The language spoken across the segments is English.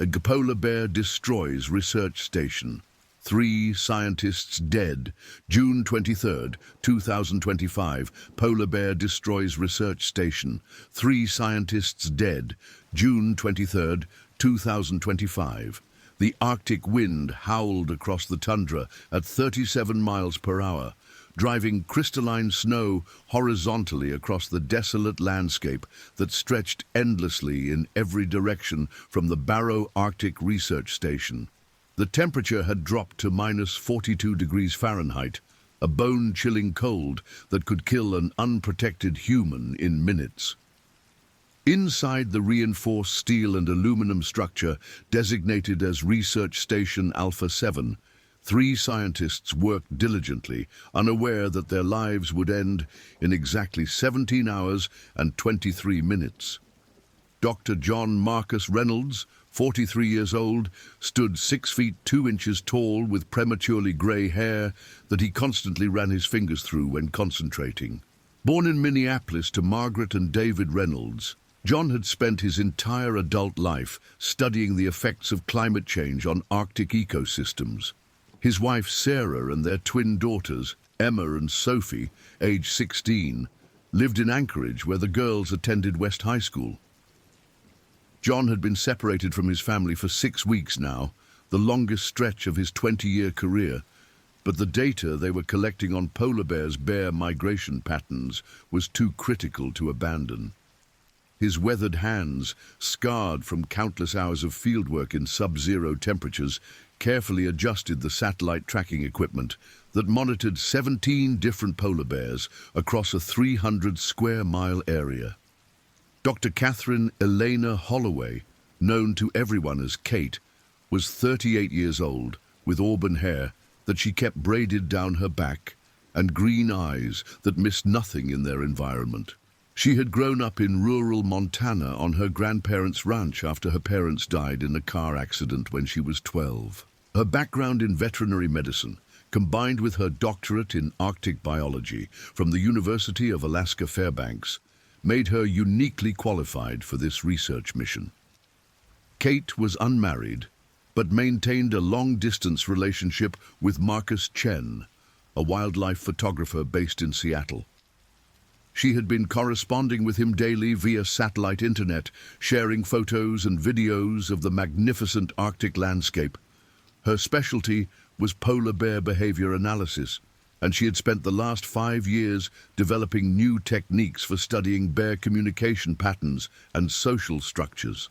A polar bear destroys research station. 3 scientists dead. June 23, 2025. Polar bear destroys research station. 3 scientists dead. June 23, 2025. The Arctic wind howled across the tundra at 37 miles per hour, driving crystalline snow horizontally across the desolate landscape that stretched endlessly in every direction from the Barrow Arctic Research Station. The temperature had dropped to minus 42 degrees Fahrenheit, a bone-chilling cold that could kill an unprotected human in minutes. Inside the reinforced steel and aluminum structure designated as Research Station Alpha 7, 3 scientists worked diligently, unaware that their lives would end in exactly 17 hours and 23 minutes. Dr. John Marcus Reynolds, 43 years old, stood 6 feet 2 inches tall with prematurely grey hair that he constantly ran his fingers through when concentrating. Born in Minneapolis to Margaret and David Reynolds, John had spent his entire adult life studying the effects of climate change on Arctic ecosystems. His wife Sarah and their twin daughters, Emma and Sophie, age 16, lived in Anchorage where the girls attended West High School. John had been separated from his family for 6 weeks now, the longest stretch of his 20-year career, but the data they were collecting on polar bears' bear migration patterns was too critical to abandon. His weathered hands, scarred from countless hours of fieldwork in sub-zero temperatures, carefully adjusted the satellite tracking equipment that monitored 17 different polar bears across a 300-square-mile area. Dr. Catherine Elena Holloway, known to everyone as Kate, was 38 years old, with auburn hair that she kept braided down her back and green eyes that missed nothing in their environment. She had grown up in rural Montana on her grandparents' ranch after her parents died in a car accident when she was 12. Her background in veterinary medicine, combined with her doctorate in Arctic biology from the University of Alaska Fairbanks, made her uniquely qualified for this research mission. Kate was unmarried, but maintained a long-distance relationship with Marcus Chen, a wildlife photographer based in Seattle. She had been corresponding with him daily via satellite internet, sharing photos and videos of the magnificent Arctic landscape. Her specialty was polar bear behavior analysis, and she had spent the last 5 years developing new techniques for studying bear communication patterns and social structures.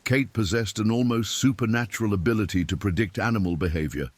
Kate possessed an almost supernatural ability to predict animal behavior,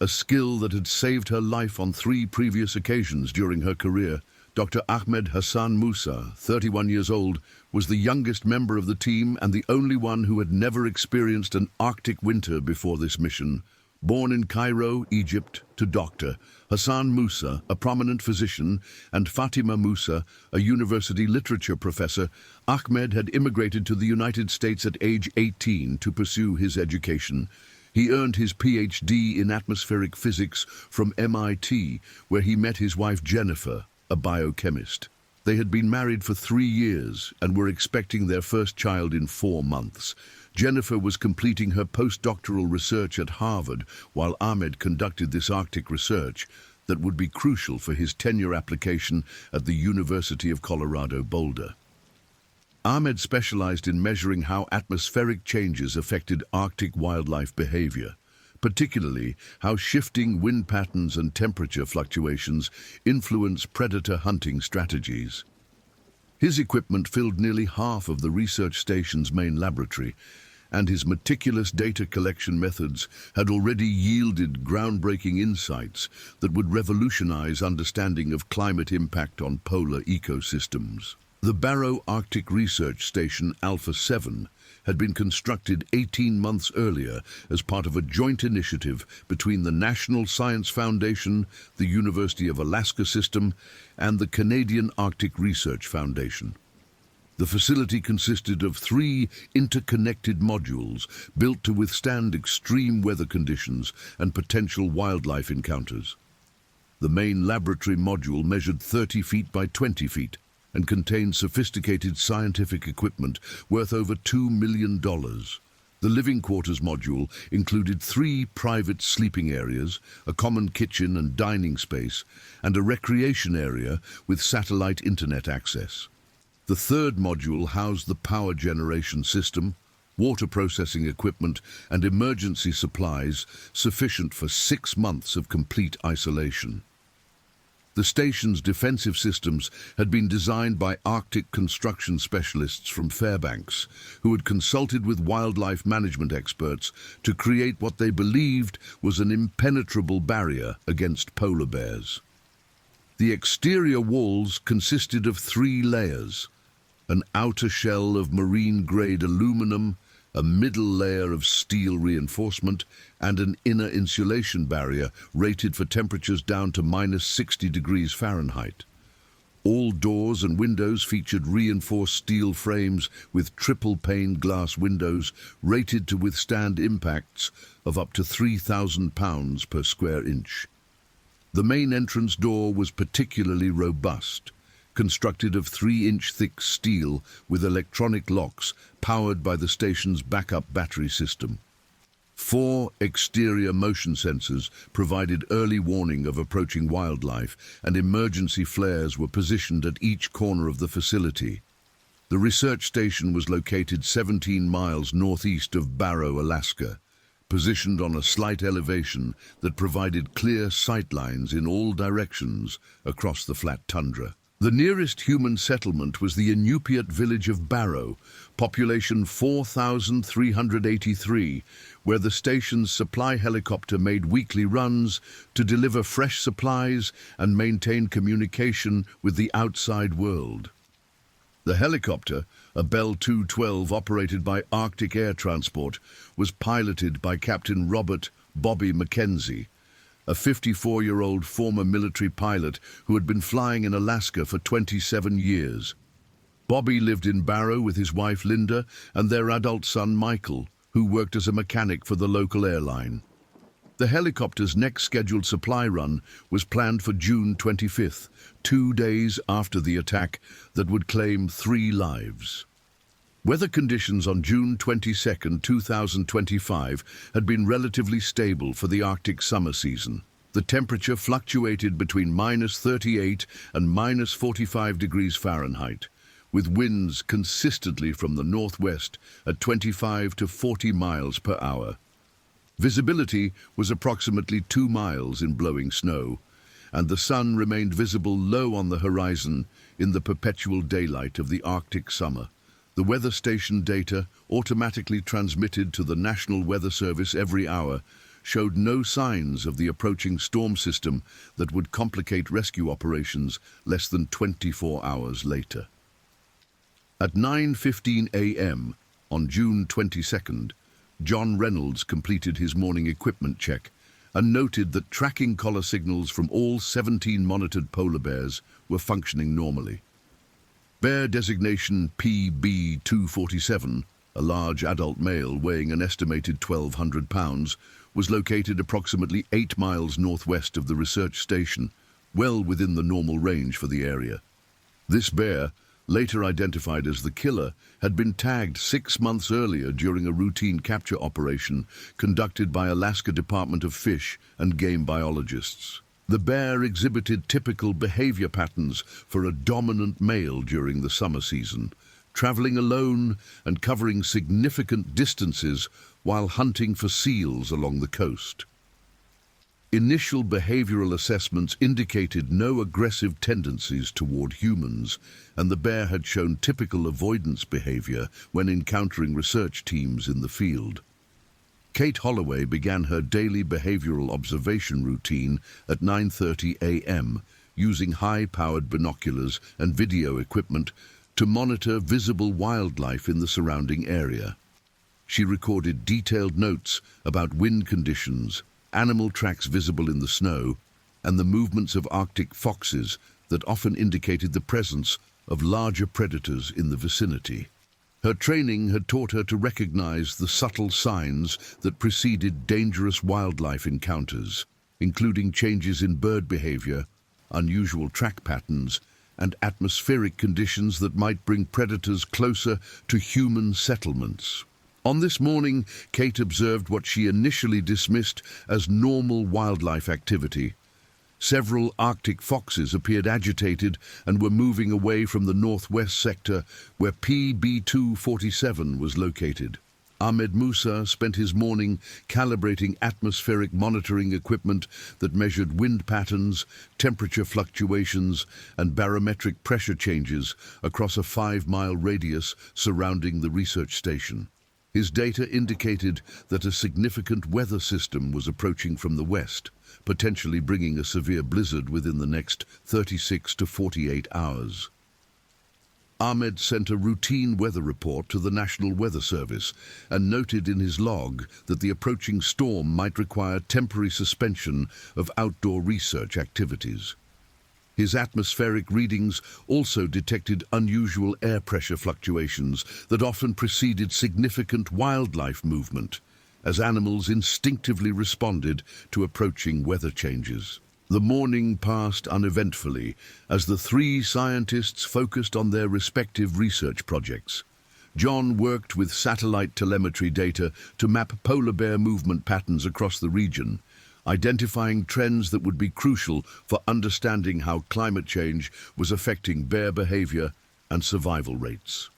a skill that had saved her life on 3 previous occasions during her career. Dr. Ahmed Hassan Musa, 31 years old, was the youngest member of the team and the only one who had never experienced an Arctic winter before this mission. Born in Cairo, Egypt, to Dr. Hassan Musa, a prominent physician, and Fatima Musa, a university literature professor, Ahmed had immigrated to the United States at age 18 to pursue his education. He earned his PhD in atmospheric physics from MIT, where he met his wife Jennifer, a biochemist. They had been married for 3 years and were expecting their first child in 4 months. Jennifer was completing her postdoctoral research at Harvard, while Ahmed conducted this Arctic research that would be crucial for his tenure application at the University of Colorado Boulder. Ahmed specialized in measuring how atmospheric changes affected Arctic wildlife behavior, particularly how shifting wind patterns and temperature fluctuations influence predator hunting strategies. His equipment filled nearly half of the research station's main laboratory, and his meticulous data collection methods had already yielded groundbreaking insights that would revolutionize understanding of climate impact on polar ecosystems. The Barrow Arctic Research Station Alpha 7 had been constructed 18 months earlier as part of a joint initiative between the National Science Foundation, the University of Alaska System, and the Canadian Arctic Research Foundation. The facility consisted of 3 interconnected modules built to withstand extreme weather conditions and potential wildlife encounters. The main laboratory module measured 30 feet by 20 feet and contained sophisticated scientific equipment worth over $2 million. The living quarters module included 3 private sleeping areas, a common kitchen and dining space, and a recreation area with satellite internet access. The third module housed the power generation system, water processing equipment, and emergency supplies sufficient for 6 months of complete isolation. The station's defensive systems had been designed by Arctic construction specialists from Fairbanks, who had consulted with wildlife management experts to create what they believed was an impenetrable barrier against polar bears. The exterior walls consisted of 3 layers: an outer shell of marine-grade aluminum, a middle layer of steel reinforcement, and an inner insulation barrier rated for temperatures down to -60 degrees Fahrenheit. All doors and windows featured reinforced steel frames with triple-pane glass windows rated to withstand impacts of up to 3,000 pounds per square inch. The main entrance door was particularly robust, constructed of 3-inch thick steel with electronic locks powered by the station's backup battery system. 4 exterior motion sensors provided early warning of approaching wildlife, and emergency flares were positioned at each corner of the facility. The research station was located 17 miles northeast of Barrow, Alaska, positioned on a slight elevation that provided clear sightlines in all directions across the flat tundra. The nearest human settlement was the Inupiat village of Barrow, population 4,383, where the station's supply helicopter made weekly runs to deliver fresh supplies and maintain communication with the outside world. The helicopter, a Bell 212 operated by Arctic Air Transport, was piloted by Captain Robert "Bobby" McKenzie, a 54-year-old former military pilot who had been flying in Alaska for 27 years. Bobby lived in Barrow with his wife Linda and their adult son Michael, who worked as a mechanic for the local airline. The helicopter's next scheduled supply run was planned for June 25th, 2 days after the attack that would claim 3 lives. Weather conditions on June 22, 2025 had been relatively stable for the Arctic summer season. The temperature fluctuated between -38 and -45 degrees Fahrenheit, with winds consistently from the northwest at 25 to 40 miles per hour. Visibility was approximately 2 miles in blowing snow, and the sun remained visible low on the horizon in the perpetual daylight of the Arctic summer. The weather station data, automatically transmitted to the National Weather Service every hour, showed no signs of the approaching storm system that would complicate rescue operations less than 24 hours later. At 9:15 a.m. on June 22nd, John Reynolds completed his morning equipment check and noted that tracking collar signals from all 17 monitored polar bears were functioning normally. Bear designation PB247, a large adult male weighing an estimated 1,200 pounds, was located approximately 8 miles northwest of the research station, well within the normal range for the area. This bear, later identified as the killer, had been tagged 6 months earlier during a routine capture operation conducted by Alaska Department of Fish and Game biologists. The bear exhibited typical behavior patterns for a dominant male during the summer season, traveling alone and covering significant distances while hunting for seals along the coast. Initial behavioral assessments indicated no aggressive tendencies toward humans, and the bear had shown typical avoidance behavior when encountering research teams in the field. Kate Holloway began her daily behavioral observation routine at 9:30 a.m., using high-powered binoculars and video equipment to monitor visible wildlife in the surrounding area. She recorded detailed notes about wind conditions, animal tracks visible in the snow, and the movements of Arctic foxes that often indicated the presence of larger predators in the vicinity. Her training had taught her to recognize the subtle signs that preceded dangerous wildlife encounters, including changes in bird behavior, unusual track patterns, and atmospheric conditions that might bring predators closer to human settlements. On this morning, Kate observed what she initially dismissed as normal wildlife activity. Several Arctic foxes appeared agitated and were moving away from the northwest sector where PB247 was located. Ahmed Musa spent his morning calibrating atmospheric monitoring equipment that measured wind patterns, temperature fluctuations, and barometric pressure changes across a 5-mile radius surrounding the research station. His data indicated that a significant weather system was approaching from the west, potentially bringing a severe blizzard within the next 36 to 48 hours. Ahmed sent a routine weather report to the National Weather Service and noted in his log that the approaching storm might require temporary suspension of outdoor research activities. His atmospheric readings also detected unusual air pressure fluctuations that often preceded significant wildlife movement, as animals instinctively responded to approaching weather changes. The morning passed uneventfully as the three scientists focused on their respective research projects. John worked with satellite telemetry data to map polar bear movement patterns across the region, identifying trends that would be crucial for understanding how climate change was affecting bear behavior and survival rates.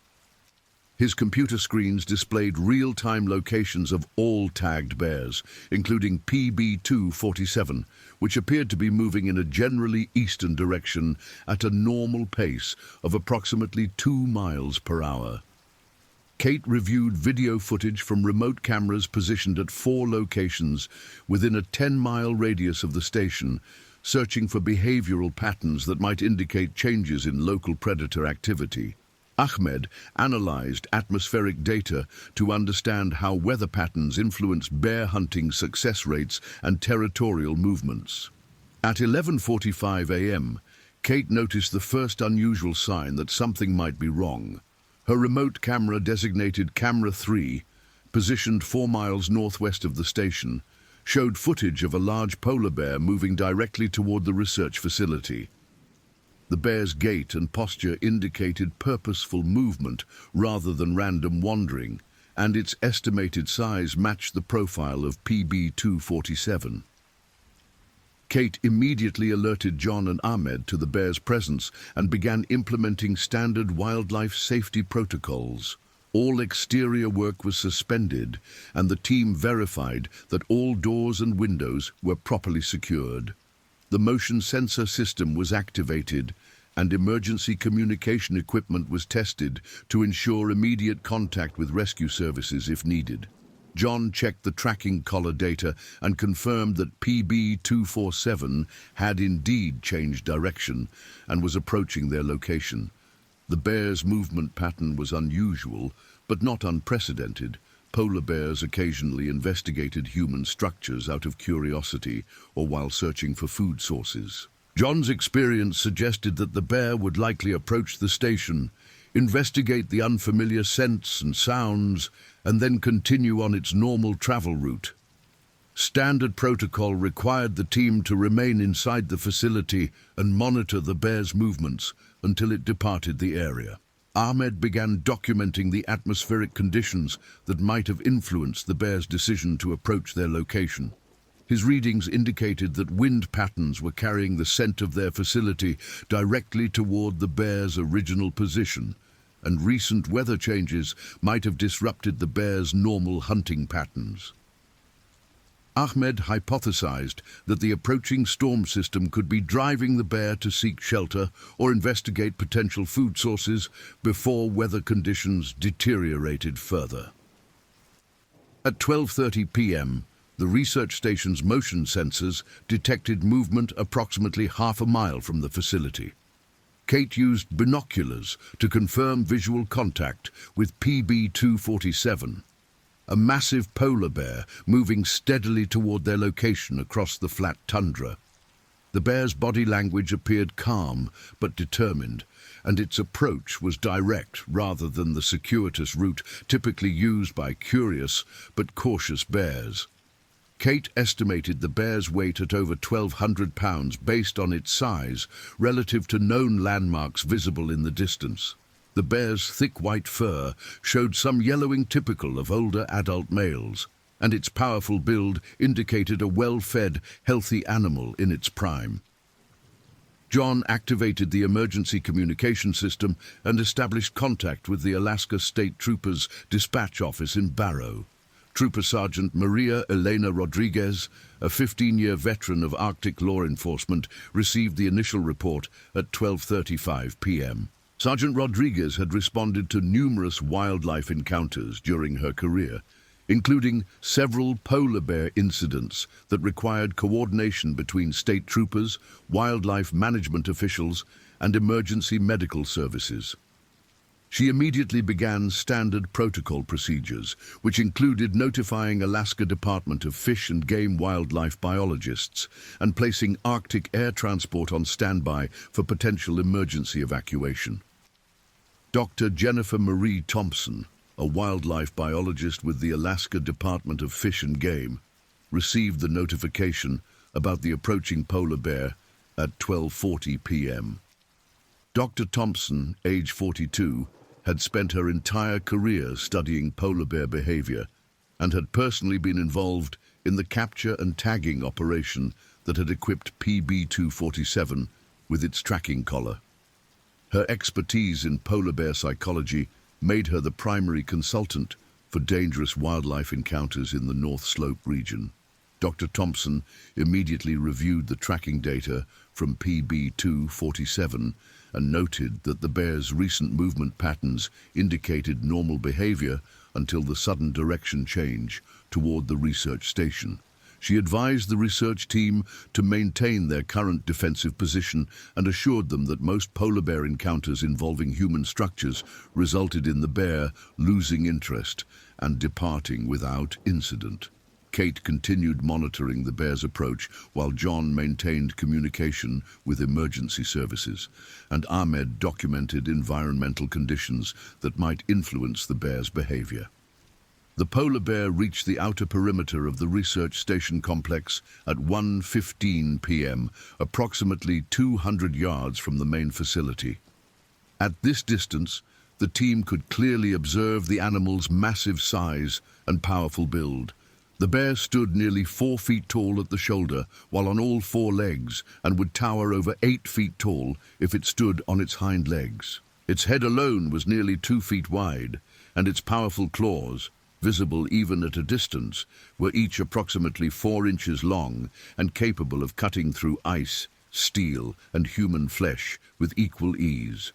His computer screens displayed real-time locations of all tagged bears, including PB247, which appeared to be moving in a generally eastern direction at a normal pace of approximately 2 miles per hour. Kate reviewed video footage from remote cameras positioned at 4 locations within a 10-mile radius of the station, searching for behavioral patterns that might indicate changes in local predator activity. Ahmed analyzed atmospheric data to understand how weather patterns influence bear hunting success rates and territorial movements. At 11:45 a.m., Kate noticed the first unusual sign that something might be wrong. Her remote camera, designated Camera 3, positioned 4 miles northwest of the station, showed footage of a large polar bear moving directly toward the research facility. The bear's gait and posture indicated purposeful movement rather than random wandering, and its estimated size matched the profile of PB247. Kate immediately alerted John and Ahmed to the bear's presence and began implementing standard wildlife safety protocols. All exterior work was suspended, and the team verified that all doors and windows were properly secured. The motion sensor system was activated, and emergency communication equipment was tested to ensure immediate contact with rescue services if needed. John checked the tracking collar data and confirmed that PB247 had indeed changed direction and was approaching their location. The bear's movement pattern was unusual, but not unprecedented. Polar bears occasionally investigated human structures out of curiosity or while searching for food sources. John's experience suggested that the bear would likely approach the station, investigate the unfamiliar scents and sounds, and then continue on its normal travel route. Standard protocol required the team to remain inside the facility and monitor the bear's movements until it departed the area. Ahmed began documenting the atmospheric conditions that might have influenced the bear's decision to approach their location. His readings indicated that wind patterns were carrying the scent of their facility directly toward the bear's original position, and recent weather changes might have disrupted the bear's normal hunting patterns. Ahmed hypothesized that the approaching storm system could be driving the bear to seek shelter or investigate potential food sources before weather conditions deteriorated further. At 12:30 p.m., the research station's motion sensors detected movement approximately half a mile from the facility. Kate used binoculars to confirm visual contact with PB247, a massive polar bear moving steadily toward their location across the flat tundra. The bear's body language appeared calm but determined, and its approach was direct rather than the circuitous route typically used by curious but cautious bears. Kate estimated the bear's weight at over 1,200 pounds based on its size relative to known landmarks visible in the distance. The bear's thick white fur showed some yellowing typical of older adult males, and its powerful build indicated a well-fed, healthy animal in its prime. John activated the emergency communication system and established contact with the Alaska State Troopers Dispatch Office in Barrow. Trooper Sergeant Maria Elena Rodriguez, a 15-year veteran of Arctic law enforcement, received the initial report at 12:35 p.m. Sergeant Rodriguez had responded to numerous wildlife encounters during her career, including several polar bear incidents that required coordination between state troopers, wildlife management officials, and emergency medical services. She immediately began standard protocol procedures, which included notifying Alaska Department of Fish and Game wildlife biologists and placing Arctic air transport on standby for potential emergency evacuation. Dr. Jennifer Marie Thompson, a wildlife biologist with the Alaska Department of Fish and Game, received the notification about the approaching polar bear at 12:40 p.m. Dr. Thompson, age 42, had spent her entire career studying polar bear behavior and had personally been involved in the capture and tagging operation that had equipped PB-247 with its tracking collar. Her expertise in polar bear psychology made her the primary consultant for dangerous wildlife encounters in the North Slope region. Dr. Thompson immediately reviewed the tracking data from PB-247 and noted that the bear's recent movement patterns indicated normal behavior until the sudden direction change toward the research station. She advised the research team to maintain their current defensive position and assured them that most polar bear encounters involving human structures resulted in the bear losing interest and departing without incident. Kate continued monitoring the bear's approach while John maintained communication with emergency services, and Ahmed documented environmental conditions that might influence the bear's behavior. The polar bear reached the outer perimeter of the research station complex at 1:15 p.m., approximately 200 yards from the main facility. At this distance, the team could clearly observe the animal's massive size and powerful build. The bear stood nearly 4 feet tall at the shoulder while on all 4 legs and would tower over 8 feet tall if it stood on its hind legs. Its head alone was nearly 2 feet wide, and its powerful claws, visible even at a distance, were each approximately 4 inches long and capable of cutting through ice, steel, and human flesh with equal ease.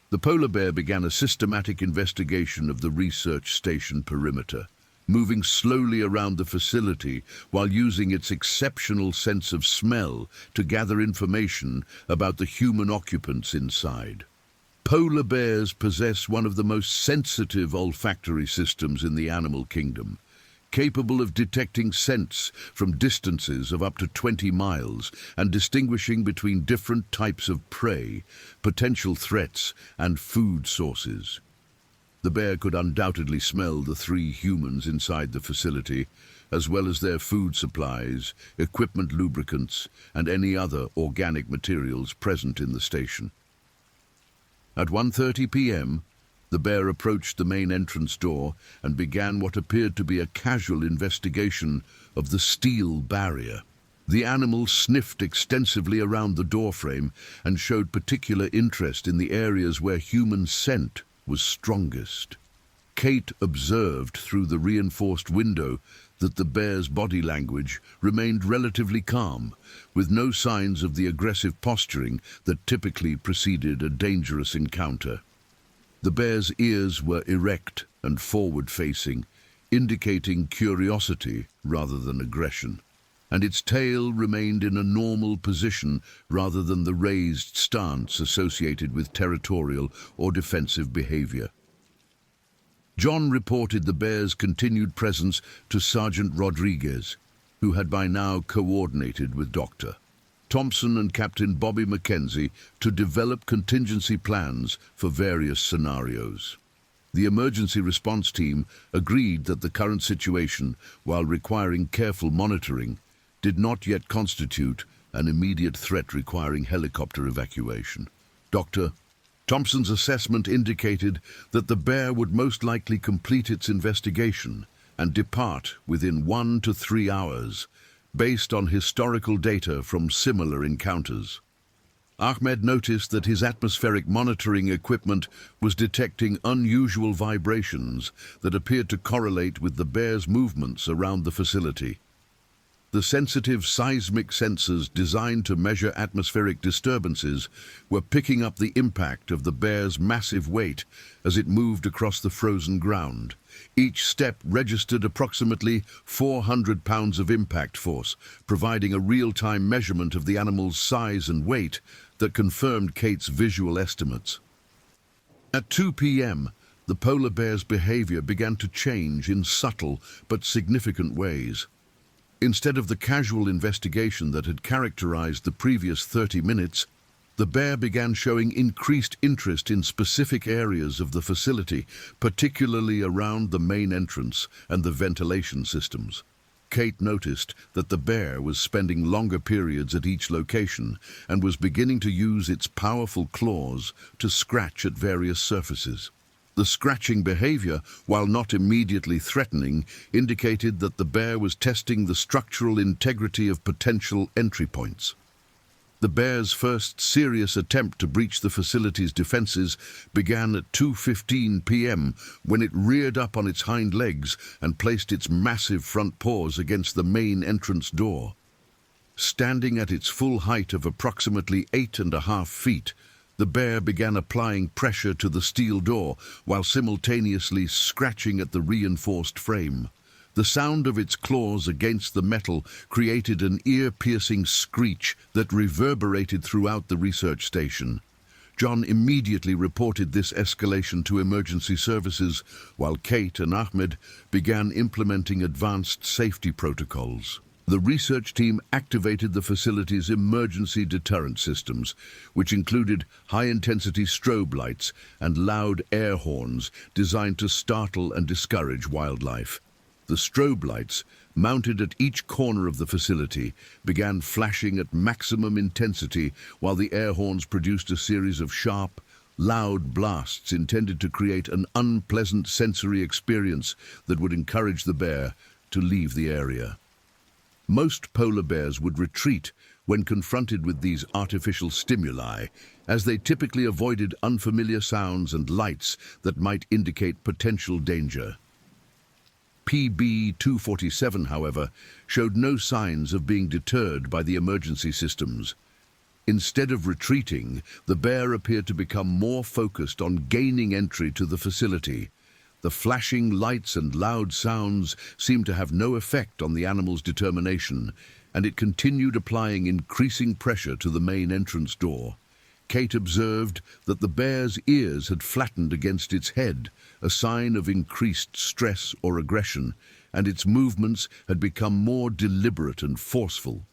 The polar bear began a systematic investigation of the research station perimeter, moving slowly around the facility while using its exceptional sense of smell to gather information about the human occupants inside. Polar bears possess one of the most sensitive olfactory systems in the animal kingdom, capable of detecting scents from distances of up to 20 miles and distinguishing between different types of prey, potential threats, and food sources. The bear could undoubtedly smell the 3 humans inside the facility, as well as their food supplies, equipment lubricants, and any other organic materials present in the station. At 1:30 p.m., the bear approached the main entrance door and began what appeared to be a casual investigation of the steel barrier. The animal sniffed extensively around the doorframe and showed particular interest in the areas where human scent was strongest. Kate observed through the reinforced window that the bear's body language remained relatively calm, with no signs of the aggressive posturing that typically preceded a dangerous encounter. The bear's ears were erect and forward-facing, indicating curiosity rather than aggression, and its tail remained in a normal position rather than the raised stance associated with territorial or defensive behavior. John reported the bear's continued presence to Sergeant Rodriguez, who had by now coordinated with Dr. Thompson and Captain Bobby Mackenzie to develop contingency plans for various scenarios. The emergency response team agreed that the current situation, while requiring careful monitoring, did not yet constitute an immediate threat requiring helicopter evacuation. Dr. Thompson's assessment indicated that the bear would most likely complete its investigation and depart within 1 to 3 hours, based on historical data from similar encounters. Ahmed noticed that his atmospheric monitoring equipment was detecting unusual vibrations that appeared to correlate with the bear's movements around the facility. The sensitive seismic sensors designed to measure atmospheric disturbances were picking up the impact of the bear's massive weight as it moved across the frozen ground. Each step registered approximately 400 pounds of impact force, providing a real-time measurement of the animal's size and weight that confirmed Kate's visual estimates. At 2 p.m., the polar bear's behavior began to change in subtle but significant ways. Instead of the casual investigation that had characterized the previous 30 minutes, the bear began showing increased interest in specific areas of the facility, particularly around the main entrance and the ventilation systems. Kate noticed that the bear was spending longer periods at each location and was beginning to use its powerful claws to scratch at various surfaces. The scratching behavior, while not immediately threatening, indicated that the bear was testing the structural integrity of potential entry points. The bear's first serious attempt to breach the facility's defenses began at 2:15 p.m. when it reared up on its hind legs and placed its massive front paws against the main entrance door. Standing at its full height of approximately 8.5 feet, the bear began applying pressure to the steel door while simultaneously scratching at the reinforced frame. The sound of its claws against the metal created an ear-piercing screech that reverberated throughout the research station. John immediately reported this escalation to emergency services, while Kate and Ahmed began implementing advanced safety protocols. The research team activated the facility's emergency deterrent systems, which included high-intensity strobe lights and loud air horns designed to startle and discourage wildlife. The strobe lights, mounted at each corner of the facility, began flashing at maximum intensity, while the air horns produced a series of sharp, loud blasts intended to create an unpleasant sensory experience that would encourage the bear to leave the area. Most polar bears would retreat when confronted with these artificial stimuli, as they typically avoided unfamiliar sounds and lights that might indicate potential danger. PB-247, however, showed no signs of being deterred by the emergency systems. Instead of retreating, the bear appeared to become more focused on gaining entry to the facility. The flashing lights and loud sounds seemed to have no effect on the animal's determination, and it continued applying increasing pressure to the main entrance door. Kate observed that the bear's ears had flattened against its head, a sign of increased stress or aggression, and its movements had become more deliberate and forceful.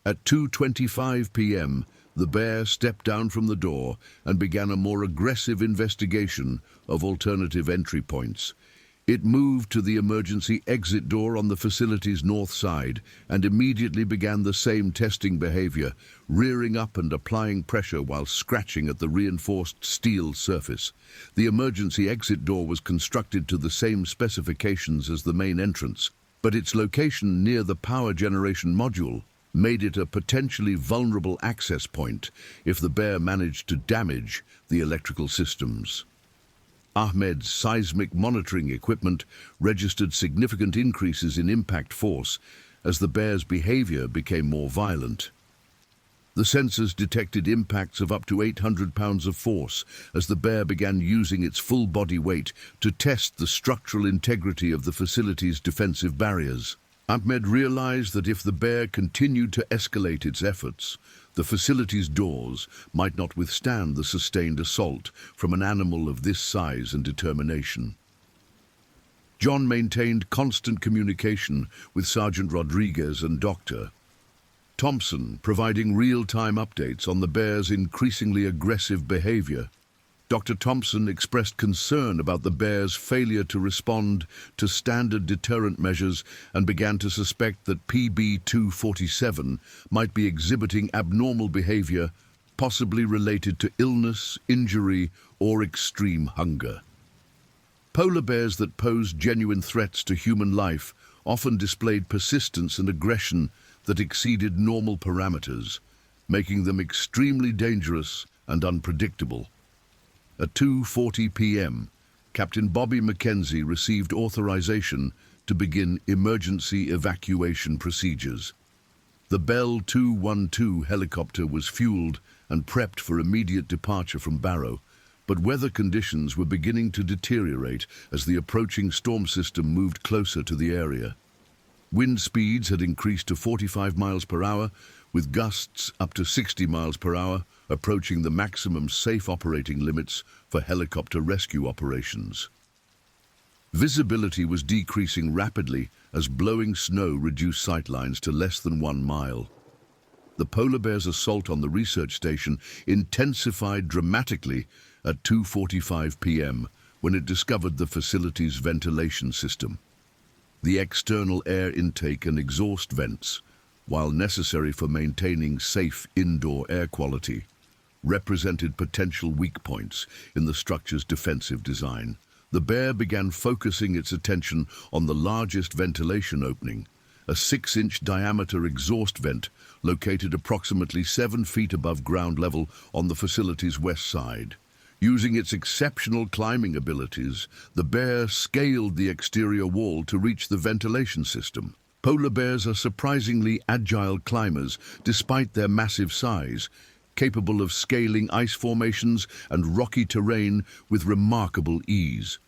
At 2:25 p.m., the bear stepped down from the door and began a more aggressive investigation of alternative entry points. It moved to the emergency exit door on the facility's north side and immediately began the same testing behavior, rearing up and applying pressure while scratching at the reinforced steel surface. The emergency exit door was constructed to the same specifications as the main entrance, but its location near the power generation module made it a potentially vulnerable access point if the bear managed to damage the electrical systems. Ahmed's seismic monitoring equipment registered significant increases in impact force as the bear's behavior became more violent. The sensors detected impacts of up to 800 pounds of force as the bear began using its full body weight to test the structural integrity of the facility's defensive barriers. Ahmed realized that if the bear continued to escalate its efforts, the facility's doors might not withstand the sustained assault from an animal of this size and determination. John maintained constant communication with Sergeant Rodriguez and Dr. Thompson, providing real-time updates on the bear's increasingly aggressive behavior. Dr. Thompson expressed concern about the bear's failure to respond to standard deterrent measures and began to suspect that PB-247 might be exhibiting abnormal behavior possibly related to illness, injury, or extreme hunger. Polar bears that posed genuine threats to human life often displayed persistence and aggression that exceeded normal parameters, making them extremely dangerous and unpredictable. At 2:40 p.m., Captain Bobby Mackenzie received authorization to begin emergency evacuation procedures. The Bell 212 helicopter was fueled and prepped for immediate departure from Barrow, but weather conditions were beginning to deteriorate as the approaching storm system moved closer to the area. Wind speeds had increased to 45 miles per hour, with gusts up to 60 miles per hour, approaching the maximum safe operating limits for helicopter rescue operations. Visibility was decreasing rapidly as blowing snow reduced sightlines to less than 1 mile. The polar bear's assault on the research station intensified dramatically at 2:45 p.m. when it discovered the facility's ventilation system. The external air intake and exhaust vents, while necessary for maintaining safe indoor air quality, represented potential weak points in the structure's defensive design. The bear began focusing its attention on the largest ventilation opening, a 6-inch diameter exhaust vent located approximately 7 feet above ground level on the facility's west side. Using its exceptional climbing abilities, the bear scaled the exterior wall to reach the ventilation system. Polar bears are surprisingly agile climbers despite their massive size, capable of scaling ice formations and rocky terrain with remarkable ease.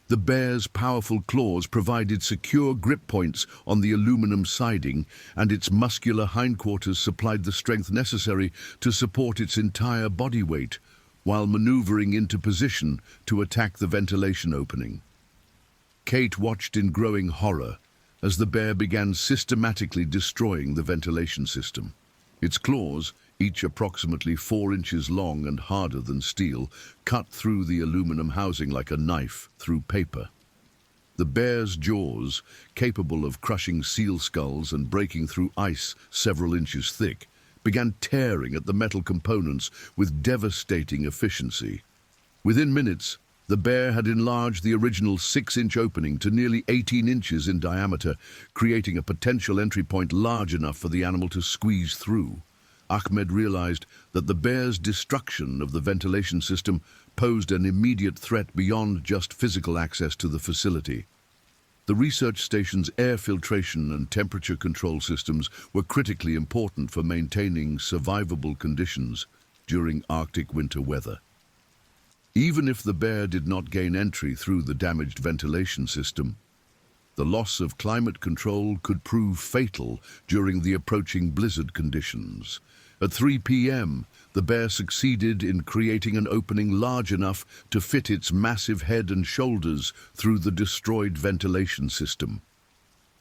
The bear's powerful claws provided secure grip points on the aluminum siding, and its muscular hindquarters supplied the strength necessary to support its entire body weight, while maneuvering into position to attack the ventilation opening. Kate watched in growing horror as the bear began systematically destroying the ventilation system. Its claws, each approximately 4 inches long and harder than steel, cut through the aluminum housing like a knife through paper. The bear's jaws, capable of crushing seal skulls and breaking through ice several inches thick, began tearing at the metal components with devastating efficiency. Within minutes, the bear had enlarged the original 6-inch opening to nearly 18 inches in diameter, creating a potential entry point large enough for the animal to squeeze through. Ahmed realized that the bear's destruction of the ventilation system posed an immediate threat beyond just physical access to the facility. The research station's air filtration and temperature control systems were critically important for maintaining survivable conditions during Arctic winter weather. Even if the bear did not gain entry through the damaged ventilation system, the loss of climate control could prove fatal during the approaching blizzard conditions. At 3 p.m., the bear succeeded in creating an opening large enough to fit its massive head and shoulders through the destroyed ventilation system.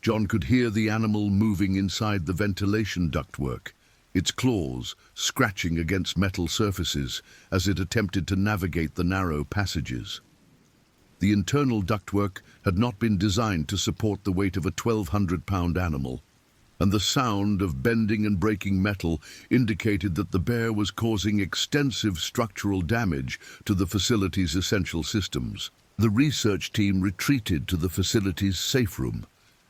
John could hear the animal moving inside the ventilation ductwork, its claws scratching against metal surfaces as it attempted to navigate the narrow passages. The internal ductwork had not been designed to support the weight of a 1,200-pound animal, and the sound of bending and breaking metal indicated that the bear was causing extensive structural damage to the facility's essential systems. The research team retreated to the facility's safe room,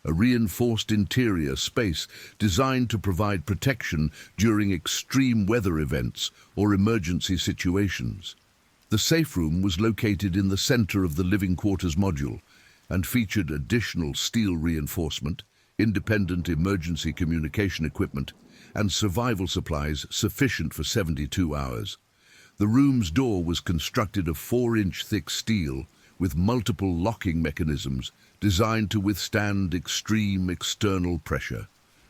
a reinforced interior space designed to provide protection during extreme weather events or emergency situations. The safe room was located in the center of the living quarters module and featured additional steel reinforcement, independent emergency communication equipment, and survival supplies sufficient for 72 hours. The room's door was constructed of 4-inch thick steel with multiple locking mechanisms designed to withstand extreme external pressure.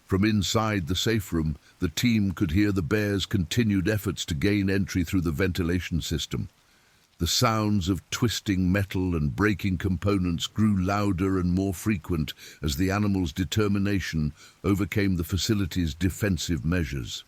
From inside the safe room, the team could hear the bear's continued efforts to gain entry through the ventilation system. The sounds of twisting metal and breaking components grew louder and more frequent as the animal's determination overcame the facility's defensive measures.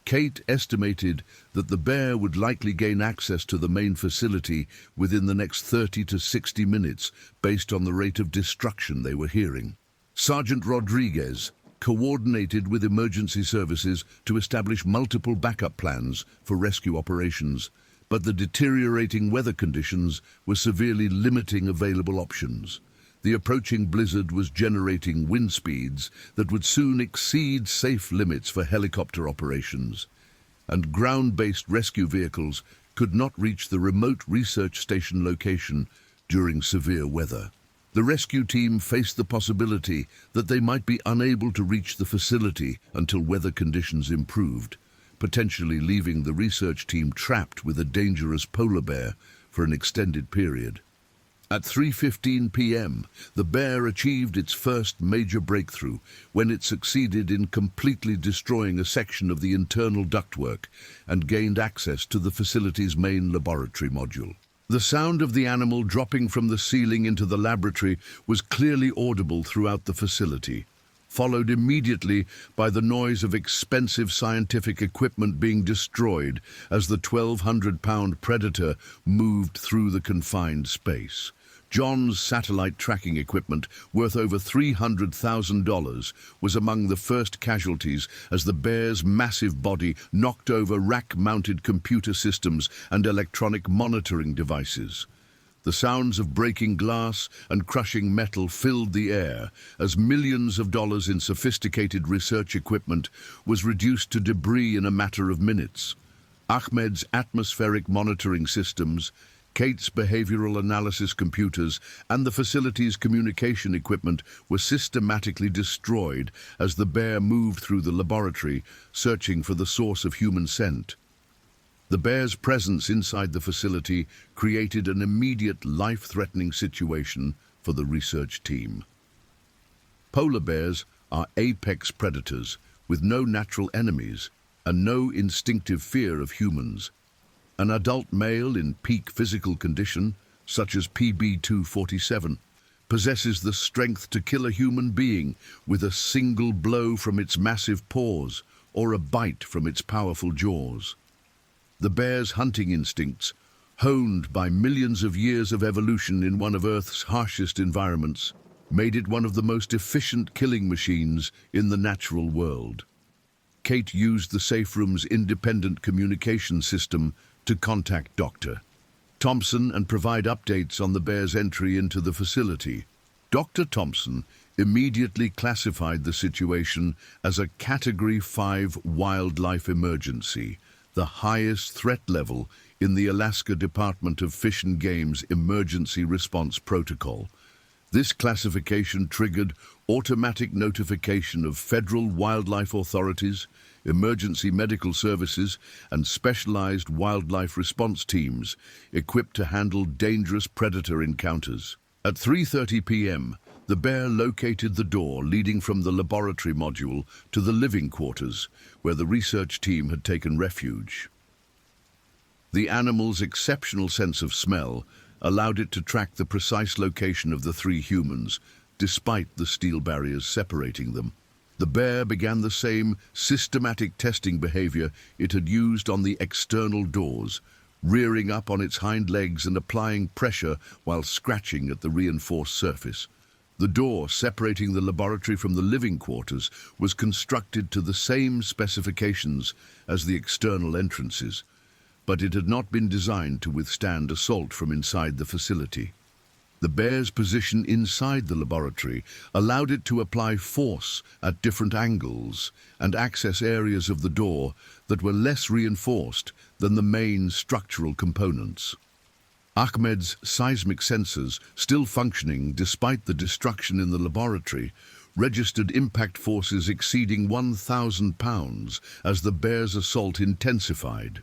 Kate estimated that the bear would likely gain access to the main facility within the next 30 to 60 minutes based on the rate of destruction they were hearing. Sergeant Rodriguez, coordinated with emergency services to establish multiple backup plans for rescue operations, but the deteriorating weather conditions were severely limiting available options. The approaching blizzard was generating wind speeds that would soon exceed safe limits for helicopter operations, and ground-based rescue vehicles could not reach the remote research station location during severe weather. The rescue team faced the possibility that they might be unable to reach the facility until weather conditions improved, potentially leaving the research team trapped with a dangerous polar bear for an extended period. At 3:15 p.m., the bear achieved its first major breakthrough when it succeeded in completely destroying a section of the internal ductwork and gained access to the facility's main laboratory module. The sound of the animal dropping from the ceiling into the laboratory was clearly audible throughout the facility, followed immediately by the noise of expensive scientific equipment being destroyed as the 1,200-pound predator moved through the confined space. John's satellite tracking equipment, worth over $300,000, was among the first casualties as the bear's massive body knocked over rack-mounted computer systems and electronic monitoring devices. The sounds of breaking glass and crushing metal filled the air as millions of dollars in sophisticated research equipment was reduced to debris in a matter of minutes. Ahmed's atmospheric monitoring systems, Kate's behavioral analysis computers, and the facility's communication equipment were systematically destroyed as the bear moved through the laboratory, searching for the source of human scent. The bear's presence inside the facility created an immediate life-threatening situation for the research team. Polar bears are apex predators with no natural enemies and no instinctive fear of humans. An adult male in peak physical condition, such as PB-247, possesses the strength to kill a human being with a single blow from its massive paws or a bite from its powerful jaws. The bear's hunting instincts, honed by millions of years of evolution in one of Earth's harshest environments, made it one of the most efficient killing machines in the natural world. Kate used the safe room's independent communication system to contact Dr. Thompson and provide updates on the bear's entry into the facility. Dr. Thompson immediately classified the situation as a Category 5 wildlife emergency, the highest threat level in the Alaska Department of Fish and Game's Emergency Response Protocol. This classification triggered automatic notification of federal wildlife authorities, emergency medical services, and specialized wildlife response teams equipped to handle dangerous predator encounters. At 3:30 p.m., the bear located the door leading from the laboratory module to the living quarters, where the research team had taken refuge. The animal's exceptional sense of smell allowed it to track the precise location of the three humans, despite the steel barriers separating them. The bear began the same systematic testing behavior it had used on the external doors, rearing up on its hind legs and applying pressure while scratching at the reinforced surface. The door separating the laboratory from the living quarters was constructed to the same specifications as the external entrances, but it had not been designed to withstand assault from inside the facility. The bear's position inside the laboratory allowed it to apply force at different angles and access areas of the door that were less reinforced than the main structural components. Ahmed's seismic sensors, still functioning despite the destruction in the laboratory, registered impact forces exceeding 1,000 pounds as the bear's assault intensified.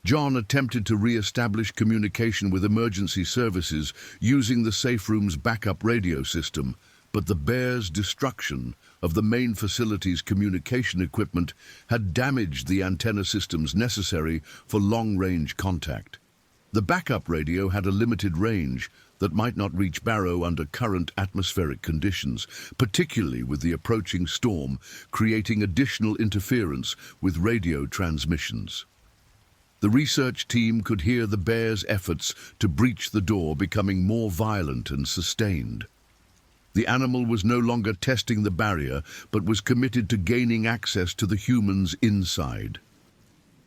John attempted to re-establish communication with emergency services using the safe room's backup radio system, but the bear's destruction of the main facility's communication equipment had damaged the antenna systems necessary for long-range contact. The backup radio had a limited range that might not reach Barrow under current atmospheric conditions, particularly with the approaching storm, creating additional interference with radio transmissions. The research team could hear the bear's efforts to breach the door becoming more violent and sustained. The animal was no longer testing the barrier, but was committed to gaining access to the humans inside.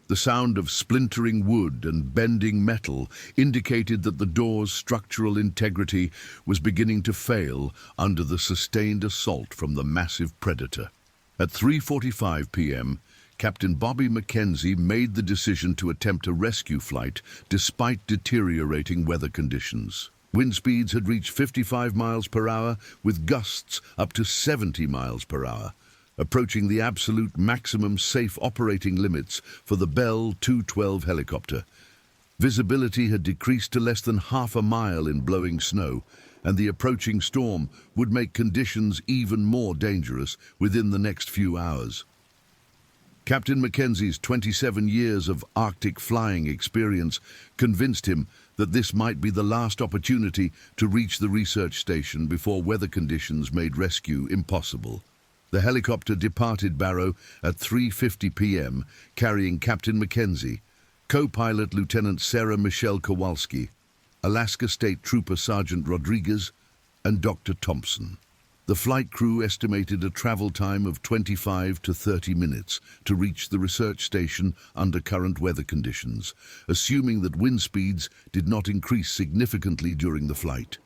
The sound of splintering wood and bending metal indicated that the door's structural integrity was beginning to fail under the sustained assault from the massive predator. At 3:45 p.m., Captain Bobby Mackenzie made the decision to attempt a rescue flight despite deteriorating weather conditions. Wind speeds had reached 55 miles per hour, with gusts up to 70 miles per hour, approaching the absolute maximum safe operating limits for the Bell 212 helicopter. Visibility had decreased to less than half a mile in blowing snow, and the approaching storm would make conditions even more dangerous within the next few hours. Captain Mackenzie's 27 years of Arctic flying experience convinced him that this might be the last opportunity to reach the research station before weather conditions made rescue impossible. The helicopter departed Barrow at 3:50 p.m., carrying Captain Mackenzie, co-pilot Lieutenant Sarah Michelle Kowalski, Alaska State Trooper Sergeant Rodriguez, and Dr. Thompson. The flight crew estimated a travel time of 25 to 30 minutes to reach the research station under current weather conditions, assuming that wind speeds did not increase significantly during the flight.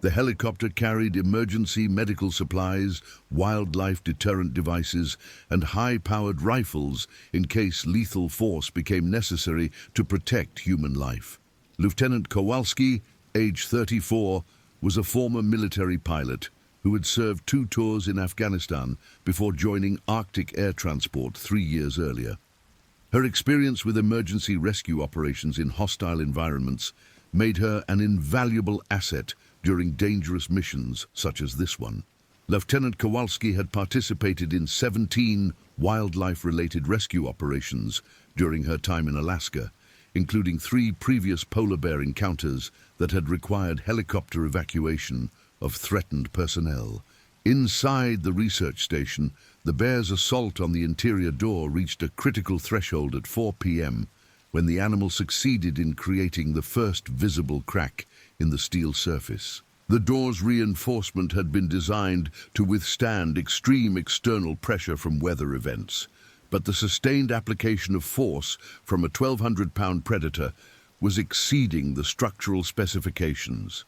The helicopter carried emergency medical supplies, wildlife deterrent devices, and high-powered rifles in case lethal force became necessary to protect human life. Lieutenant Kowalski, age 34, was a former military pilot who had served 2 tours in Afghanistan before joining Arctic Air Transport 3 years earlier. Her experience with emergency rescue operations in hostile environments made her an invaluable asset during dangerous missions such as this one. Lieutenant Kowalski had participated in 17 wildlife-related rescue operations during her time in Alaska, including 3 previous polar bear encounters that had required helicopter evacuation of threatened personnel. Inside the research station, the bear's assault on the interior door reached a critical threshold at 4 p.m. when the animal succeeded in creating the first visible crack in the steel surface. The door's reinforcement had been designed to withstand extreme external pressure from weather events, but the sustained application of force from a 1,200-pound predator was exceeding the structural specifications.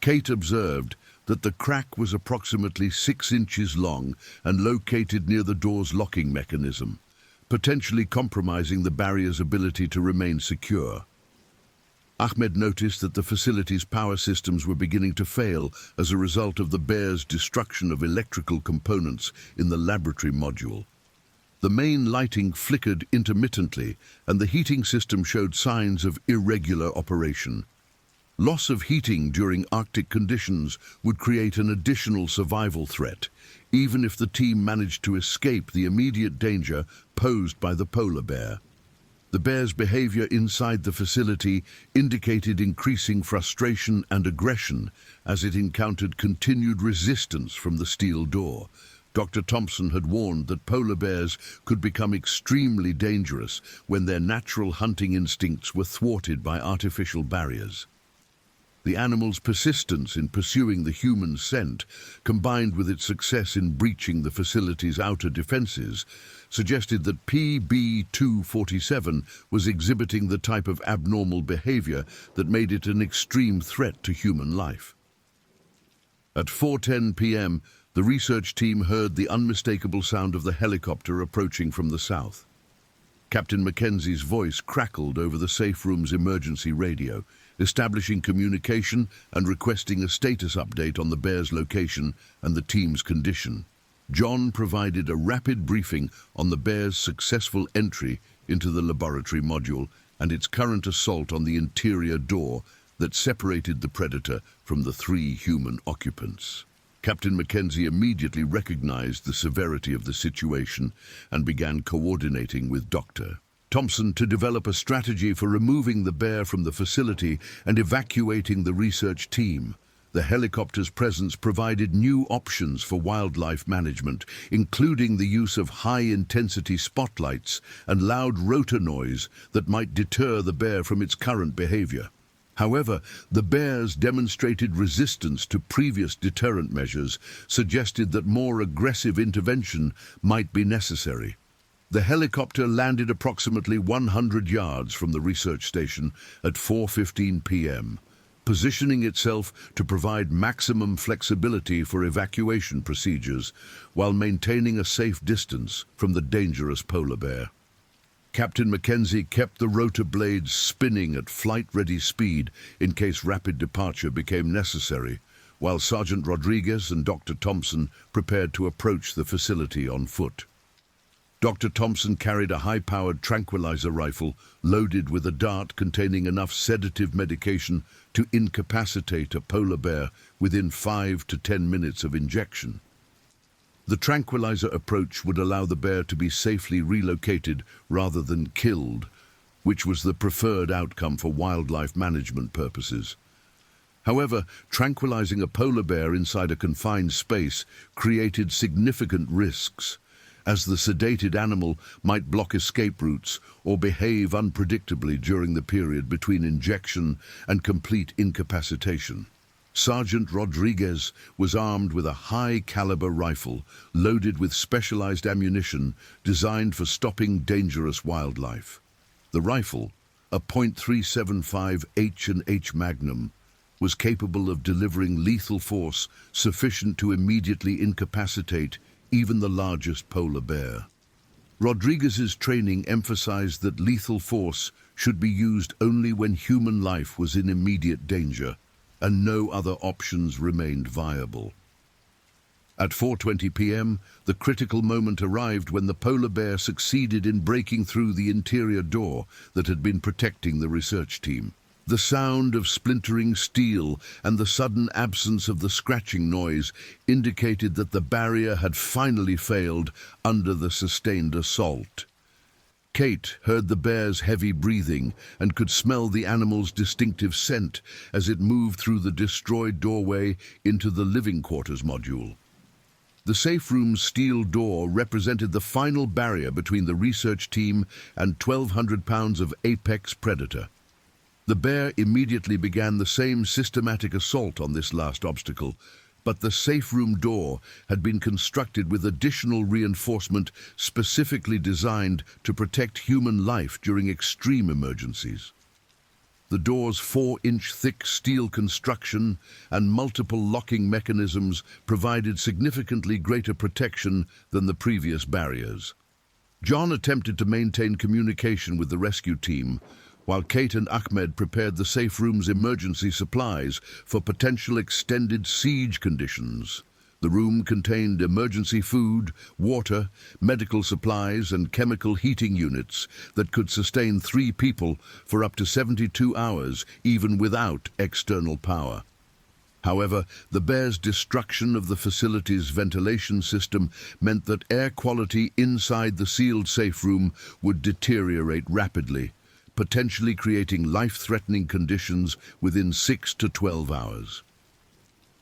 Kate observed that the crack was approximately 6 inches long and located near the door's locking mechanism, potentially compromising the barrier's ability to remain secure. Ahmed noticed that the facility's power systems were beginning to fail as a result of the bear's destruction of electrical components in the laboratory module. The main lighting flickered intermittently, and the heating system showed signs of irregular operation. Loss of heating during Arctic conditions would create an additional survival threat, even if the team managed to escape the immediate danger posed by the polar bear. The bear's behavior inside the facility indicated increasing frustration and aggression as it encountered continued resistance from the steel door. Dr. Thompson had warned that polar bears could become extremely dangerous when their natural hunting instincts were thwarted by artificial barriers. The animal's persistence in pursuing the human scent, combined with its success in breaching the facility's outer defenses, suggested that PB-247 was exhibiting the type of abnormal behavior that made it an extreme threat to human life. At 4:10 p.m., the research team heard the unmistakable sound of the helicopter approaching from the south. Captain Mackenzie's voice crackled over the safe room's emergency radio, establishing communication and requesting a status update on the bear's location and the team's condition. John provided a rapid briefing on the bear's successful entry into the laboratory module and its current assault on the interior door that separated the predator from the 3 human occupants. Captain Mackenzie immediately recognized the severity of the situation and began coordinating with Dr. Thompson to develop a strategy for removing the bear from the facility and evacuating the research team. The helicopter's presence provided new options for wildlife management, including the use of high-intensity spotlights and loud rotor noise that might deter the bear from its current behavior. However, the bears demonstrated resistance to previous deterrent measures, suggested that more aggressive intervention might be necessary. The helicopter landed approximately 100 yards from the research station at 4:15 p.m., positioning itself to provide maximum flexibility for evacuation procedures while maintaining a safe distance from the dangerous polar bear. Captain Mackenzie kept the rotor blades spinning at flight-ready speed in case rapid departure became necessary, while Sergeant Rodriguez and Dr. Thompson prepared to approach the facility on foot. Dr. Thompson carried a high-powered tranquilizer rifle loaded with a dart containing enough sedative medication to incapacitate a polar bear within 5 to 10 minutes of injection. The tranquilizer approach would allow the bear to be safely relocated rather than killed, which was the preferred outcome for wildlife management purposes. However, tranquilizing a polar bear inside a confined space created significant risks, as the sedated animal might block escape routes or behave unpredictably during the period between injection and complete incapacitation. Sergeant Rodriguez was armed with a high-caliber rifle loaded with specialized ammunition designed for stopping dangerous wildlife. The rifle, a .375 H&H Magnum, was capable of delivering lethal force sufficient to immediately incapacitate even the largest polar bear. Rodriguez's training emphasized that lethal force should be used only when human life was in immediate danger, and no other options remained viable. At 4:20 p.m., the critical moment arrived when the polar bear succeeded in breaking through the interior door that had been protecting the research team. The sound of splintering steel and the sudden absence of the scratching noise indicated that the barrier had finally failed under the sustained assault. Kate heard the bear's heavy breathing and could smell the animal's distinctive scent as it moved through the destroyed doorway into the living quarters module. The safe room's steel door represented the final barrier between the research team and 1,200 pounds of apex predator. The bear immediately began the same systematic assault on this last obstacle, but the safe room door had been constructed with additional reinforcement specifically designed to protect human life during extreme emergencies. The door's 4-inch thick steel construction and multiple locking mechanisms provided significantly greater protection than the previous barriers. John attempted to maintain communication with the rescue team, while Kate and Ahmed prepared the safe room's emergency supplies for potential extended siege conditions. The room contained emergency food, water, medical supplies, and chemical heating units that could sustain 3 people for up to 72 hours, even without external power. However, the bear's destruction of the facility's ventilation system meant that air quality inside the sealed safe room would deteriorate rapidly, potentially creating life-threatening conditions within 6 to 12 hours.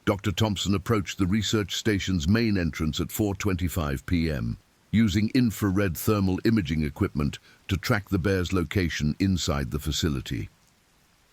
Dr. Thompson approached the research station's main entrance at 4:25 p.m., using infrared thermal imaging equipment to track the bear's location inside the facility.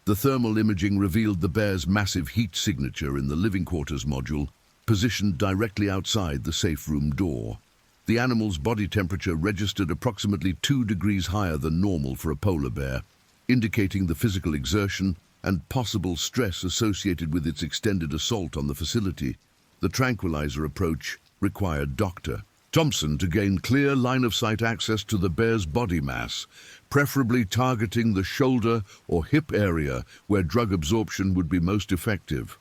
The thermal imaging revealed the bear's massive heat signature in the living quarters module, positioned directly outside the safe room door. The animal's body temperature registered approximately 2 degrees higher than normal for a polar bear, indicating the physical exertion and possible stress associated with its extended assault on the facility. The tranquilizer approach required Dr. Thompson to gain clear line-of-sight access to the bear's body mass, preferably targeting the shoulder or hip area where drug absorption would be most effective.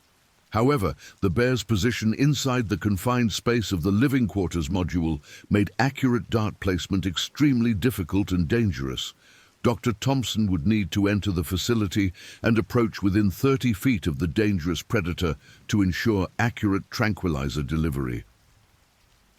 However, the bear's position inside the confined space of the living quarters module made accurate dart placement extremely difficult and dangerous. Dr. Thompson would need to enter the facility and approach within 30 feet of the dangerous predator to ensure accurate tranquilizer delivery.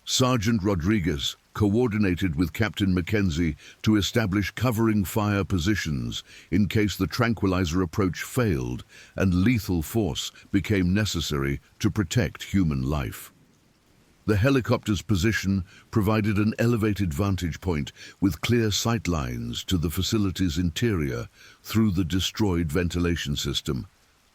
Sergeant Rodriguez coordinated with Captain Mackenzie to establish covering fire positions in case the tranquilizer approach failed and lethal force became necessary to protect human life. The helicopter's position provided an elevated vantage point with clear sight lines to the facility's interior through the destroyed ventilation system.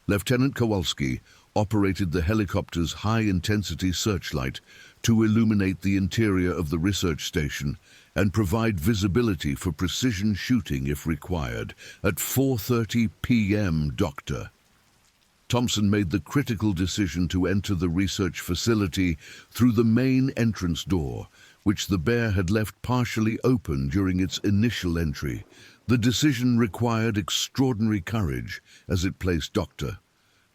Lieutenant Kowalski operated the helicopter's high-intensity searchlight to illuminate the interior of the research station and provide visibility for precision shooting if required. At 4:30 p.m., Dr. Thompson made the critical decision to enter the research facility through the main entrance door, which the bear had left partially open during its initial entry. The decision required extraordinary courage as it placed Dr.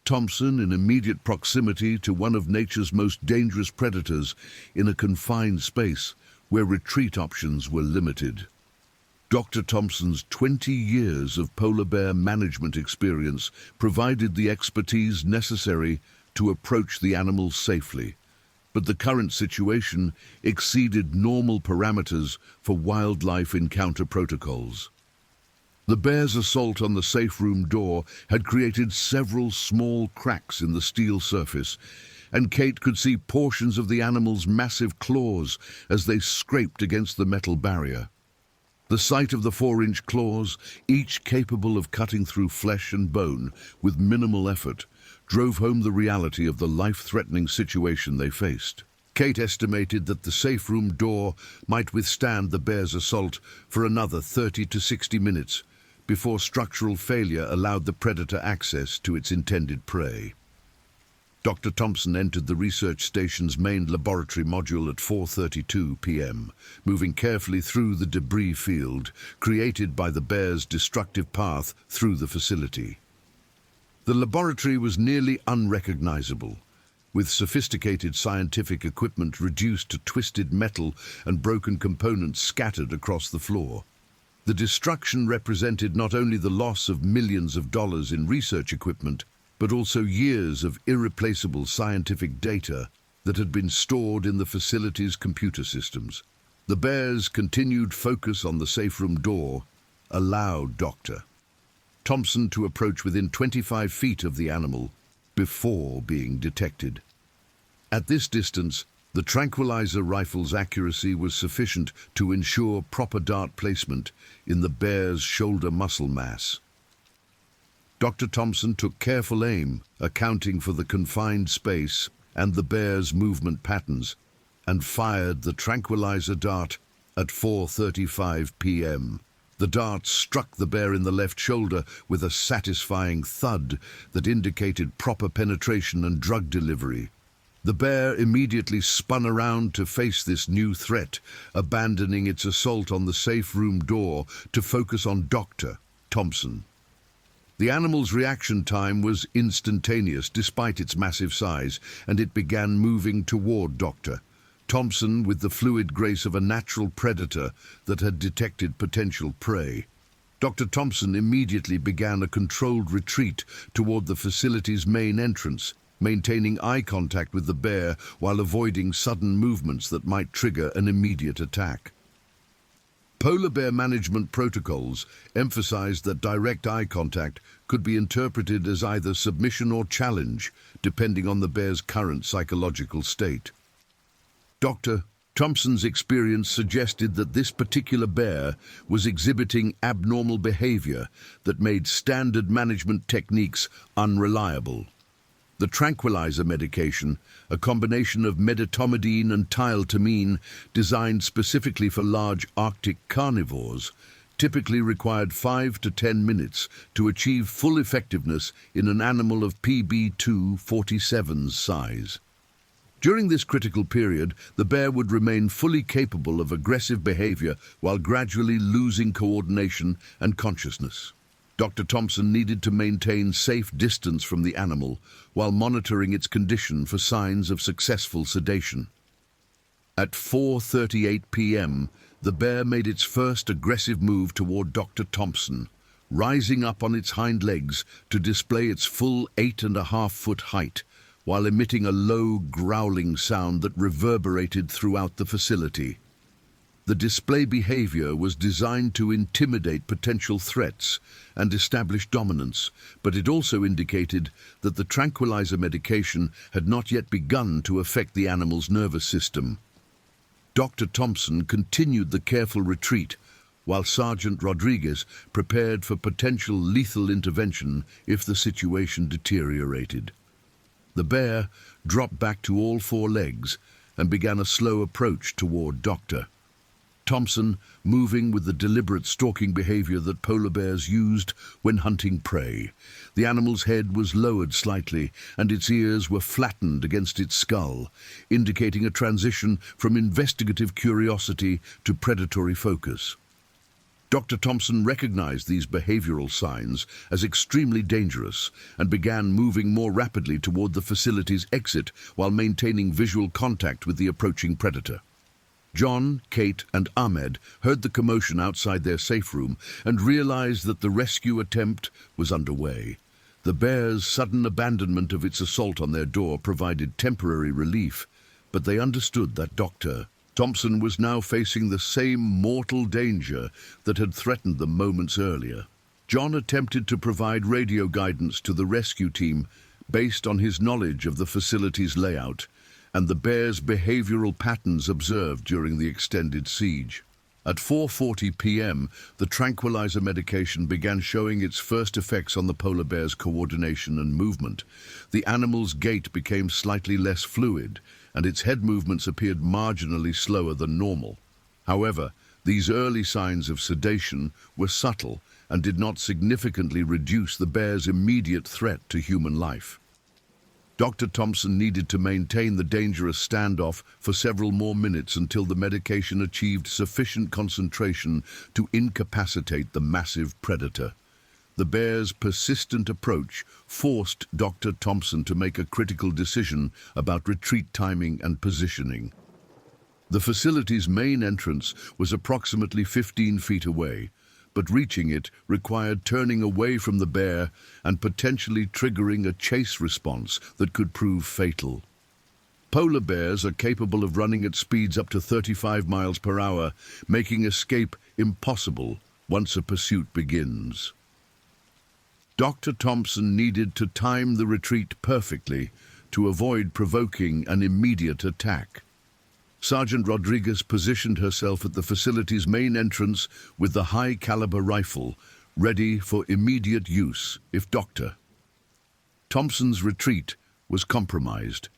Thompson in immediate proximity to one of nature's most dangerous predators in a confined space where retreat options were limited. Dr. Thompson's 20 years of polar bear management experience provided the expertise necessary to approach the animal safely, but the current situation exceeded normal parameters for wildlife encounter protocols. The bear's assault on the safe room door had created several small cracks in the steel surface, and Kate could see portions of the animal's massive claws as they scraped against the metal barrier. The sight of the 4-inch claws, each capable of cutting through flesh and bone with minimal effort, drove home the reality of the life-threatening situation they faced. Kate estimated that the safe room door might withstand the bear's assault for another 30 to 60 minutes before structural failure allowed the predator access to its intended prey. Dr. Thompson entered the research station's main laboratory module at 4:32 p.m., moving carefully through the debris field created by the bear's destructive path through the facility. The laboratory was nearly unrecognizable, with sophisticated scientific equipment reduced to twisted metal and broken components scattered across the floor. The destruction represented not only the loss of millions of dollars in research equipment, but also years of irreplaceable scientific data that had been stored in the facility's computer systems. The bear's continued focus on the safe room door allowed Dr. Thompson to approach within 25 feet of the animal before being detected. At this distance, the tranquilizer rifle's accuracy was sufficient to ensure proper dart placement in the bear's shoulder muscle mass. Dr. Thompson took careful aim, accounting for the confined space and the bear's movement patterns, and fired the tranquilizer dart at 4:35 p.m. The dart struck the bear in the left shoulder with a satisfying thud that indicated proper penetration and drug delivery. The bear immediately spun around to face this new threat, abandoning its assault on the safe room door to focus on Dr. Thompson. The animal's reaction time was instantaneous despite its massive size, and it began moving toward Dr. Thompson with the fluid grace of a natural predator that had detected potential prey. Dr. Thompson immediately began a controlled retreat toward the facility's main entrance, maintaining eye contact with the bear while avoiding sudden movements that might trigger an immediate attack. Polar bear management protocols emphasized that direct eye contact could be interpreted as either submission or challenge, depending on the bear's current psychological state. Dr. Thompson's experience suggested that this particular bear was exhibiting abnormal behavior that made standard management techniques unreliable. The tranquilizer medication, a combination of medetomidine and tyletamine designed specifically for large Arctic carnivores, typically required 5 to 10 minutes to achieve full effectiveness in an animal of PB247's size. During this critical period, the bear would remain fully capable of aggressive behavior while gradually losing coordination and consciousness. Dr. Thompson needed to maintain safe distance from the animal while monitoring its condition for signs of successful sedation. At 4:38 p.m., the bear made its first aggressive move toward Dr. Thompson, rising up on its hind legs to display its full 8.5-foot height, while emitting a low, growling sound that reverberated throughout the facility. The display behavior was designed to intimidate potential threats and establish dominance, but it also indicated that the tranquilizer medication had not yet begun to affect the animal's nervous system. Dr. Thompson continued the careful retreat, while Sergeant Rodriguez prepared for potential lethal intervention if the situation deteriorated. The bear dropped back to all four legs and began a slow approach toward Dr. Thompson, moving with the deliberate stalking behavior that polar bears used when hunting prey. The animal's head was lowered slightly, and its ears were flattened against its skull, indicating a transition from investigative curiosity to predatory focus. Dr. Thompson recognized these behavioral signs as extremely dangerous and began moving more rapidly toward the facility's exit while maintaining visual contact with the approaching predator. John, Kate, and Ahmed heard the commotion outside their safe room and realized that the rescue attempt was underway. The bear's sudden abandonment of its assault on their door provided temporary relief, but they understood that Dr. Thompson was now facing the same mortal danger that had threatened them moments earlier. John attempted to provide radio guidance to the rescue team based on his knowledge of the facility's layout and the bear's behavioral patterns observed during the extended siege. At 4:40 p.m., the tranquilizer medication began showing its first effects on the polar bear's coordination and movement. The animal's gait became slightly less fluid, and its head movements appeared marginally slower than normal. However, these early signs of sedation were subtle and did not significantly reduce the bear's immediate threat to human life. Dr. Thompson needed to maintain the dangerous standoff for several more minutes until the medication achieved sufficient concentration to incapacitate the massive predator. The bear's persistent approach forced Dr. Thompson to make a critical decision about retreat timing and positioning. The facility's main entrance was approximately 15 feet away, but reaching it required turning away from the bear and potentially triggering a chase response that could prove fatal. Polar bears are capable of running at speeds up to 35 miles per hour, making escape impossible once a pursuit begins. Dr. Thompson needed to time the retreat perfectly to avoid provoking an immediate attack. Sergeant Rodriguez positioned herself at the facility's main entrance with the high-caliber rifle, ready for immediate use if Dr. Thompson's retreat was compromised.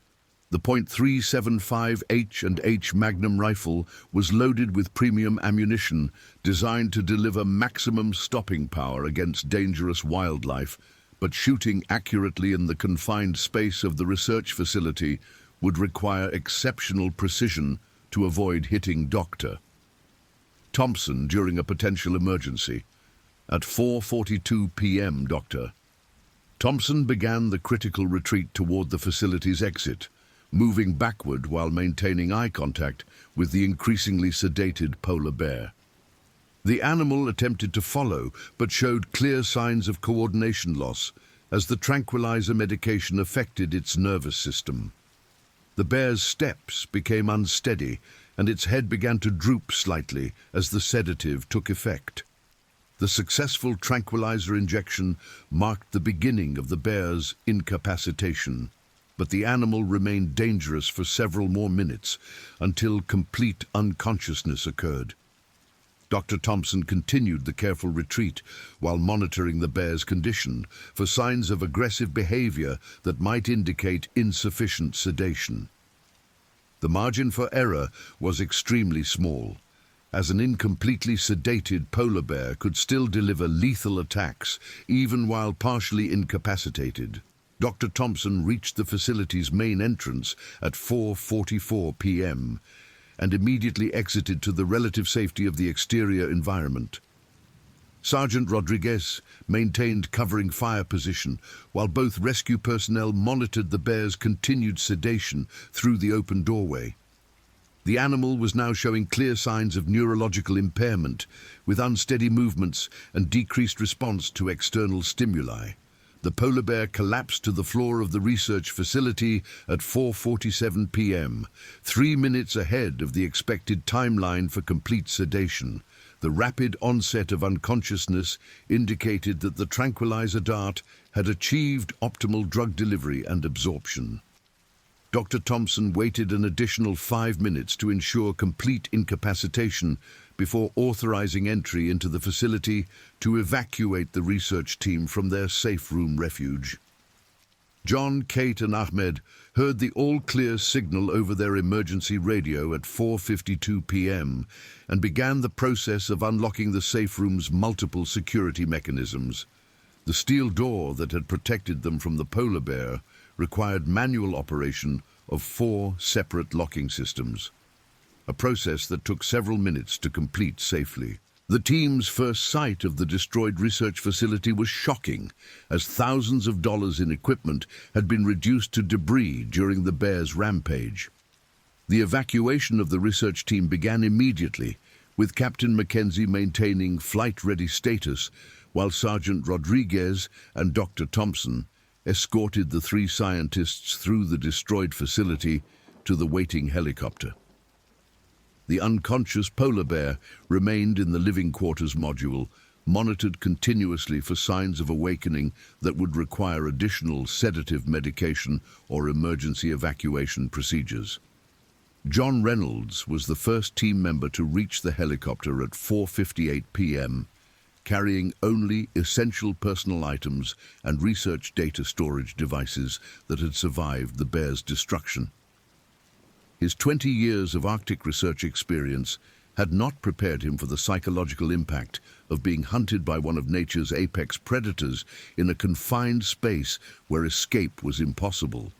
The .375 H&H Magnum rifle was loaded with premium ammunition designed to deliver maximum stopping power against dangerous wildlife, but shooting accurately in the confined space of the research facility would require exceptional precision to avoid hitting Dr. Thompson during a potential emergency. At 4:42 p.m., Dr. Thompson began the critical retreat toward the facility's exit, moving backward while maintaining eye contact with the increasingly sedated polar bear. The animal attempted to follow, but showed clear signs of coordination loss as the tranquilizer medication affected its nervous system. The bear's steps became unsteady, and its head began to droop slightly as the sedative took effect. The successful tranquilizer injection marked the beginning of the bear's incapacitation, but the animal remained dangerous for several more minutes until complete unconsciousness occurred. Dr. Thompson continued the careful retreat while monitoring the bear's condition for signs of aggressive behavior that might indicate insufficient sedation. The margin for error was extremely small, as an incompletely sedated polar bear could still deliver lethal attacks even while partially incapacitated. Dr. Thompson reached the facility's main entrance at 4:44 p.m. and immediately exited to the relative safety of the exterior environment. Sergeant Rodriguez maintained covering fire position while both rescue personnel monitored the bear's continued sedation through the open doorway. The animal was now showing clear signs of neurological impairment, with unsteady movements and decreased response to external stimuli. The polar bear collapsed to the floor of the research facility at 4:47 p.m., 3 minutes ahead of the expected timeline for complete sedation. The rapid onset of unconsciousness indicated that the tranquilizer dart had achieved optimal drug delivery and absorption. Dr. Thompson waited an additional 5 minutes to ensure complete incapacitation before authorizing entry into the facility to evacuate the research team from their safe room refuge. John, Kate and Ahmed heard the all-clear signal over their emergency radio at 4:52 p.m. and began the process of unlocking the safe room's multiple security mechanisms. The steel door that had protected them from the polar bear required manual operation of 4 separate locking systems, a process that took several minutes to complete safely. The team's first sight of the destroyed research facility was shocking, as thousands of dollars in equipment had been reduced to debris during the bear's rampage. The evacuation of the research team began immediately, with Captain Mackenzie maintaining flight-ready status, while Sergeant Rodriguez and Dr. Thompson escorted the 3 scientists through the destroyed facility to the waiting helicopter. The unconscious polar bear remained in the living quarters module, monitored continuously for signs of awakening that would require additional sedative medication or emergency evacuation procedures. John Reynolds was the first team member to reach the helicopter at 4:58 p.m., carrying only essential personal items and research data storage devices that had survived the bear's destruction. His 20 years of Arctic research experience had not prepared him for the psychological impact of being hunted by one of nature's apex predators in a confined space where escape was impossible.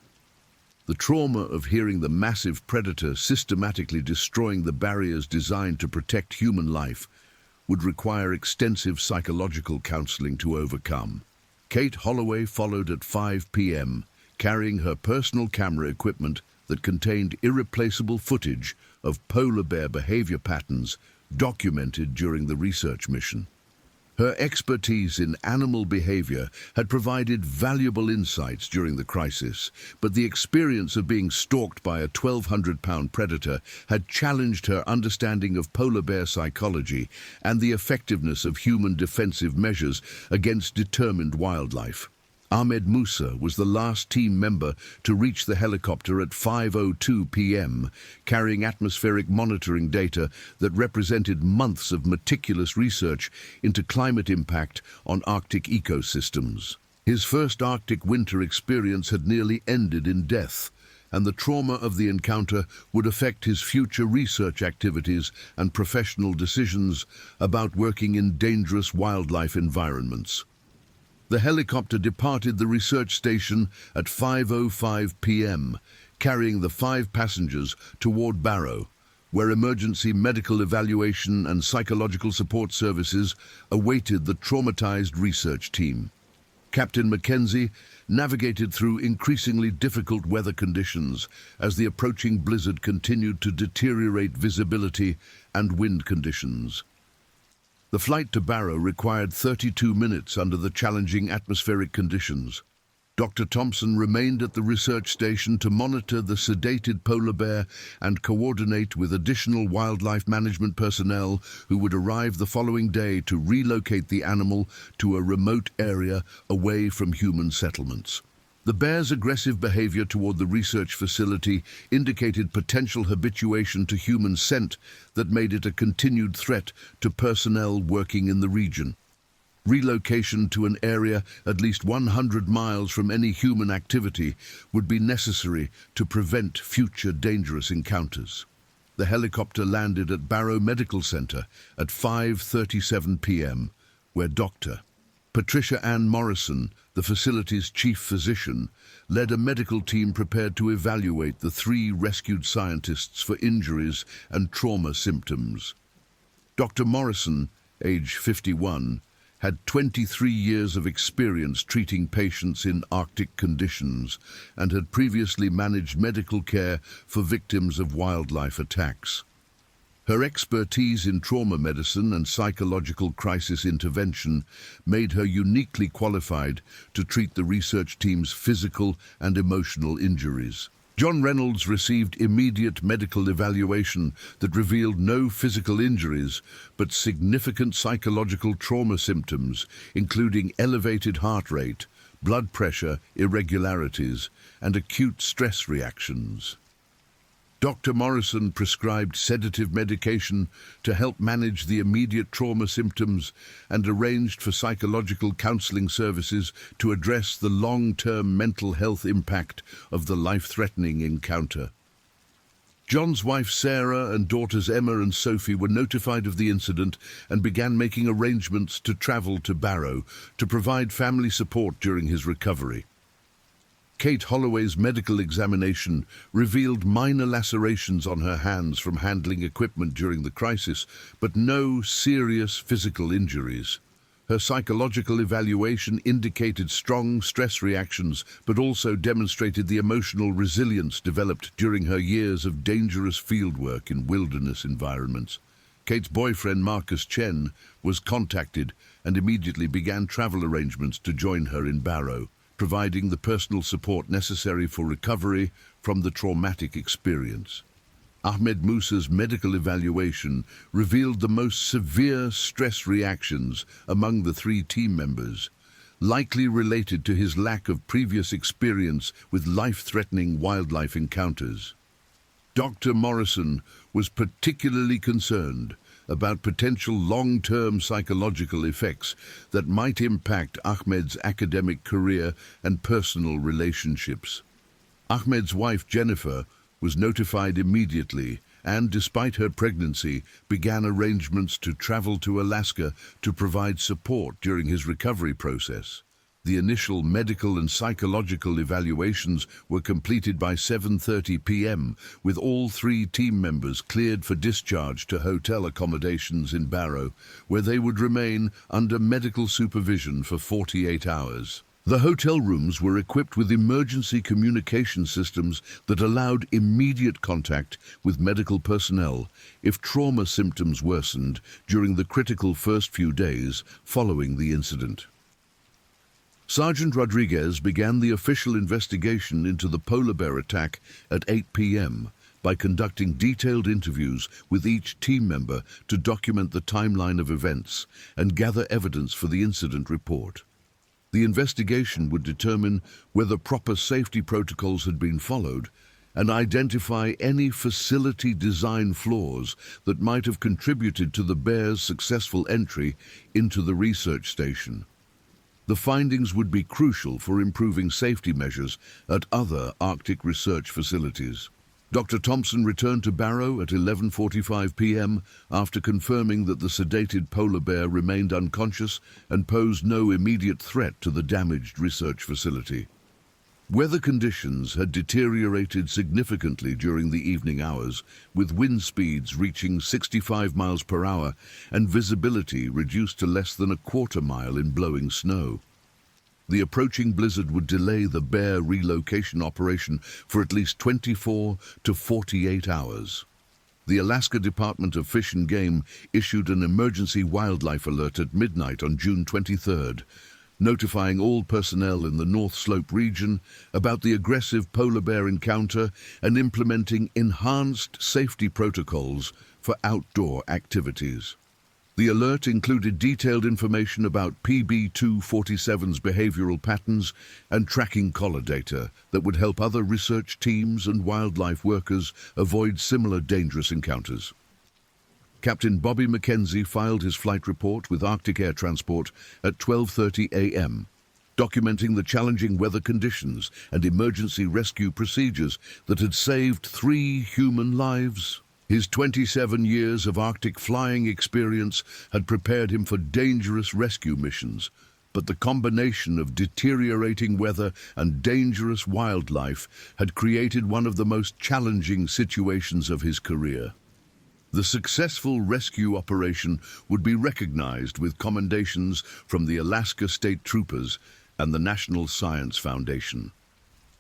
The trauma of hearing the massive predator systematically destroying the barriers designed to protect human life would require extensive psychological counseling to overcome. Kate Holloway followed at 5 p.m., carrying her personal camera equipment that contained irreplaceable footage of polar bear behavior patterns documented during the research mission. Her expertise in animal behavior had provided valuable insights during the crisis, but the experience of being stalked by a 1,200-pound predator had challenged her understanding of polar bear psychology and the effectiveness of human defensive measures against determined wildlife. Ahmed Musa was the last team member to reach the helicopter at 5:02 p.m., carrying atmospheric monitoring data that represented months of meticulous research into climate impact on Arctic ecosystems. His first Arctic winter experience had nearly ended in death, and the trauma of the encounter would affect his future research activities and professional decisions about working in dangerous wildlife environments. The helicopter departed the research station at 5:05 p.m., carrying the 5 passengers toward Barrow, where emergency medical evaluation and psychological support services awaited the traumatized research team. Captain Mackenzie navigated through increasingly difficult weather conditions as the approaching blizzard continued to deteriorate visibility and wind conditions. The flight to Barrow required 32 minutes under the challenging atmospheric conditions. Dr. Thompson remained at the research station to monitor the sedated polar bear and coordinate with additional wildlife management personnel who would arrive the following day to relocate the animal to a remote area away from human settlements. The bear's aggressive behavior toward the research facility indicated potential habituation to human scent that made it a continued threat to personnel working in the region. Relocation to an area at least 100 miles from any human activity would be necessary to prevent future dangerous encounters. The helicopter landed at Barrow Medical Center at 5:37 p.m., where Dr. Patricia Ann Morrison, the facility's chief physician, led a medical team prepared to evaluate the 3 rescued scientists for injuries and trauma symptoms. Dr. Morrison, age 51, had 23 years of experience treating patients in Arctic conditions and had previously managed medical care for victims of wildlife attacks. Her expertise in trauma medicine and psychological crisis intervention made her uniquely qualified to treat the research team's physical and emotional injuries. John Reynolds received immediate medical evaluation that revealed no physical injuries, but significant psychological trauma symptoms, including elevated heart rate, blood pressure irregularities, and acute stress reactions. Dr. Morrison prescribed sedative medication to help manage the immediate trauma symptoms and arranged for psychological counseling services to address the long-term mental health impact of the life-threatening encounter. John's wife Sarah and daughters Emma and Sophie were notified of the incident and began making arrangements to travel to Barrow to provide family support during his recovery. Kate Holloway's medical examination revealed minor lacerations on her hands from handling equipment during the crisis, but no serious physical injuries. Her psychological evaluation indicated strong stress reactions, but also demonstrated the emotional resilience developed during her years of dangerous fieldwork in wilderness environments. Kate's boyfriend, Marcus Chen, was contacted and immediately began travel arrangements to join her in Barrow, providing the personal support necessary for recovery from the traumatic experience. Ahmed Musa's medical evaluation revealed the most severe stress reactions among the 3 team members, likely related to his lack of previous experience with life-threatening wildlife encounters. Dr. Morrison was particularly concerned about potential long-term psychological effects that might impact Ahmed's academic career and personal relationships. Ahmed's wife, Jennifer, was notified immediately and, despite her pregnancy, began arrangements to travel to Alaska to provide support during his recovery process. The initial medical and psychological evaluations were completed by 7:30 p.m., with all 3 team members cleared for discharge to hotel accommodations in Barrow, where they would remain under medical supervision for 48 hours. The hotel rooms were equipped with emergency communication systems that allowed immediate contact with medical personnel if trauma symptoms worsened during the critical first few days following the incident. Sergeant Rodriguez began the official investigation into the polar bear attack at 8 p.m. by conducting detailed interviews with each team member to document the timeline of events and gather evidence for the incident report. The investigation would determine whether proper safety protocols had been followed and identify any facility design flaws that might have contributed to the bear's successful entry into the research station. The findings would be crucial for improving safety measures at other Arctic research facilities. Dr. Thompson returned to Barrow at 11:45 p.m. after confirming that the sedated polar bear remained unconscious and posed no immediate threat to the damaged research facility. Weather conditions had deteriorated significantly during the evening hours, with wind speeds reaching 65 miles per hour and visibility reduced to less than a quarter mile in blowing snow. The approaching blizzard would delay the bear relocation operation for at least 24 to 48 hours. The Alaska Department of Fish and Game issued an emergency wildlife alert at midnight on June 23rd, notifying all personnel in the North Slope region about the aggressive polar bear encounter and implementing enhanced safety protocols for outdoor activities. The alert included detailed information about PB-247's behavioral patterns and tracking collar data that would help other research teams and wildlife workers avoid similar dangerous encounters. Captain Bobby McKenzie filed his flight report with Arctic Air Transport at 12:30 a.m., documenting the challenging weather conditions and emergency rescue procedures that had saved 3 human lives. His 27 years of Arctic flying experience had prepared him for dangerous rescue missions, but the combination of deteriorating weather and dangerous wildlife had created one of the most challenging situations of his career. The successful rescue operation would be recognized with commendations from the Alaska State Troopers and the National Science Foundation.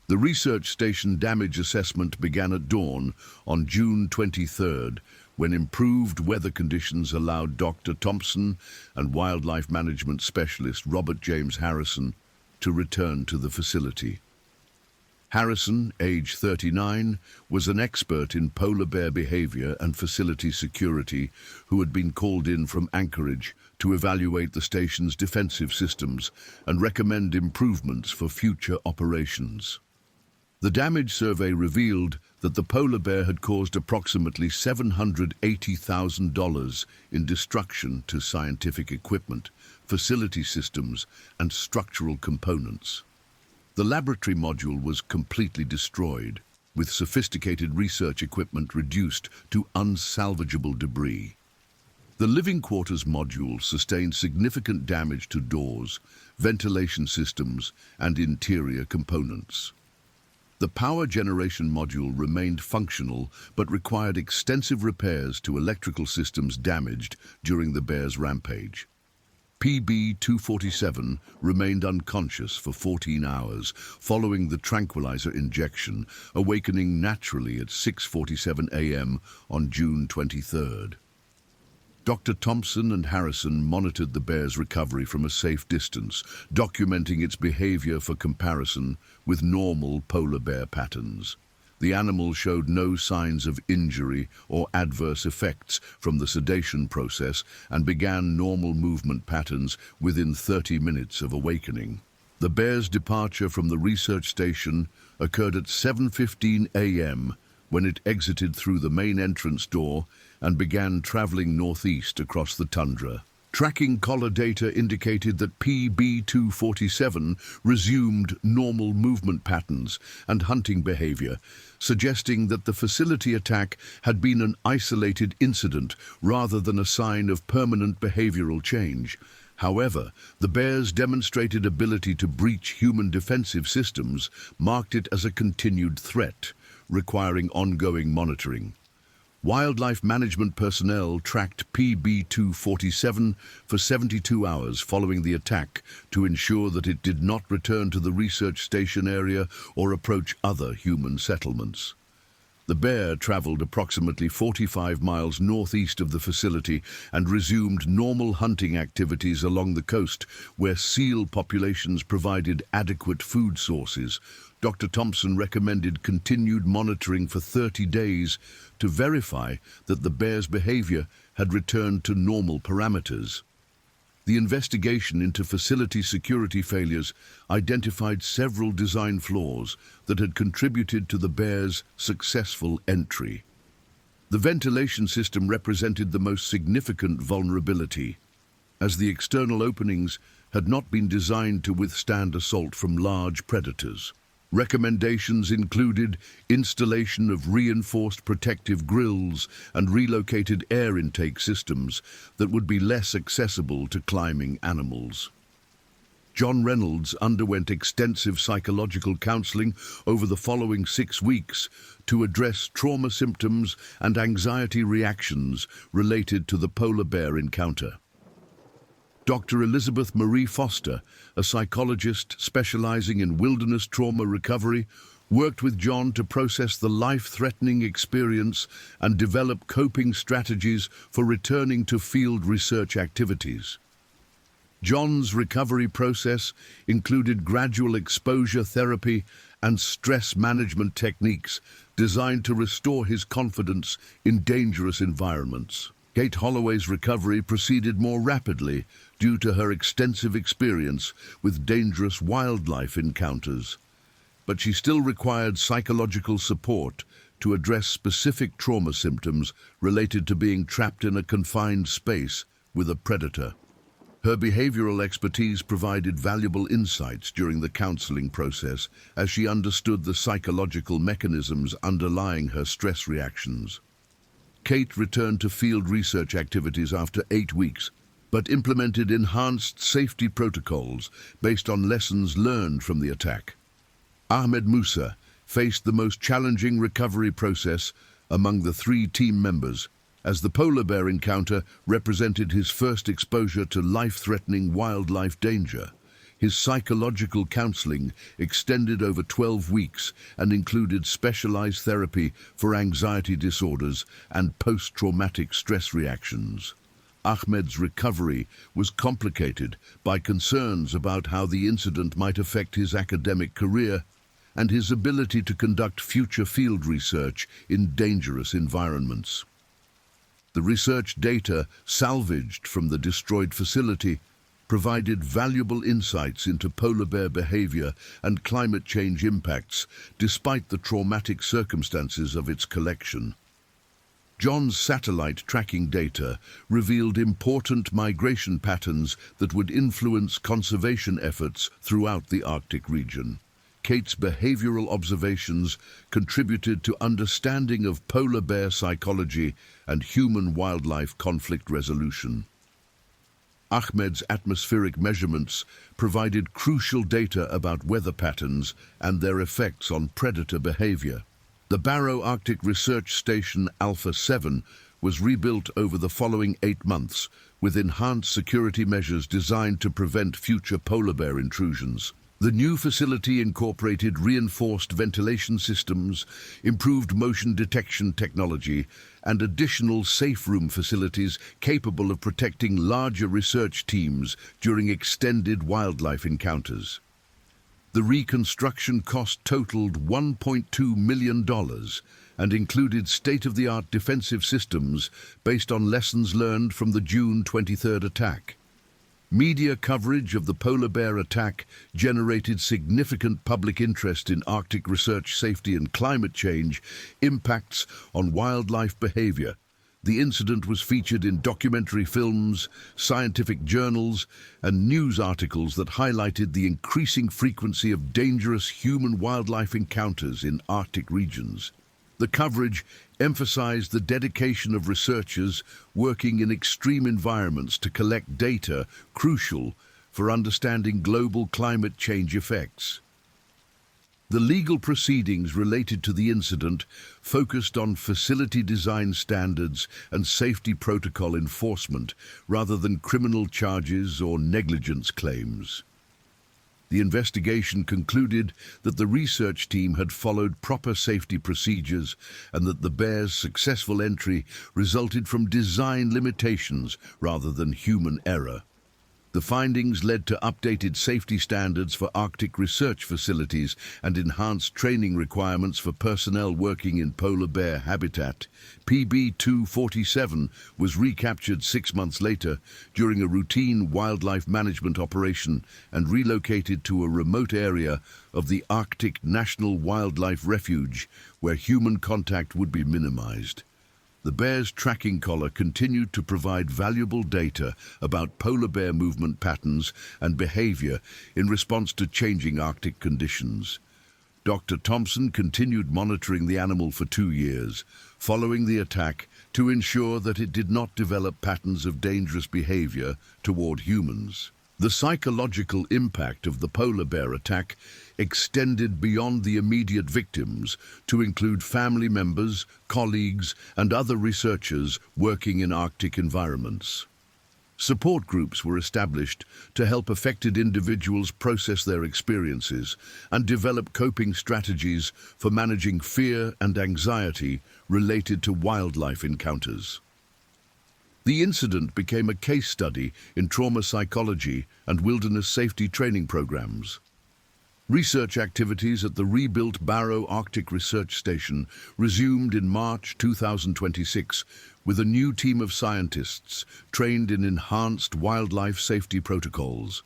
The research station damage assessment began at dawn on June 23rd, when improved weather conditions allowed Dr. Thompson and wildlife management specialist Robert James Harrison to return to the facility. Harrison, age 39, was an expert in polar bear behavior and facility security who had been called in from Anchorage to evaluate the station's defensive systems and recommend improvements for future operations. The damage survey revealed that the polar bear had caused approximately $780,000 in destruction to scientific equipment, facility systems, and structural components. The laboratory module was completely destroyed, with sophisticated research equipment reduced to unsalvageable debris. The living quarters module sustained significant damage to doors, ventilation systems, and interior components. The power generation module remained functional but required extensive repairs to electrical systems damaged during the bear's rampage. PB-247 remained unconscious for 14 hours following the tranquilizer injection, awakening naturally at 6:47 a.m. on June 23rd. Dr. Thompson and Harrison monitored the bear's recovery from a safe distance, documenting its behavior for comparison with normal polar bear patterns. The animal showed no signs of injury or adverse effects from the sedation process and began normal movement patterns within 30 minutes of awakening. The bear's departure from the research station occurred at 7:15 a.m. when it exited through the main entrance door and began traveling northeast across the tundra. Tracking collar data indicated that PB-247 resumed normal movement patterns and hunting behavior, suggesting that the facility attack had been an isolated incident rather than a sign of permanent behavioral change. However, the bear's demonstrated ability to breach human defensive systems marked it as a continued threat, requiring ongoing monitoring. Wildlife management personnel tracked PB-247 for 72 hours following the attack to ensure that it did not return to the research station area or approach other human settlements. The bear traveled approximately 45 miles northeast of the facility and resumed normal hunting activities along the coast, where seal populations provided adequate food sources. Dr. Thompson recommended continued monitoring for 30 days to verify that the bear's behavior had returned to normal parameters. The investigation into facility security failures identified several design flaws that had contributed to the bear's successful entry. The ventilation system represented the most significant vulnerability, as the external openings had not been designed to withstand assault from large predators. Recommendations included installation of reinforced protective grills and relocated air intake systems that would be less accessible to climbing animals. John Reynolds underwent extensive psychological counseling over the following 6 weeks to address trauma symptoms and anxiety reactions related to the polar bear encounter. Dr. Elizabeth Marie Foster, a psychologist specializing in wilderness trauma recovery, worked with John to process the life-threatening experience and develop coping strategies for returning to field research activities. John's recovery process included gradual exposure therapy and stress management techniques designed to restore his confidence in dangerous environments. Kate Holloway's recovery proceeded more rapidly due to her extensive experience with dangerous wildlife encounters, but she still required psychological support to address specific trauma symptoms related to being trapped in a confined space with a predator. Her behavioral expertise provided valuable insights during the counseling process as she understood the psychological mechanisms underlying her stress reactions. Kate returned to field research activities after 8 weeks, but implemented enhanced safety protocols based on lessons learned from the attack. Ahmed Musa faced the most challenging recovery process among the 3 team members, as the polar bear encounter represented his first exposure to life-threatening wildlife danger. His psychological counseling extended over 12 weeks and included specialized therapy for anxiety disorders and post-traumatic stress reactions. Ahmed's recovery was complicated by concerns about how the incident might affect his academic career and his ability to conduct future field research in dangerous environments. The research data salvaged from the destroyed facility provided valuable insights into polar bear behavior and climate change impacts, despite the traumatic circumstances of its collection. John's satellite tracking data revealed important migration patterns that would influence conservation efforts throughout the Arctic region. Kate's behavioral observations contributed to understanding of polar bear psychology and human-wildlife conflict resolution. Ahmed's atmospheric measurements provided crucial data about weather patterns and their effects on predator behavior. The Barrow Arctic Research Station Alpha 7 was rebuilt over the following 8 months with enhanced security measures designed to prevent future polar bear intrusions. The new facility incorporated reinforced ventilation systems, improved motion detection technology, and additional safe room facilities capable of protecting larger research teams during extended wildlife encounters. The reconstruction cost totaled $1.2 million and included state-of-the-art defensive systems based on lessons learned from the June 23rd attack. Media coverage of the polar bear attack generated significant public interest in Arctic research safety and climate change impacts on wildlife behavior. The incident was featured in documentary films, scientific journals, and news articles that highlighted the increasing frequency of dangerous human-wildlife encounters in Arctic regions. The coverage emphasized the dedication of researchers working in extreme environments to collect data crucial for understanding global climate change effects. The legal proceedings related to the incident focused on facility design standards and safety protocol enforcement rather than criminal charges or negligence claims. The investigation concluded that the research team had followed proper safety procedures and that the bear's successful entry resulted from design limitations rather than human error. The findings led to updated safety standards for Arctic research facilities and enhanced training requirements for personnel working in polar bear habitat. PB-247 was recaptured 6 months later during a routine wildlife management operation and relocated to a remote area of the Arctic National Wildlife Refuge where human contact would be minimized. The bear's tracking collar continued to provide valuable data about polar bear movement patterns and behavior in response to changing Arctic conditions. Dr. Thompson continued monitoring the animal for 2 years, following the attack, to ensure that it did not develop patterns of dangerous behavior toward humans. The psychological impact of the polar bear attack extended beyond the immediate victims to include family members, colleagues, and other researchers working in Arctic environments. Support groups were established to help affected individuals process their experiences and develop coping strategies for managing fear and anxiety related to wildlife encounters. The incident became a case study in trauma psychology and wilderness safety training programs. Research activities at the rebuilt Barrow Arctic Research Station resumed in March 2026 with a new team of scientists trained in enhanced wildlife safety protocols.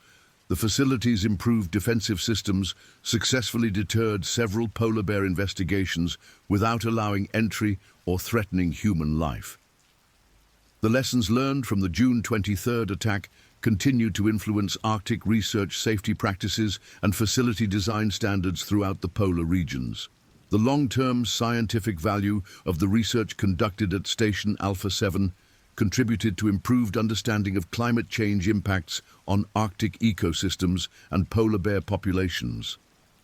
The facility's improved defensive systems successfully deterred several polar bear investigations without allowing entry or threatening human life. The lessons learned from the June 23rd attack continue to influence Arctic research safety practices and facility design standards throughout the polar regions. The long-term scientific value of the research conducted at Station Alpha 7 contributed to improved understanding of climate change impacts on Arctic ecosystems and polar bear populations.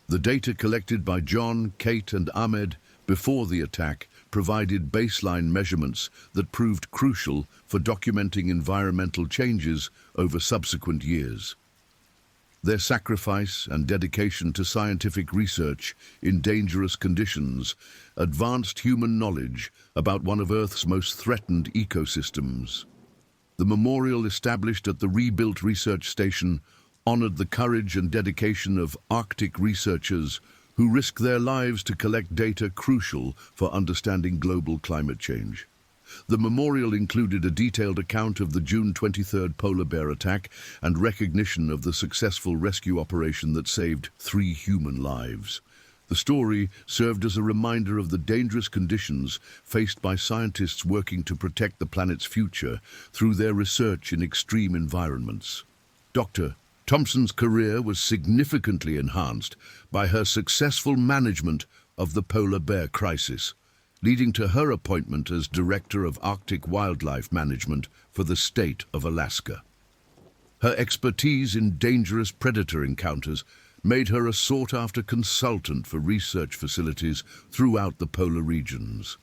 The data collected by John, Kate, and Ahmed before the attack provided baseline measurements that proved crucial for documenting environmental changes over subsequent years. Their sacrifice and dedication to scientific research in dangerous conditions advanced human knowledge about one of Earth's most threatened ecosystems. The memorial established at the rebuilt research station honored the courage and dedication of Arctic researchers who risked their lives to collect data crucial for understanding global climate change. The memorial included a detailed account of the June 23rd polar bear attack and recognition of the successful rescue operation that saved 3 human lives. The story served as a reminder of the dangerous conditions faced by scientists working to protect the planet's future through their research in extreme environments. Dr. Thompson's career was significantly enhanced by her successful management of the polar bear crisis, leading to her appointment as Director of Arctic Wildlife Management for the state of Alaska. Her expertise in dangerous predator encounters made her a sought-after consultant for research facilities throughout the polar regions.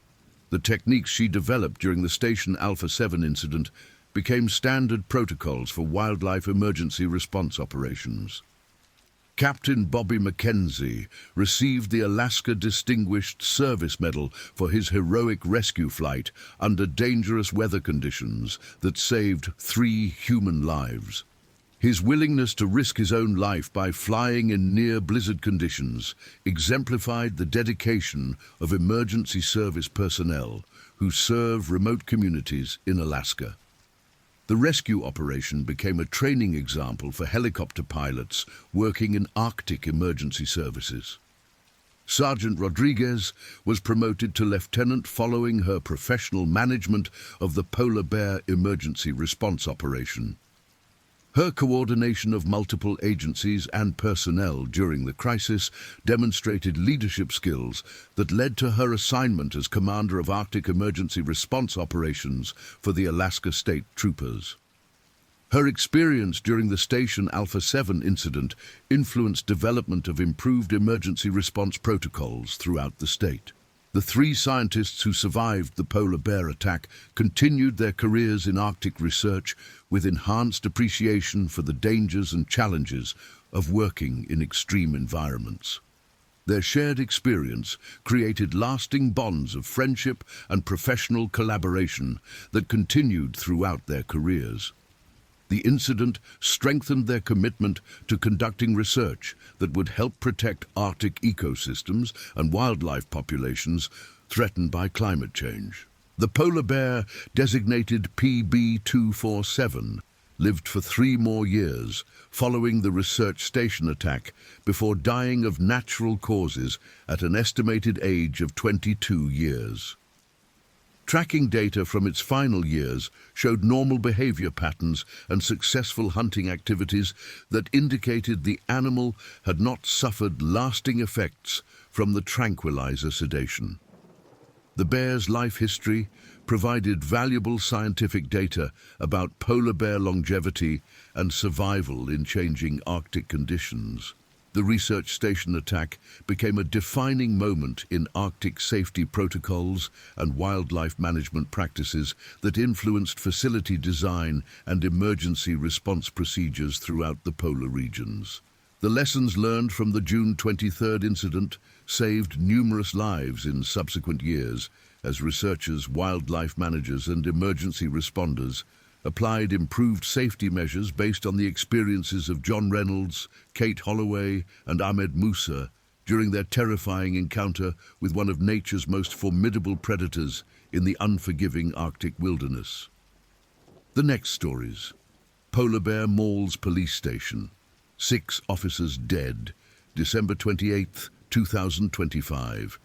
The techniques she developed during the Station Alpha 7 incident became standard protocols for wildlife emergency response operations. Captain Bobby Mackenzie received the Alaska Distinguished Service Medal for his heroic rescue flight under dangerous weather conditions that saved 3 human lives. His willingness to risk his own life by flying in near-blizzard conditions exemplified the dedication of emergency service personnel who serve remote communities in Alaska. The rescue operation became a training example for helicopter pilots working in Arctic emergency services. Sergeant Rodriguez was promoted to lieutenant following her professional management of the polar bear emergency response operation. Her coordination of multiple agencies and personnel during the crisis demonstrated leadership skills that led to her assignment as Commander of Arctic Emergency Response Operations for the Alaska State Troopers. Her experience during the Station Alpha 7 incident influenced development of improved emergency response protocols throughout the state. The 3 scientists who survived the polar bear attack continued their careers in Arctic research with enhanced appreciation for the dangers and challenges of working in extreme environments. Their shared experience created lasting bonds of friendship and professional collaboration that continued throughout their careers. The incident strengthened their commitment to conducting research that would help protect Arctic ecosystems and wildlife populations threatened by climate change. The polar bear, designated PB247, lived for 3 more years following the research station attack before dying of natural causes at an estimated age of 22 years. Tracking data from its final years showed normal behavior patterns and successful hunting activities that indicated the animal had not suffered lasting effects from the tranquilizer sedation. The bear's life history provided valuable scientific data about polar bear longevity and survival in changing Arctic conditions. The research station attack became a defining moment in Arctic safety protocols and wildlife management practices that influenced facility design and emergency response procedures throughout the polar regions. The lessons learned from the June 23rd incident saved numerous lives in subsequent years as researchers, wildlife managers, and emergency responders applied improved safety measures based on the experiences of John Reynolds, Kate Holloway, and Ahmed Musa during their terrifying encounter with one of nature's most formidable predators in the unforgiving Arctic wilderness. The next stories. Polar Bear Malls Police Station. 6 officers dead. December 28, 2025.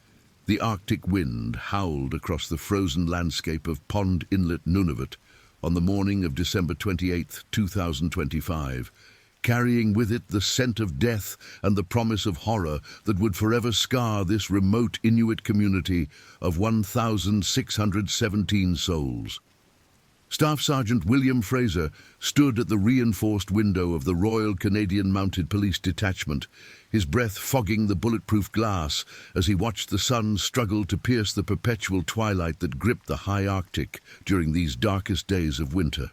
The Arctic wind howled across the frozen landscape of Pond Inlet, Nunavut, on the morning of December 28, 2025, carrying with it the scent of death and the promise of horror that would forever scar this remote Inuit community of 1,617 souls. Staff Sergeant William Fraser stood at the reinforced window of the Royal Canadian Mounted Police Detachment, his breath fogging the bulletproof glass as he watched the sun struggle to pierce the perpetual twilight that gripped the high Arctic during these darkest days of winter.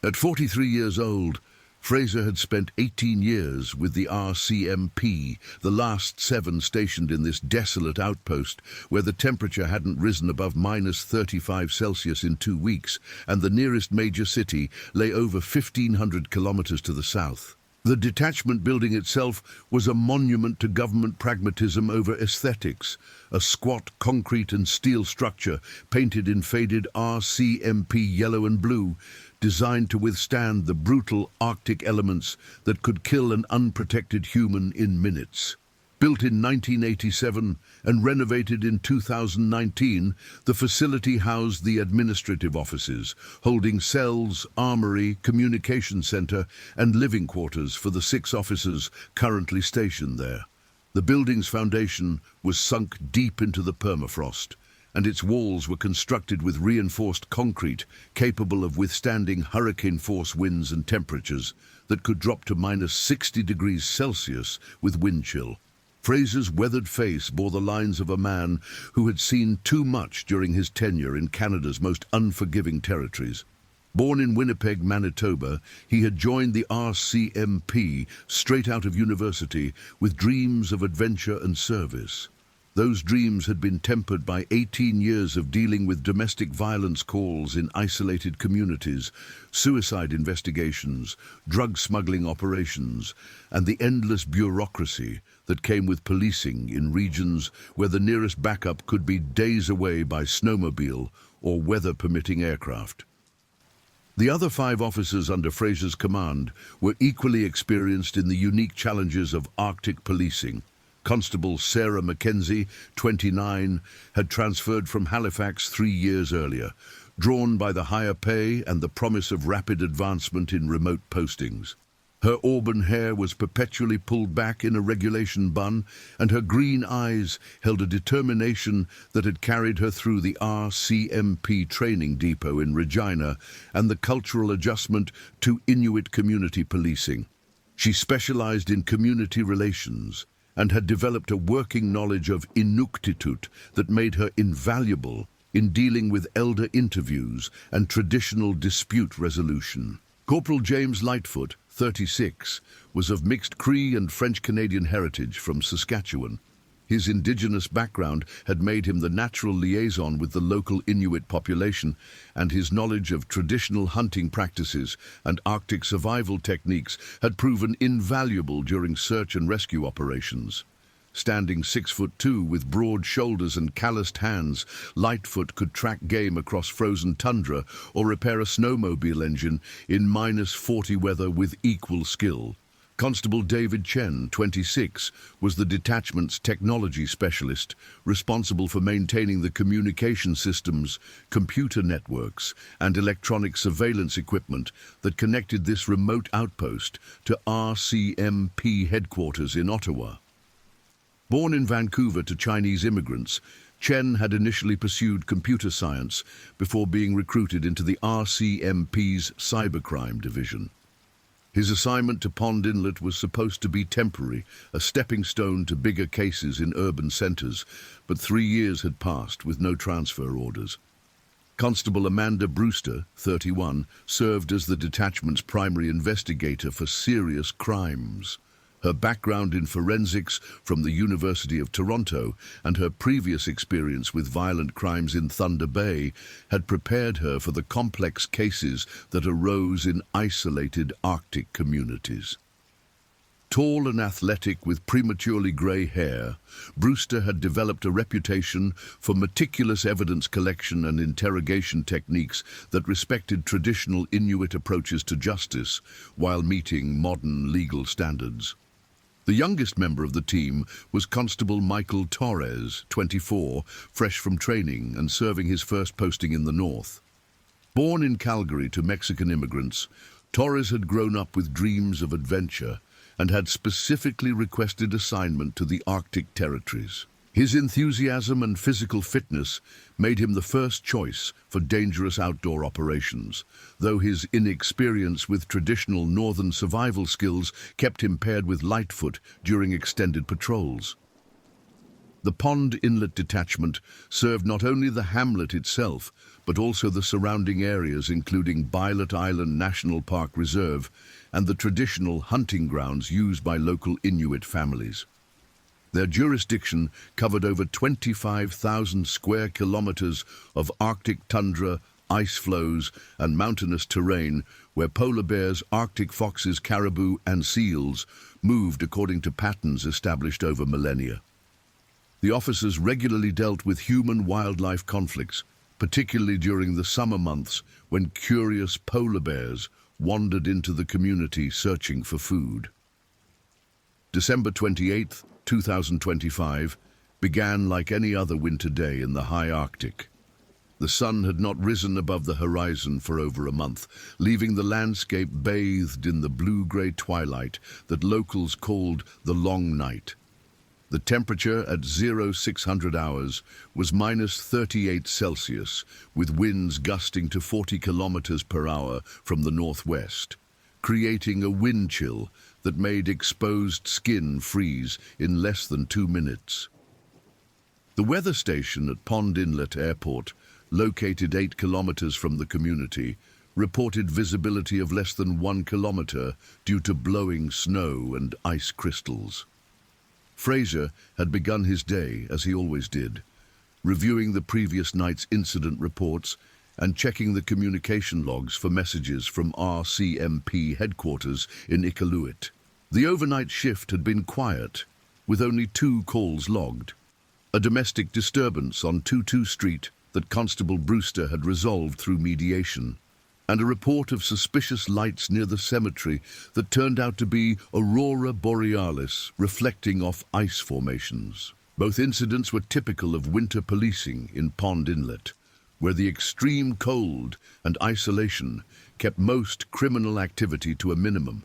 At 43 years old, Fraser had spent 18 years with the RCMP, the last 7 stationed in this desolate outpost where the temperature hadn't risen above -35 Celsius in 2 weeks, and the nearest major city lay over 1,500 kilometers to the south. The detachment building itself was a monument to government pragmatism over aesthetics, a squat concrete and steel structure painted in faded RCMP yellow and blue, designed to withstand the brutal Arctic elements that could kill an unprotected human in minutes. Built in 1987 and renovated in 2019, the facility housed the administrative offices, holding cells, armory, communication center, and living quarters for the 6 officers currently stationed there. The building's foundation was sunk deep into the permafrost, and its walls were constructed with reinforced concrete capable of withstanding hurricane-force winds and temperatures that could drop to -60 degrees Celsius with wind chill. Fraser's weathered face bore the lines of a man who had seen too much during his tenure in Canada's most unforgiving territories. Born in Winnipeg, Manitoba, he had joined the RCMP straight out of university with dreams of adventure and service. Those dreams had been tempered by 18 years of dealing with domestic violence calls in isolated communities, suicide investigations, drug smuggling operations, and the endless bureaucracy that came with policing in regions where the nearest backup could be days away by snowmobile or weather-permitting aircraft. The other 5 officers under Fraser's command were equally experienced in the unique challenges of Arctic policing. Constable Sarah Mackenzie, 29, had transferred from Halifax 3 years earlier, drawn by the higher pay and the promise of rapid advancement in remote postings. Her auburn hair was perpetually pulled back in a regulation bun, and her green eyes held a determination that had carried her through the RCMP training depot in Regina and the cultural adjustment to Inuit community policing. She specialized in community relations and had developed a working knowledge of Inuktitut that made her invaluable in dealing with elder interviews and traditional dispute resolution. Corporal James Lightfoot, 36, was of mixed Cree and French-Canadian heritage from Saskatchewan. His indigenous background had made him the natural liaison with the local Inuit population, and his knowledge of traditional hunting practices and Arctic survival techniques had proven invaluable during search and rescue operations. Standing 6'2" with broad shoulders and calloused hands, Lightfoot could track game across frozen tundra or repair a snowmobile engine in -40 weather with equal skill. Constable David Chen, 26, was the detachment's technology specialist, responsible for maintaining the communication systems, computer networks, and electronic surveillance equipment that connected this remote outpost to RCMP headquarters in Ottawa. Born in Vancouver to Chinese immigrants, Chen had initially pursued computer science before being recruited into the RCMP's cybercrime division. His assignment to Pond Inlet was supposed to be temporary, a stepping stone to bigger cases in urban centres, but 3 years had passed with no transfer orders. Constable Amanda Brewster, 31, served as the detachment's primary investigator for serious crimes. Her background in forensics from the University of Toronto and her previous experience with violent crimes in Thunder Bay had prepared her for the complex cases that arose in isolated Arctic communities. Tall and athletic with prematurely grey hair, Brewster had developed a reputation for meticulous evidence collection and interrogation techniques that respected traditional Inuit approaches to justice while meeting modern legal standards. The youngest member of the team was Constable Michael Torres, 24, fresh from training and serving his first posting in the north. Born in Calgary to Mexican immigrants, Torres had grown up with dreams of adventure and had specifically requested assignment to the Arctic territories. His enthusiasm and physical fitness made him the first choice for dangerous outdoor operations, though his inexperience with traditional northern survival skills kept him paired with Lightfoot during extended patrols. The Pond Inlet Detachment served not only the hamlet itself, but also the surrounding areas including Bylot Island National Park Reserve and the traditional hunting grounds used by local Inuit families. Their jurisdiction covered over 25,000 square kilometers of Arctic tundra, ice floes, and mountainous terrain where polar bears, Arctic foxes, caribou, and seals moved according to patterns established over millennia. The officers regularly dealt with human-wildlife conflicts, particularly during the summer months when curious polar bears wandered into the community searching for food. December 28, 2025, began like any other winter day in the high Arctic. The sun had not risen above the horizon for over a month, leaving the landscape bathed in the blue-grey twilight that locals called the long night. The temperature at 0600 hours was -38 Celsius, with winds gusting to 40 kilometers per hour from the northwest, creating a wind chill that made exposed skin freeze in less than 2 minutes. The weather station at Pond Inlet Airport, located 8 kilometers from the community, reported visibility of less than 1 kilometer due to blowing snow and ice crystals. Fraser had begun his day, as he always did, reviewing the previous night's incident reports and checking the communication logs for messages from RCMP headquarters in Iqaluit. The overnight shift had been quiet, with only 2 calls logged. A domestic disturbance on 22 Street that Constable Brewster had resolved through mediation, and a report of suspicious lights near the cemetery that turned out to be aurora borealis reflecting off ice formations. Both incidents were typical of winter policing in Pond Inlet, where the extreme cold and isolation kept most criminal activity to a minimum.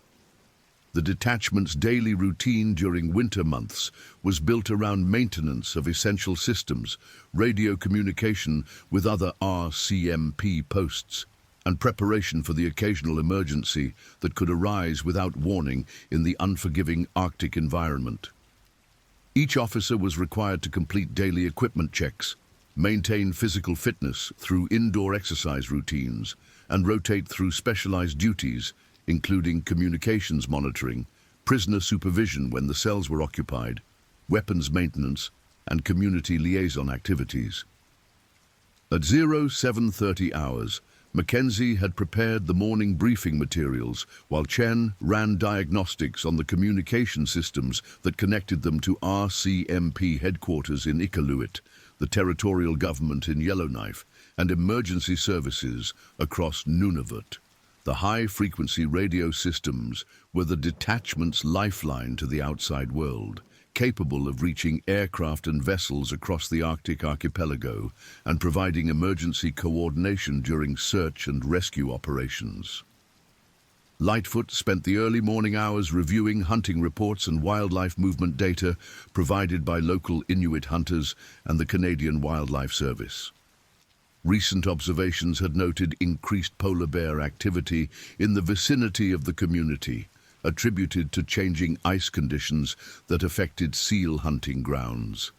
The detachment's daily routine during winter months was built around maintenance of essential systems, radio communication with other RCMP posts, and preparation for the occasional emergency that could arise without warning in the unforgiving Arctic environment. Each officer was required to complete daily equipment checks, maintain physical fitness through indoor exercise routines, and rotate through specialized duties, including communications monitoring, prisoner supervision when the cells were occupied, weapons maintenance, and community liaison activities. At 0730 hours, Mackenzie had prepared the morning briefing materials, while Chen ran diagnostics on the communication systems that connected them to RCMP headquarters in Iqaluit, the territorial government in Yellowknife, and emergency services across Nunavut. The high-frequency radio systems were the detachment's lifeline to the outside world, capable of reaching aircraft and vessels across the Arctic archipelago and providing emergency coordination during search and rescue operations. Lightfoot spent the early morning hours reviewing hunting reports and wildlife movement data provided by local Inuit hunters and the Canadian Wildlife Service. Recent observations had noted increased polar bear activity in the vicinity of the community, attributed to changing ice conditions that affected seal hunting grounds.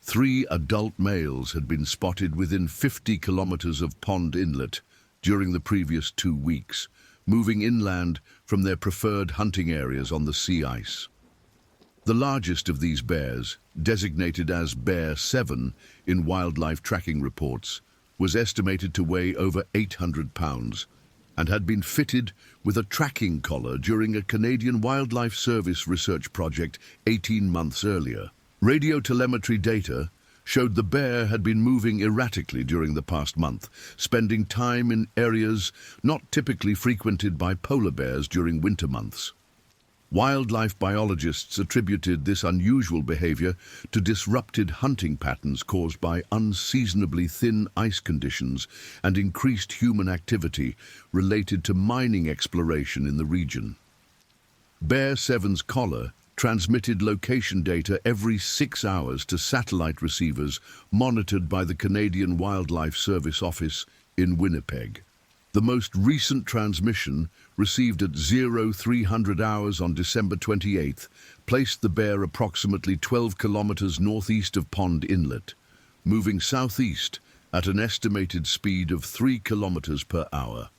3 adult males had been spotted within 50 kilometers of Pond Inlet during the previous 2 weeks, moving inland from their preferred hunting areas on the sea ice. The largest of these bears, designated as Bear 7 in wildlife tracking reports, was estimated to weigh over 800 pounds and had been fitted with a tracking collar during a Canadian Wildlife Service research project 18 months earlier. Radio telemetry data showed the bear had been moving erratically during the past month, spending time in areas not typically frequented by polar bears during winter months. Wildlife biologists attributed this unusual behavior to disrupted hunting patterns caused by unseasonably thin ice conditions and increased human activity related to mining exploration in the region. Bear 7's collar transmitted location data every 6 hours to satellite receivers monitored by the Canadian Wildlife Service office in Winnipeg. The most recent transmission, received at 0300 hours on December 28th, placed the bear approximately 12 kilometers northeast of Pond Inlet, moving southeast at an estimated speed of 3 kilometers per hour.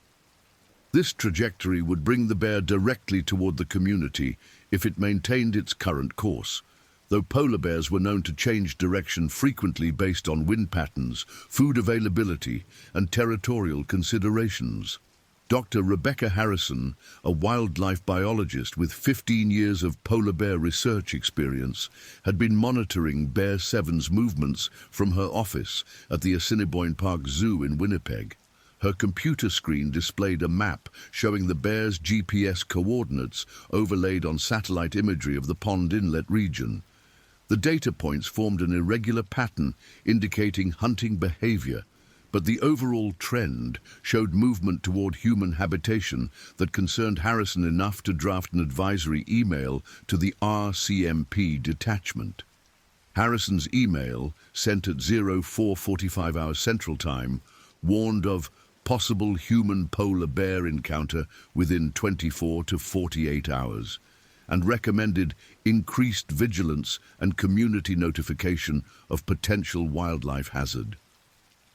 This trajectory would bring the bear directly toward the community if it maintained its current course, though polar bears were known to change direction frequently based on wind patterns, food availability, and territorial considerations. Dr. Rebecca Harrison, a wildlife biologist with 15 years of polar bear research experience, had been monitoring Bear 7's movements from her office at the Assiniboine Park Zoo in Winnipeg. Her computer screen displayed a map showing the bear's GPS coordinates overlaid on satellite imagery of the pond inlet region. The data points formed an irregular pattern indicating hunting behavior, but the overall trend showed movement toward human habitation that concerned Harrison enough to draft an advisory email to the RCMP detachment. Harrison's email, sent at 04:45 hours Central Time, warned of possible human polar bear encounter within 24 to 48 hours, and recommended increased vigilance and community notification of potential wildlife hazard.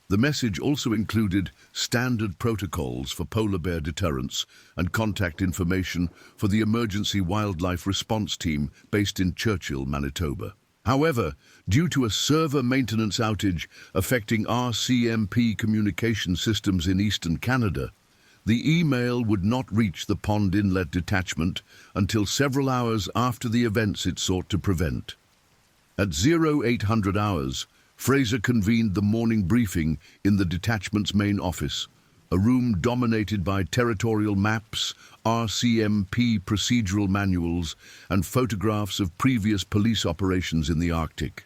The message also included standard protocols for polar bear deterrence and contact information for the Emergency Wildlife Response Team based in Churchill, Manitoba. However, due to a server maintenance outage affecting RCMP communication systems in eastern Canada, the email would not reach the Pond Inlet detachment until several hours after the events it sought to prevent. At 0800 hours, Fraser convened the morning briefing in the detachment's main office, a room dominated by territorial maps, RCMP procedural manuals, and photographs of previous police operations in the Arctic.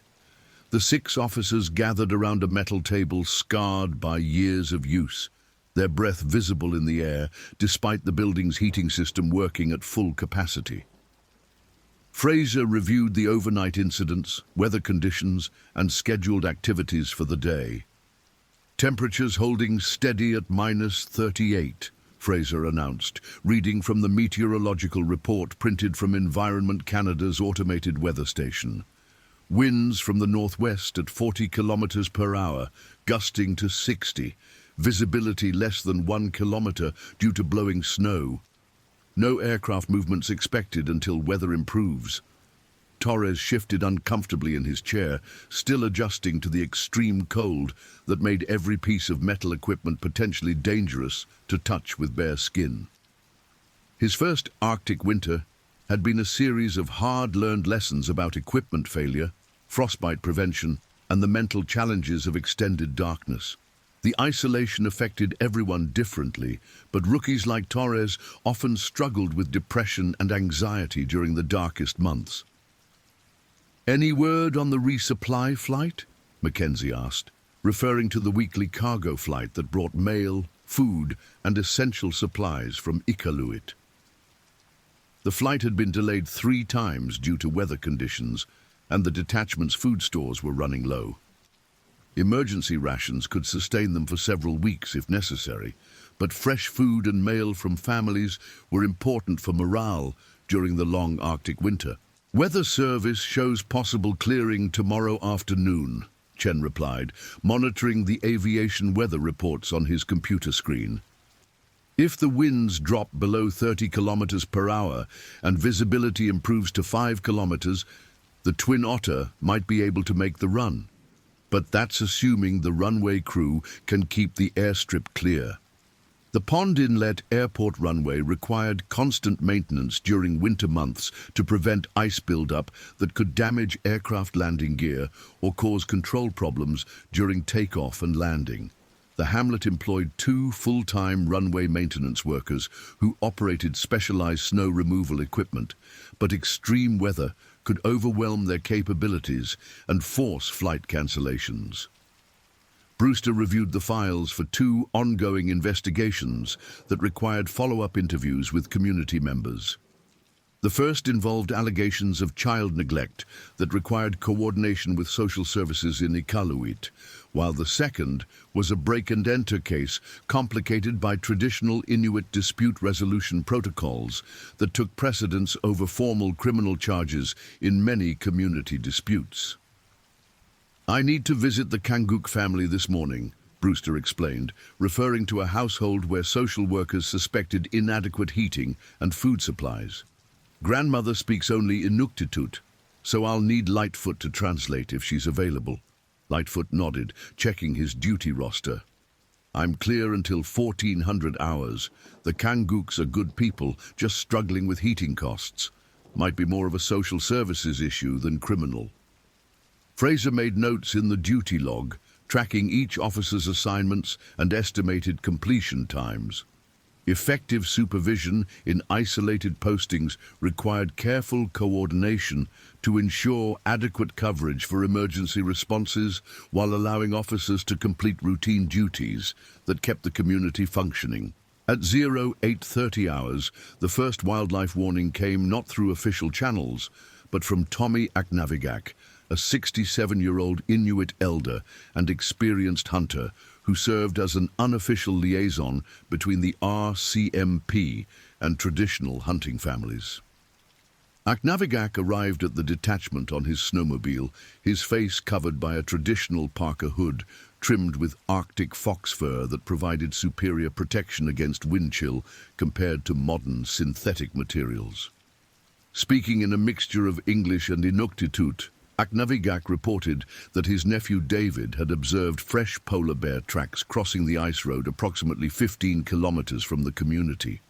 The 6 officers gathered around a metal table scarred by years of use, their breath visible in the air despite the building's heating system working at full capacity. Fraser reviewed the overnight incidents, weather conditions, and scheduled activities for the day. Temperatures holding steady at -38, Fraser announced, reading from the meteorological report printed from Environment Canada's automated weather station. Winds from the northwest at 40 kilometers per hour, gusting to 60, visibility less than 1 kilometer due to blowing snow. No aircraft movements expected until weather improves. Torres shifted uncomfortably in his chair, still adjusting to the extreme cold that made every piece of metal equipment potentially dangerous to touch with bare skin. His first Arctic winter had been a series of hard-learned lessons about equipment failure, frostbite prevention, and the mental challenges of extended darkness. The isolation affected everyone differently, but rookies like Torres often struggled with depression and anxiety during the darkest months. "Any word on the resupply flight?" Mackenzie asked, referring to the weekly cargo flight that brought mail, food, and essential supplies from Iqaluit. The flight had been delayed 3 times due to weather conditions, and the detachment's food stores were running low. Emergency rations could sustain them for several weeks if necessary, but fresh food and mail from families were important for morale during the long Arctic winter. "Weather service shows possible clearing tomorrow afternoon," Chen replied, monitoring the aviation weather reports on his computer screen. "If the winds drop below 30 kilometers per hour and visibility improves to 5 kilometers, the Twin Otter might be able to make the run. But that's assuming the runway crew can keep the airstrip clear." The Pond Inlet airport runway required constant maintenance during winter months to prevent ice buildup that could damage aircraft landing gear or cause control problems during takeoff and landing. The hamlet employed 2 full-time runway maintenance workers who operated specialized snow removal equipment, but extreme weather could overwhelm their capabilities and force flight cancellations. Brewster reviewed the files for 2 ongoing investigations that required follow-up interviews with community members. The first involved allegations of child neglect that required coordination with social services in Iqaluit, while the second was a break-and-enter case complicated by traditional Inuit dispute resolution protocols that took precedence over formal criminal charges in many community disputes. "I need to visit the Kanguk family this morning," Brewster explained, referring to a household where social workers suspected inadequate heating and food supplies. Grandmother speaks only Inuktitut, so I'll need Lightfoot to translate if she's available. Lightfoot nodded, checking his duty roster. I'm clear until 1400 hours. The Kanguks are good people, just struggling with heating costs. Might be more of a social services issue than criminal. Fraser made notes in the duty log, tracking each officer's assignments and estimated completion times. Effective supervision in isolated postings required careful coordination to ensure adequate coverage for emergency responses while allowing officers to complete routine duties that kept the community functioning. At 0830 hours, the first wildlife warning came not through official channels, but from Tommy Aknavigak, a 67-year-old Inuit elder and experienced hunter who served as an unofficial liaison between the RCMP and traditional hunting families. Aknavigak arrived at the detachment on his snowmobile, his face covered by a traditional parka hood trimmed with Arctic fox fur that provided superior protection against wind chill compared to modern synthetic materials. Speaking in a mixture of English and Inuktitut, Aknavigak reported that his nephew David had observed fresh polar bear tracks crossing the ice road approximately 15 kilometers from the community.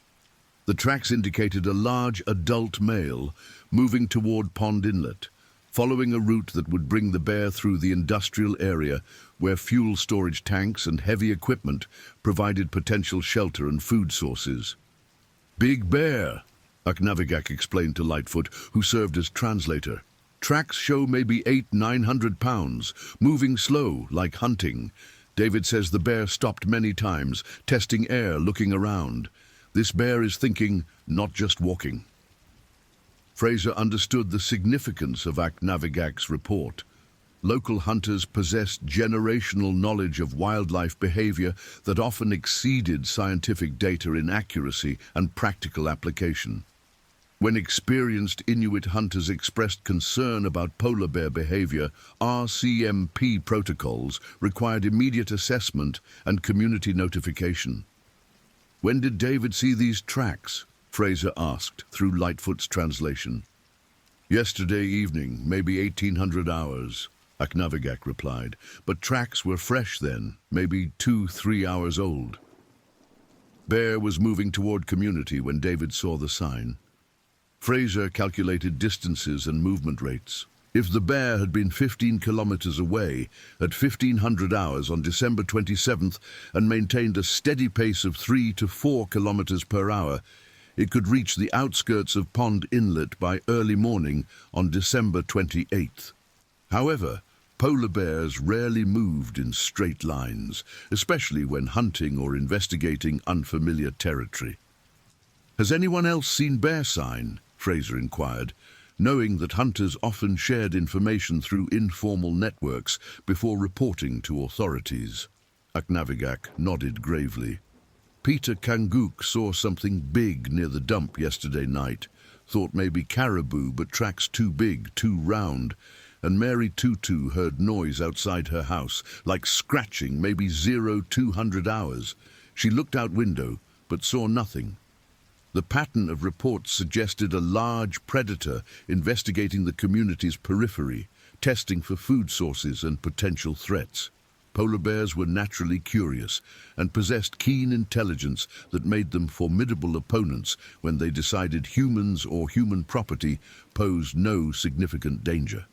The tracks indicated a large adult male moving toward Pond Inlet, following a route that would bring the bear through the industrial area where fuel storage tanks and heavy equipment provided potential shelter and food sources. "Big bear," Aknavigak explained to Lightfoot, who served as translator. "Tracks show maybe 800-900 pounds, moving slow, like hunting. David says the bear stopped many times, testing air, looking around. This bear is thinking, not just walking." Fraser understood the significance of Aknavigak's report. Local hunters possessed generational knowledge of wildlife behavior that often exceeded scientific data in accuracy and practical application. When experienced Inuit hunters expressed concern about polar bear behavior, RCMP protocols required immediate assessment and community notification. "When did David see these tracks?" Fraser asked through Lightfoot's translation. "Yesterday evening, maybe 1800 hours, Aknavigak replied, but tracks were fresh then, maybe 2-3 hours old. Bear was moving toward community when David saw the sign. Fraser calculated distances and movement rates. If the bear had been 15 kilometers away at 1500 hours on December 27th and maintained a steady pace of 3 to 4 kilometers per hour, it could reach the outskirts of Pond Inlet by early morning on December 28th. However, polar bears rarely moved in straight lines, especially when hunting or investigating unfamiliar territory. "Has anyone else seen bear sign?" Fraser inquired, knowing that hunters often shared information through informal networks before reporting to authorities. Aknavigak nodded gravely. "Peter Kanguk saw something big near the dump yesterday night. Thought maybe caribou, but tracks too big, too round. And Mary Tutu heard noise outside her house, like scratching, maybe 0200 hours. She looked out window, but saw nothing. The pattern of reports suggested a large predator investigating the community's periphery, testing for food sources and potential threats. Polar bears were naturally curious and possessed keen intelligence that made them formidable opponents when they decided humans or human property posed no significant danger."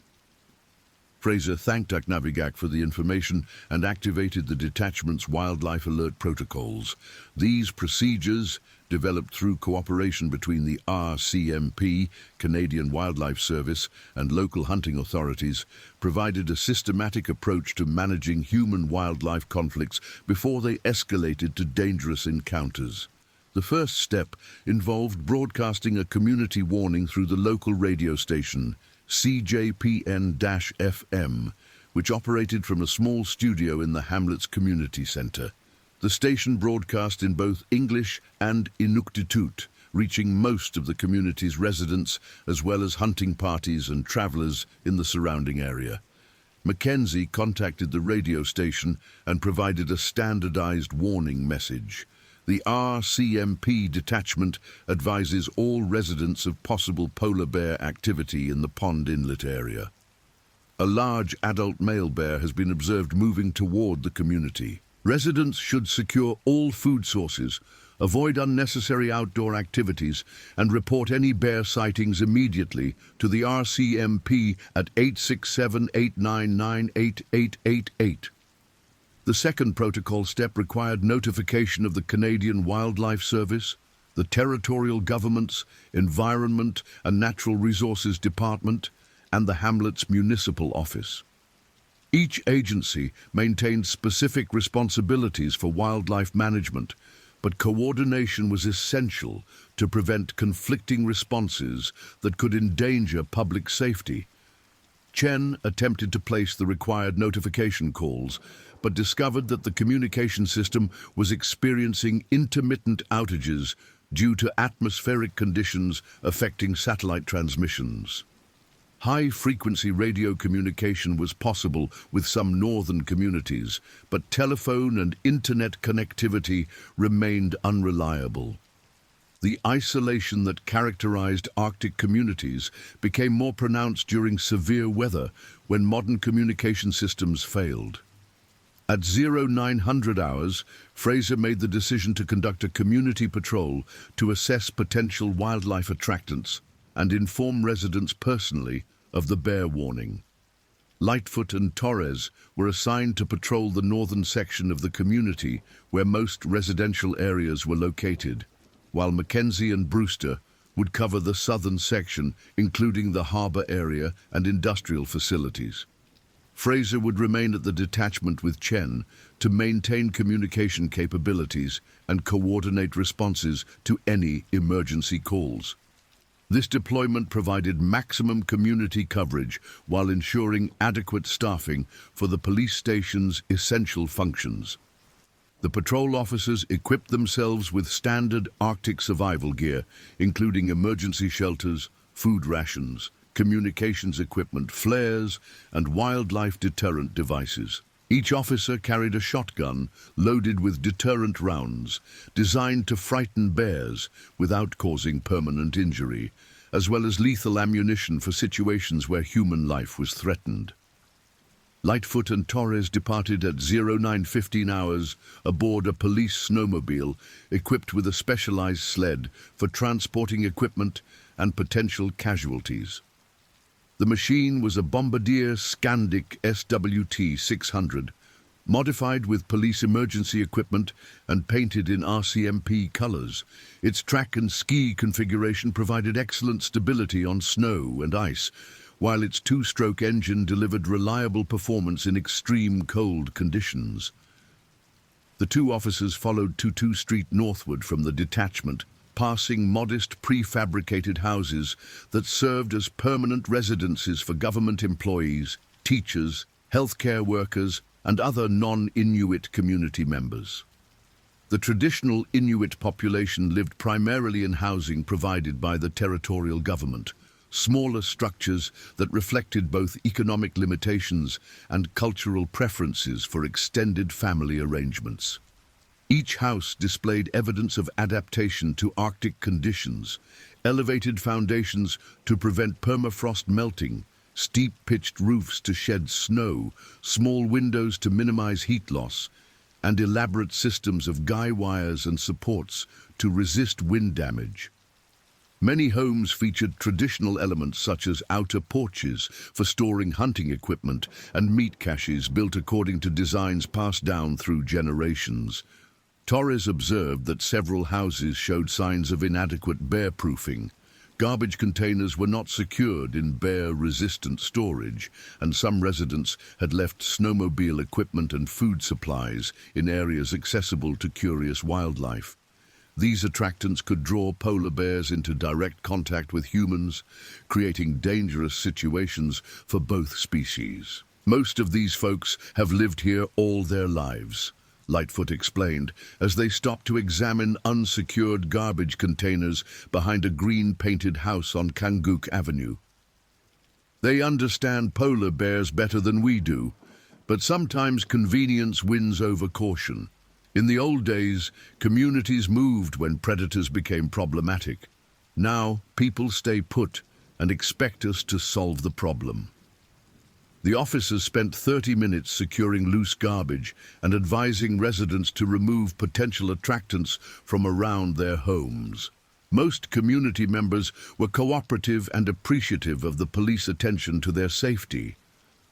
Fraser thanked Aknavigak for the information and activated the detachment's wildlife alert protocols. These procedures, developed through cooperation between the RCMP, Canadian Wildlife Service, and local hunting authorities, provided a systematic approach to managing human-wildlife conflicts before they escalated to dangerous encounters. The first step involved broadcasting a community warning through the local radio station, CJPN-FM, which operated from a small studio in the Hamlet's Community Centre. The station broadcast in both English and Inuktitut, reaching most of the community's residents as well as hunting parties and travellers in the surrounding area. Mackenzie contacted the radio station and provided a standardized warning message. The RCMP detachment advises all residents of possible polar bear activity in the Pond Inlet area. A large adult male bear has been observed moving toward the community. Residents should secure all food sources, avoid unnecessary outdoor activities, and report any bear sightings immediately to the RCMP at 867-899-8888. The second protocol step required notification of the Canadian Wildlife Service, the Territorial Government's Environment and Natural Resources Department, and the Hamlet's Municipal Office. Each agency maintained specific responsibilities for wildlife management, but coordination was essential to prevent conflicting responses that could endanger public safety. Chen attempted to place the required notification calls, but discovered that the communication system was experiencing intermittent outages due to atmospheric conditions affecting satellite transmissions. High-frequency radio communication was possible with some northern communities, but telephone and internet connectivity remained unreliable. The isolation that characterized Arctic communities became more pronounced during severe weather when modern communication systems failed. At 0900 hours, Fraser made the decision to conduct a community patrol to assess potential wildlife attractants and inform residents personally of the bear warning. Lightfoot and Torres were assigned to patrol the northern section of the community where most residential areas were located, while Mackenzie and Brewster would cover the southern section, including the harbor area and industrial facilities. Fraser would remain at the detachment with Chen to maintain communication capabilities and coordinate responses to any emergency calls. This deployment provided maximum community coverage while ensuring adequate staffing for the police station's essential functions. The patrol officers equipped themselves with standard Arctic survival gear, including emergency shelters, food rations, communications equipment, flares, and wildlife deterrent devices. Each officer carried a shotgun loaded with deterrent rounds, designed to frighten bears without causing permanent injury, as well as lethal ammunition for situations where human life was threatened. Lightfoot and Torres departed at 0915 hours aboard a police snowmobile equipped with a specialized sled for transporting equipment and potential casualties. The machine was a Bombardier Scandic SWT-600, modified with police emergency equipment and painted in RCMP colors. Its track and ski configuration provided excellent stability on snow and ice, while its two-stroke engine delivered reliable performance in extreme cold conditions. The two officers followed Tutu Street northward from the detachment, passing modest prefabricated houses that served as permanent residences for government employees, teachers, healthcare workers, and other non-Inuit community members. The traditional Inuit population lived primarily in housing provided by the territorial government, smaller structures that reflected both economic limitations and cultural preferences for extended family arrangements. Each house displayed evidence of adaptation to Arctic conditions, elevated foundations to prevent permafrost melting, steep pitched roofs to shed snow, small windows to minimize heat loss, and elaborate systems of guy wires and supports to resist wind damage. Many homes featured traditional elements such as outer porches for storing hunting equipment and meat caches built according to designs passed down through generations. Torres observed that several houses showed signs of inadequate bear-proofing. Garbage containers were not secured in bear-resistant storage, and some residents had left snowmobile equipment and food supplies in areas accessible to curious wildlife. These attractants could draw polar bears into direct contact with humans, creating dangerous situations for both species. Most of these folks have lived here all their lives, Lightfoot explained, as they stopped to examine unsecured garbage containers behind a green-painted house on Kanguk Avenue. They understand polar bears better than we do, but sometimes convenience wins over caution. In the old days, communities moved when predators became problematic. Now, people stay put and expect us to solve the problem. The officers spent 30 minutes securing loose garbage and advising residents to remove potential attractants from around their homes. Most community members were cooperative and appreciative of the police attention to their safety,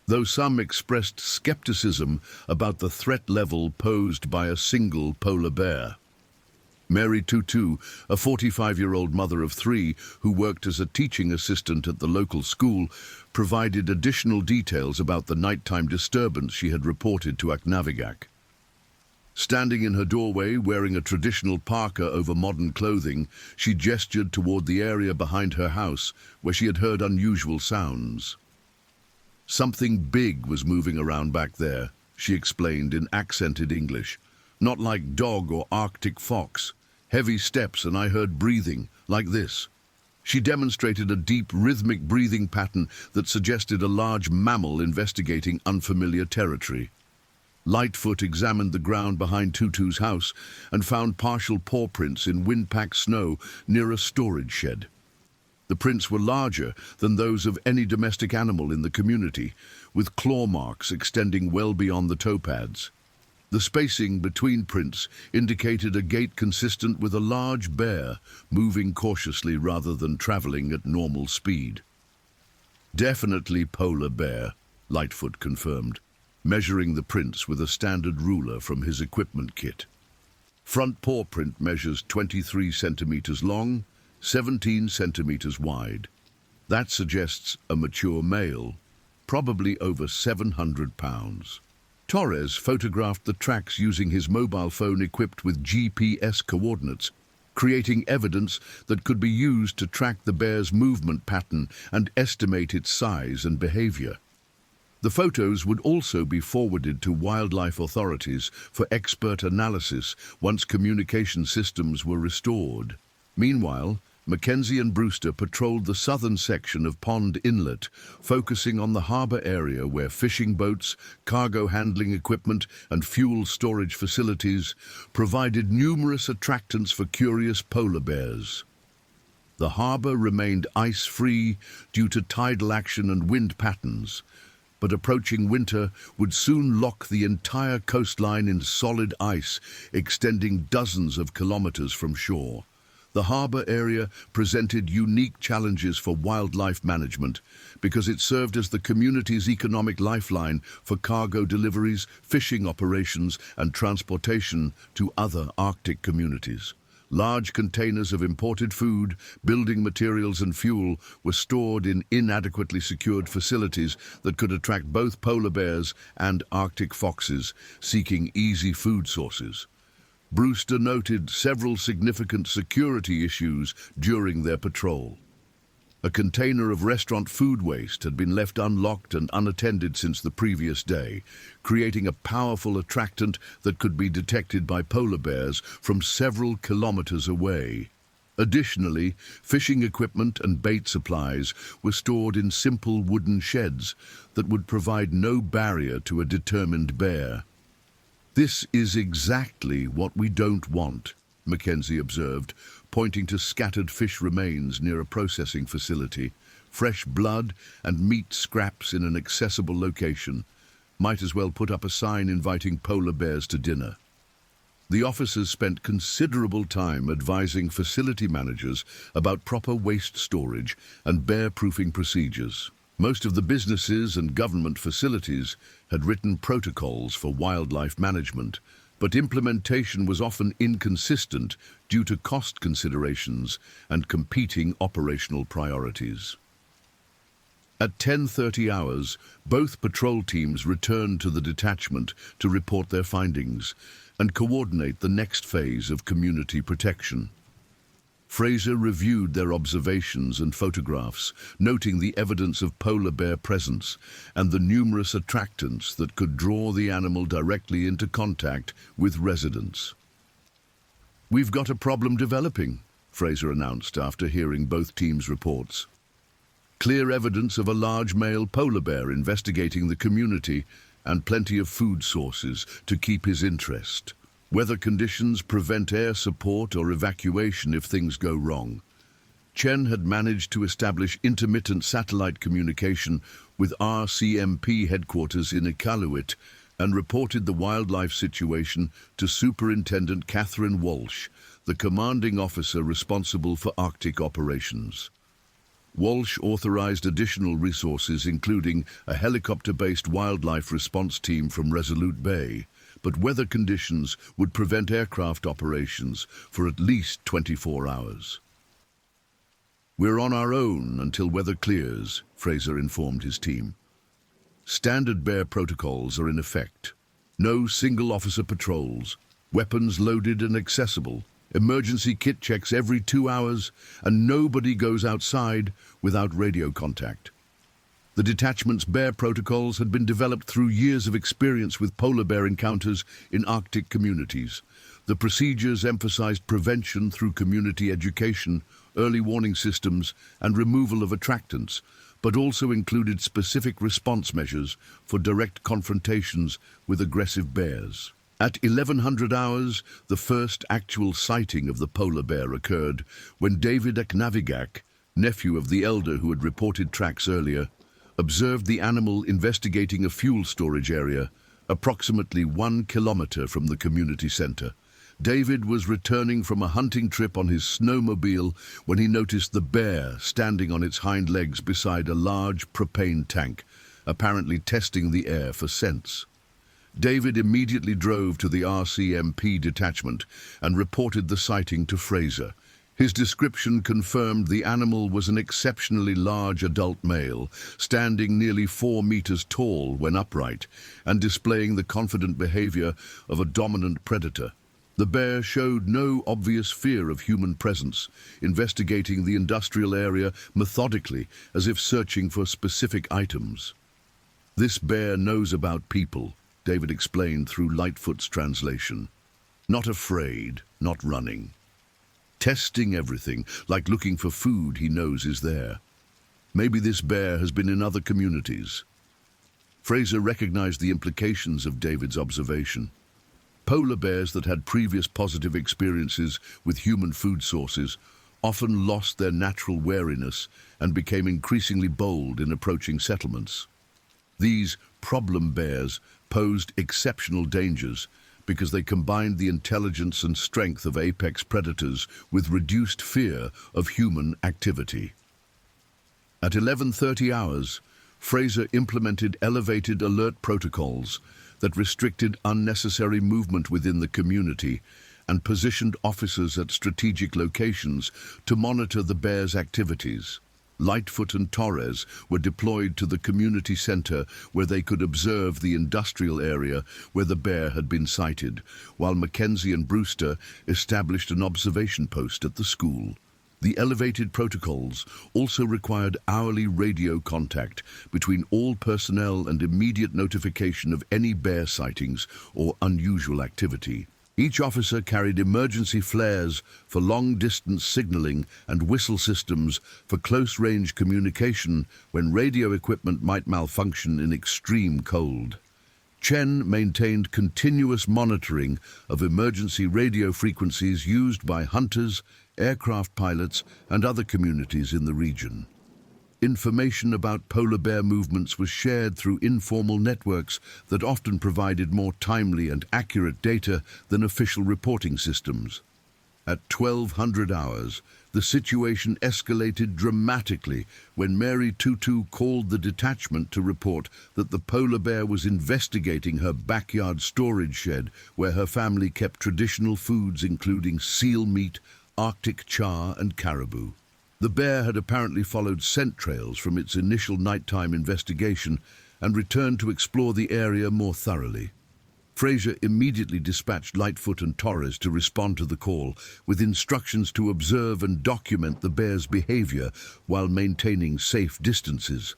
though some expressed skepticism about the threat level posed by a single polar bear. Mary Tutu, a 45-year-old mother of 3 who worked as a teaching assistant at the local school, provided additional details about the nighttime disturbance she had reported to Aknavigak. Standing in her doorway, wearing a traditional parka over modern clothing, she gestured toward the area behind her house where she had heard unusual sounds. "Something big was moving around back there," she explained in accented English. "Not like dog or Arctic fox. Heavy steps, and I heard breathing, like this." She demonstrated a deep, rhythmic breathing pattern that suggested a large mammal investigating unfamiliar territory. Lightfoot examined the ground behind Tutu's house and found partial paw prints in wind-packed snow near a storage shed. The prints were larger than those of any domestic animal in the community, with claw marks extending well beyond the toe pads. The spacing between prints indicated a gait consistent with a large bear, moving cautiously rather than traveling at normal speed. "Definitely polar bear," Lightfoot confirmed, measuring the prints with a standard ruler from his equipment kit. Front paw print measures 23 centimeters long, 17 centimeters wide. That suggests a mature male, probably over 700 pounds. Torres photographed the tracks using his mobile phone equipped with GPS coordinates, creating evidence that could be used to track the bear's movement pattern and estimate its size and behavior. The photos would also be forwarded to wildlife authorities for expert analysis once communication systems were restored. Meanwhile, Mackenzie and Brewster patrolled the southern section of Pond Inlet, focusing on the harbor area where fishing boats, cargo handling equipment, and fuel storage facilities provided numerous attractants for curious polar bears. The harbor remained ice-free due to tidal action and wind patterns, but approaching winter would soon lock the entire coastline in solid ice, extending dozens of kilometers from shore. The harbor area presented unique challenges for wildlife management because it served as the community's economic lifeline for cargo deliveries, fishing operations, and transportation to other Arctic communities. Large containers of imported food, building materials, and fuel were stored in inadequately secured facilities that could attract both polar bears and Arctic foxes seeking easy food sources. Brewster noted several significant security issues during their patrol. A container of restaurant food waste had been left unlocked and unattended since the previous day, creating a powerful attractant that could be detected by polar bears from several kilometers away. Additionally, fishing equipment and bait supplies were stored in simple wooden sheds that would provide no barrier to a determined bear. "This is exactly what we don't want," Mackenzie observed, pointing to scattered fish remains near a processing facility. Fresh blood and meat scraps in an accessible location. Might as well put up a sign inviting polar bears to dinner. The officers spent considerable time advising facility managers about proper waste storage and bear-proofing procedures. Most of the businesses and government facilities had written protocols for wildlife management, but implementation was often inconsistent due to cost considerations and competing operational priorities. At 10:30 hours, both patrol teams returned to the detachment to report their findings and coordinate the next phase of community protection. Fraser reviewed their observations and photographs, noting the evidence of polar bear presence and the numerous attractants that could draw the animal directly into contact with residents. "We've got a problem developing," Fraser announced after hearing both teams' reports. Clear evidence of a large male polar bear investigating the community and plenty of food sources to keep his interest. Weather conditions prevent air support or evacuation if things go wrong. Chen had managed to establish intermittent satellite communication with RCMP headquarters in Iqaluit and reported the wildlife situation to Superintendent Catherine Walsh, the commanding officer responsible for Arctic operations. Walsh authorized additional resources, including a helicopter-based wildlife response team from Resolute Bay, but weather conditions would prevent aircraft operations for at least 24 hours. "We're on our own until weather clears," Fraser informed his team. Standard bear protocols are in effect. No single-officer patrols, weapons loaded and accessible, emergency kit checks every 2 hours, and nobody goes outside without radio contact. The detachment's bear protocols had been developed through years of experience with polar bear encounters in Arctic communities. The procedures emphasized prevention through community education, early warning systems, and removal of attractants, but also included specific response measures for direct confrontations with aggressive bears. At 1100 hours, the first actual sighting of the polar bear occurred when David Aknavigak, nephew of the elder who had reported tracks earlier, observed the animal investigating a fuel storage area approximately 1 kilometer from the community center. David was returning from a hunting trip on his snowmobile when he noticed the bear standing on its hind legs beside a large propane tank, apparently testing the air for scents. David immediately drove to the RCMP detachment and reported the sighting to Fraser. His description confirmed the animal was an exceptionally large adult male, standing nearly 4 meters tall when upright and displaying the confident behavior of a dominant predator. The bear showed no obvious fear of human presence, investigating the industrial area methodically as if searching for specific items. "This bear knows about people," David explained through Lightfoot's translation. "Not afraid, not running. Testing everything, like looking for food he knows is there. Maybe this bear has been in other communities." Fraser recognized the implications of David's observation. Polar bears that had previous positive experiences with human food sources often lost their natural wariness and became increasingly bold in approaching settlements. These problem bears posed exceptional dangers because they combined the intelligence and strength of apex predators with reduced fear of human activity. At 11:30 hours, Fraser implemented elevated alert protocols that restricted unnecessary movement within the community and positioned officers at strategic locations to monitor the bear's activities. Lightfoot and Torres were deployed to the community center where they could observe the industrial area where the bear had been sighted, while Mackenzie and Brewster established an observation post at the school. The elevated protocols also required hourly radio contact between all personnel and immediate notification of any bear sightings or unusual activity. Each officer carried emergency flares for long-distance signaling and whistle systems for close-range communication when radio equipment might malfunction in extreme cold. Chen maintained continuous monitoring of emergency radio frequencies used by hunters, aircraft pilots, and other communities in the region. Information about polar bear movements was shared through informal networks that often provided more timely and accurate data than official reporting systems. At 1200 hours, the situation escalated dramatically when Mary Tutu called the detachment to report that the polar bear was investigating her backyard storage shed where her family kept traditional foods including seal meat, Arctic char, and caribou. The bear had apparently followed scent trails from its initial nighttime investigation and returned to explore the area more thoroughly. Fraser immediately dispatched Lightfoot and Torres to respond to the call, with instructions to observe and document the bear's behavior while maintaining safe distances.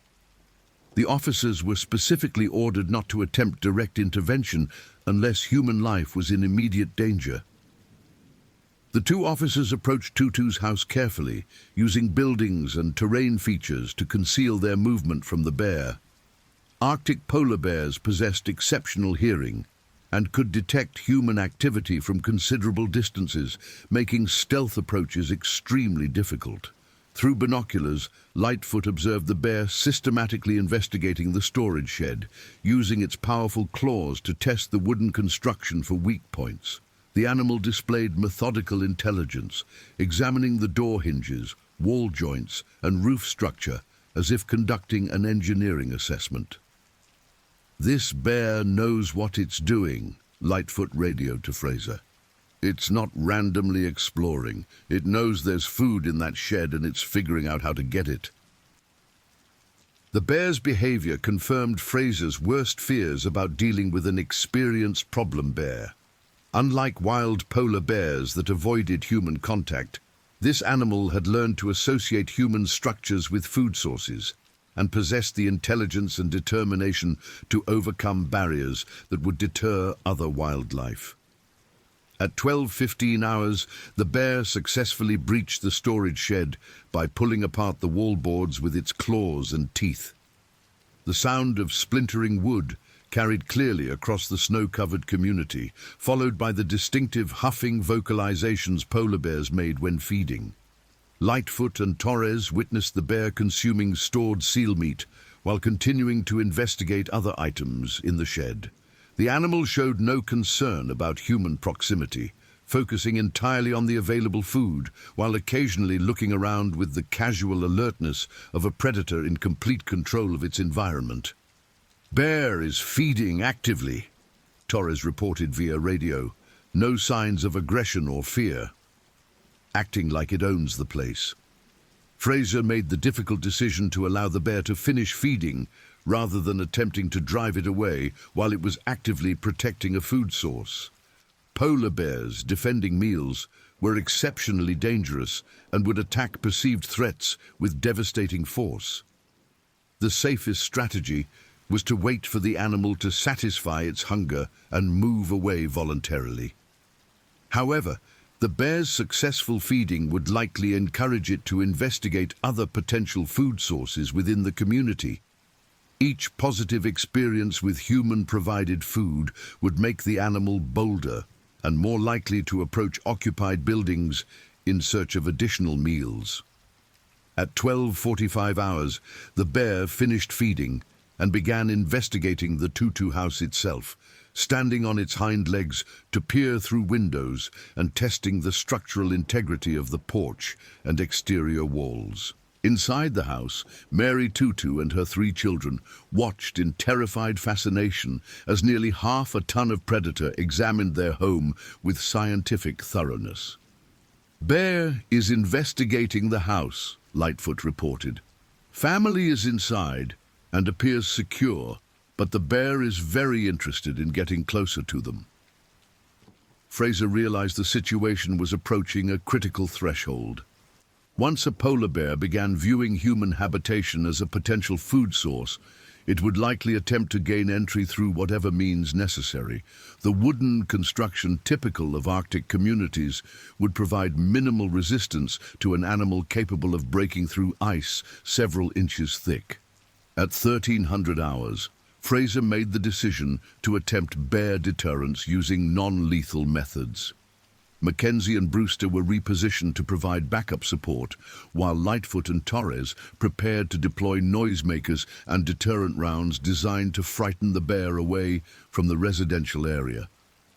The officers were specifically ordered not to attempt direct intervention unless human life was in immediate danger. The two officers approached Tutu's house carefully, using buildings and terrain features to conceal their movement from the bear. Arctic polar bears possessed exceptional hearing and could detect human activity from considerable distances, making stealth approaches extremely difficult. Through binoculars, Lightfoot observed the bear systematically investigating the storage shed, using its powerful claws to test the wooden construction for weak points. The animal displayed methodical intelligence, examining the door hinges, wall joints, and roof structure as if conducting an engineering assessment. "This bear knows what it's doing," Lightfoot radioed to Fraser. "It's not randomly exploring. It knows there's food in that shed and it's figuring out how to get it." The bear's behavior confirmed Fraser's worst fears about dealing with an experienced problem bear. Unlike wild polar bears that avoided human contact, this animal had learned to associate human structures with food sources and possessed the intelligence and determination to overcome barriers that would deter other wildlife. At 12:15 hours, the bear successfully breached the storage shed by pulling apart the wall boards with its claws and teeth. The sound of splintering wood carried clearly across the snow-covered community, followed by the distinctive huffing vocalizations polar bears made when feeding. Lightfoot and Torres witnessed the bear consuming stored seal meat while continuing to investigate other items in the shed. The animal showed no concern about human proximity, focusing entirely on the available food, while occasionally looking around with the casual alertness of a predator in complete control of its environment. "Bear is feeding actively," Torres reported via radio. "No signs of aggression or fear. Acting like it owns the place." Fraser made the difficult decision to allow the bear to finish feeding rather than attempting to drive it away while it was actively protecting a food source. Polar bears, defending meals, were exceptionally dangerous and would attack perceived threats with devastating force. The safest strategy was to wait for the animal to satisfy its hunger and move away voluntarily. However, the bear's successful feeding would likely encourage it to investigate other potential food sources within the community. Each positive experience with human-provided food would make the animal bolder and more likely to approach occupied buildings in search of additional meals. At 12:45 hours, the bear finished feeding and began investigating the Tutu house itself, standing on its hind legs to peer through windows and testing the structural integrity of the porch and exterior walls. Inside the house, Mary Tutu and her 3 children watched in terrified fascination as nearly half a ton of predator examined their home with scientific thoroughness. "Bear is investigating the house," Lightfoot reported. "Family is inside and appears secure, but the bear is very interested in getting closer to them." Fraser realized the situation was approaching a critical threshold. Once a polar bear began viewing human habitation as a potential food source, it would likely attempt to gain entry through whatever means necessary. The wooden construction typical of Arctic communities would provide minimal resistance to an animal capable of breaking through ice several inches thick. At 1300 hours, Fraser made the decision to attempt bear deterrence using non-lethal methods. Mackenzie and Brewster were repositioned to provide backup support, while Lightfoot and Torres prepared to deploy noisemakers and deterrent rounds designed to frighten the bear away from the residential area.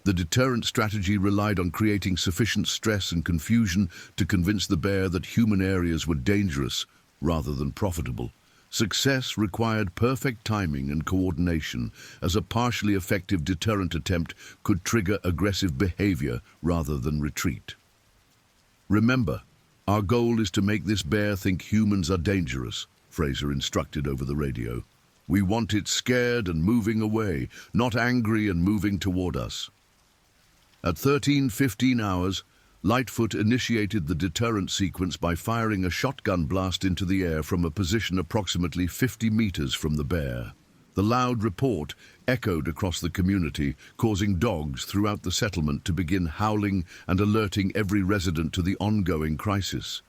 The deterrent strategy relied on creating sufficient stress and confusion to convince the bear that human areas were dangerous rather than profitable. Success required perfect timing and coordination, as a partially effective deterrent attempt could trigger aggressive behavior rather than retreat. "Remember, our goal is to make this bear think humans are dangerous," Fraser instructed over the radio. "We want it scared and moving away, not angry and moving toward us." At 13:15 hours, Lightfoot initiated the deterrent sequence by firing a shotgun blast into the air from a position approximately 50 meters from the bear. The loud report echoed across the community, causing dogs throughout the settlement to begin howling and alerting every resident to the ongoing crisis.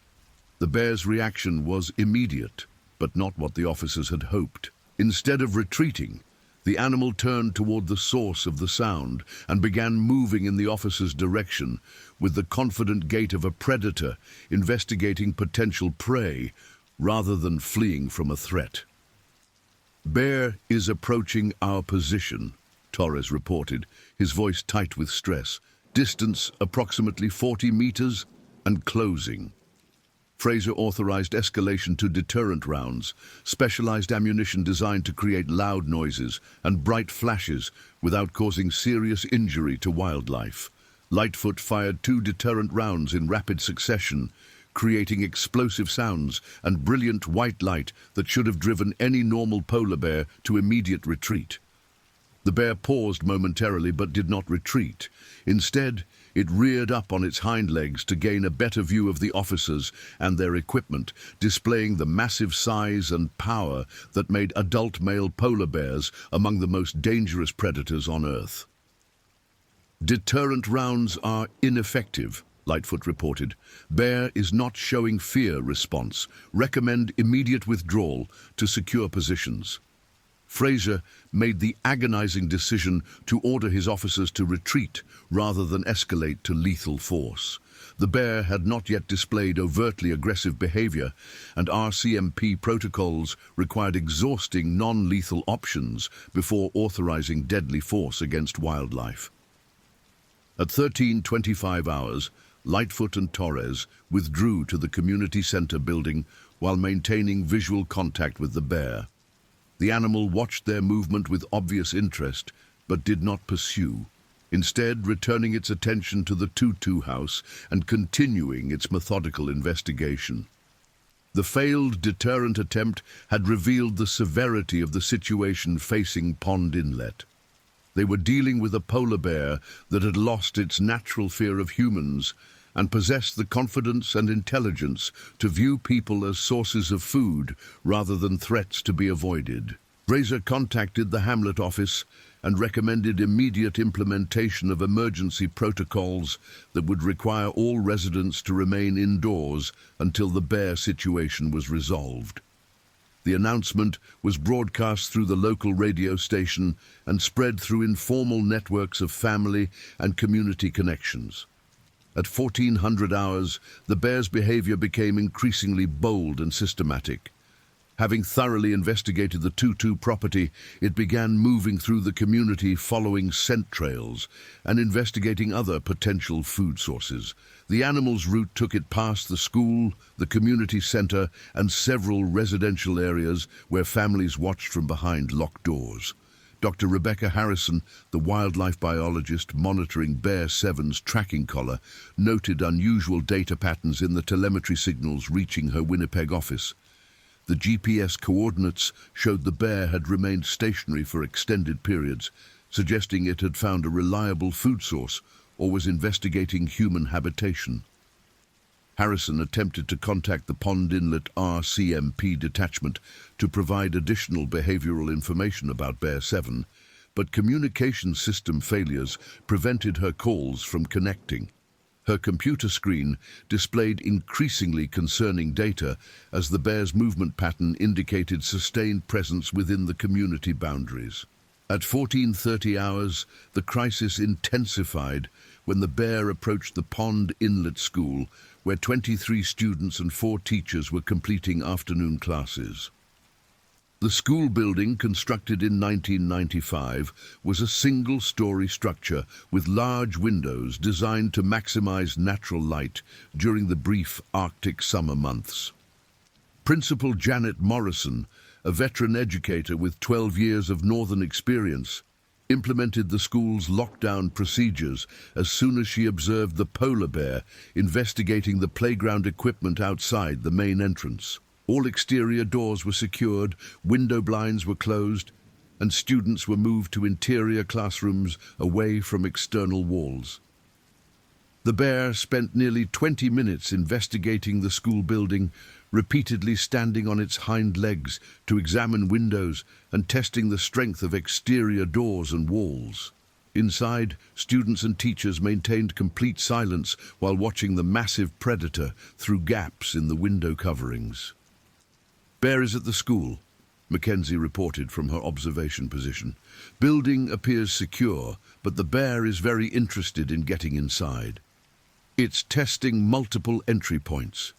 The bear's reaction was immediate, but not what the officers had hoped. Instead of retreating, the animal turned toward the source of the sound and began moving in the officer's direction with the confident gait of a predator investigating potential prey rather than fleeing from a threat. "Bear is approaching our position," Torres reported, his voice tight with stress. "Distance approximately 40 meters and closing." Fraser authorized escalation to deterrent rounds, specialized ammunition designed to create loud noises and bright flashes without causing serious injury to wildlife. Lightfoot fired 2 deterrent rounds in rapid succession, creating explosive sounds and brilliant white light that should have driven any normal polar bear to immediate retreat. The bear paused momentarily but did not retreat. Instead, it reared up on its hind legs to gain a better view of the officers and their equipment, displaying the massive size and power that made adult male polar bears among the most dangerous predators on Earth. "Deterrent rounds are ineffective," Lightfoot reported. "Bear is not showing fear response. Recommend immediate withdrawal to secure positions." Fraser made the agonizing decision to order his officers to retreat rather than escalate to lethal force. The bear had not yet displayed overtly aggressive behavior, and RCMP protocols required exhausting non-lethal options before authorizing deadly force against wildlife. At 13:25 hours, Lightfoot and Torres withdrew to the community center building while maintaining visual contact with the bear. The animal watched their movement with obvious interest, but did not pursue, instead returning its attention to the Tutu house and continuing its methodical investigation. The failed deterrent attempt had revealed the severity of the situation facing Pond Inlet. They were dealing with a polar bear that had lost its natural fear of humans and possessed the confidence and intelligence to view people as sources of food rather than threats to be avoided. Fraser contacted the Hamlet office and recommended immediate implementation of emergency protocols that would require all residents to remain indoors until the bear situation was resolved. The announcement was broadcast through the local radio station and spread through informal networks of family and community connections. At 1400 hours, the bear's behavior became increasingly bold and systematic. Having thoroughly investigated the Tutu property, it began moving through the community following scent trails and investigating other potential food sources. The animal's route took it past the school, the community center, and several residential areas where families watched from behind locked doors. Dr. Rebecca Harrison, the wildlife biologist monitoring Bear 7's tracking collar, noted unusual data patterns in the telemetry signals reaching her Winnipeg office. The GPS coordinates showed the bear had remained stationary for extended periods, suggesting it had found a reliable food source or was investigating human habitation. Harrison attempted to contact the Pond Inlet RCMP detachment to provide additional behavioral information about Bear 7, but communication system failures prevented her calls from connecting. Her computer screen displayed increasingly concerning data as the bear's movement pattern indicated sustained presence within the community boundaries. At 14:30 hours, the crisis intensified when the bear approached the Pond Inlet School, where 23 students and 4 teachers were completing afternoon classes. The school building, constructed in 1995, was a single-story structure with large windows designed to maximize natural light during the brief Arctic summer months. Principal Janet Morrison, a veteran educator with 12 years of northern experience, implemented the school's lockdown procedures as soon as she observed the polar bear investigating the playground equipment outside the main entrance. All exterior doors were secured, window blinds were closed, and students were moved to interior classrooms away from external walls. The bear spent nearly 20 minutes investigating the school building, repeatedly standing on its hind legs to examine windows and testing the strength of exterior doors and walls. Inside, students and teachers maintained complete silence while watching the massive predator through gaps in the window coverings. "Bear is at the school," Mackenzie reported from her observation position. "Building appears secure, but the bear is very interested in getting inside. It's testing multiple entry points."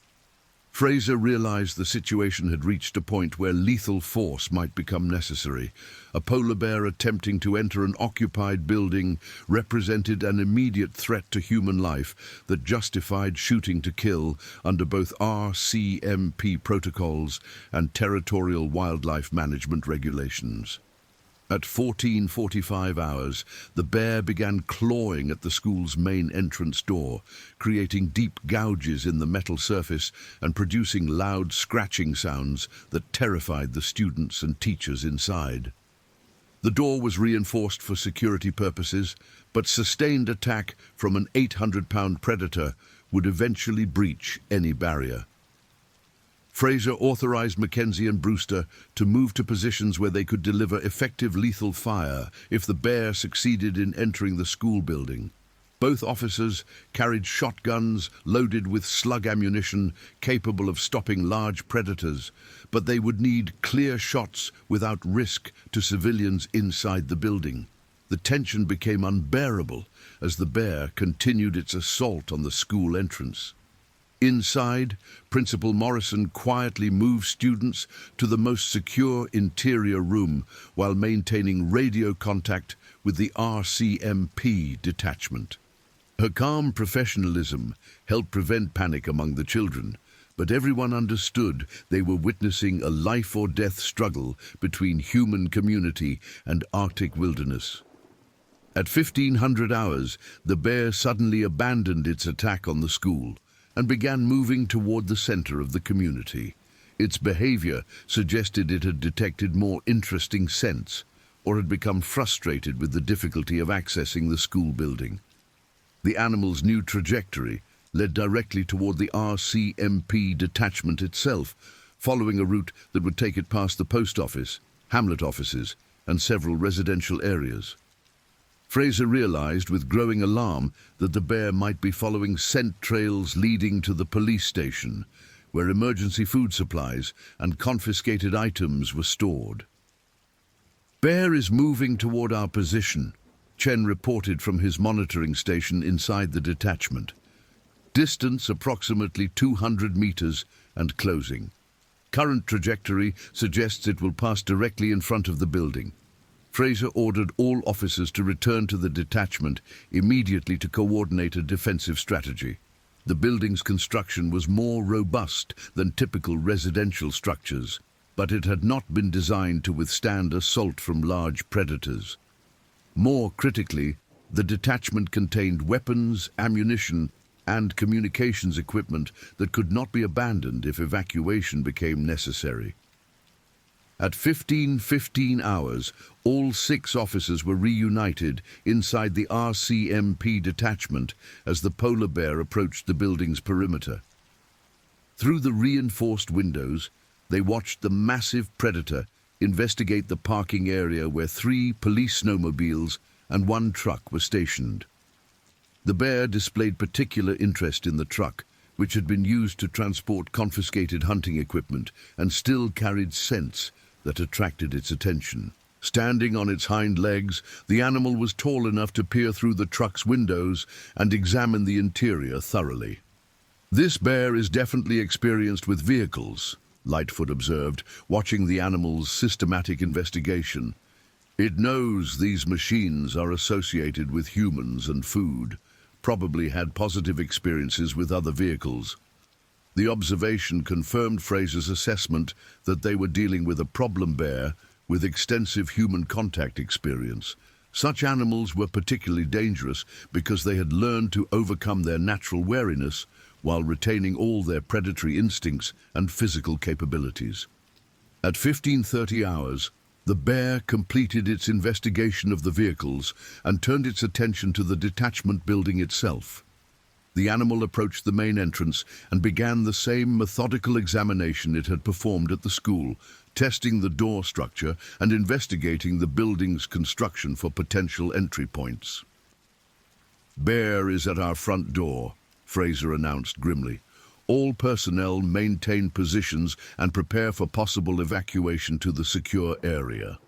Fraser realized the situation had reached a point where lethal force might become necessary. A polar bear attempting to enter an occupied building represented an immediate threat to human life that justified shooting to kill under both RCMP protocols and territorial wildlife management regulations. At 14:45 hours, the bear began clawing at the school's main entrance door, creating deep gouges in the metal surface and producing loud scratching sounds that terrified the students and teachers inside. The door was reinforced for security purposes, but sustained attack from an 800-pound predator would eventually breach any barrier. Fraser authorized Mackenzie and Brewster to move to positions where they could deliver effective lethal fire if the bear succeeded in entering the school building. Both officers carried shotguns loaded with slug ammunition capable of stopping large predators, but they would need clear shots without risk to civilians inside the building. The tension became unbearable as the bear continued its assault on the school entrance. Inside, Principal Morrison quietly moved students to the most secure interior room while maintaining radio contact with the RCMP detachment. Her calm professionalism helped prevent panic among the children, but everyone understood they were witnessing a life-or-death struggle between human community and Arctic wilderness. At 1500 hours, the bear suddenly abandoned its attack on the school and began moving toward the center of the community. Its behavior suggested it had detected more interesting scents or had become frustrated with the difficulty of accessing the school building. The animal's new trajectory led directly toward the RCMP detachment itself, following a route that would take it past the post office, hamlet offices, and several residential areas. Fraser realized with growing alarm that the bear might be following scent trails leading to the police station, where emergency food supplies and confiscated items were stored. "Bear is moving toward our position," Chen reported from his monitoring station inside the detachment. "Distance approximately 200 meters and closing. Current trajectory suggests it will pass directly in front of the building." Fraser ordered all officers to return to the detachment immediately to coordinate a defensive strategy. The building's construction was more robust than typical residential structures, but it had not been designed to withstand assault from large predators. More critically, the detachment contained weapons, ammunition, and communications equipment that could not be abandoned if evacuation became necessary. At 15:15 hours, all 6 officers were reunited inside the RCMP detachment as the polar bear approached the building's perimeter. Through the reinforced windows, they watched the massive predator investigate the parking area where 3 police snowmobiles and 1 truck were stationed. The bear displayed particular interest in the truck, which had been used to transport confiscated hunting equipment and still carried scents that attracted its attention. Standing on its hind legs, the animal was tall enough to peer through the truck's windows and examine the interior thoroughly. "This bear is definitely experienced with vehicles," Lightfoot observed, watching the animal's systematic investigation. "It knows these machines are associated with humans and food, probably had positive experiences with other vehicles." The observation confirmed Fraser's assessment that they were dealing with a problem bear with extensive human contact experience. Such animals were particularly dangerous because they had learned to overcome their natural wariness while retaining all their predatory instincts and physical capabilities. At 15:30 hours, the bear completed its investigation of the vehicles and turned its attention to the detachment building itself. The animal approached the main entrance and began the same methodical examination it had performed at the school, testing the door structure and investigating the building's construction for potential entry points. "Bear is at our front door," Fraser announced grimly. "All personnel maintain positions and prepare for possible evacuation to the secure area."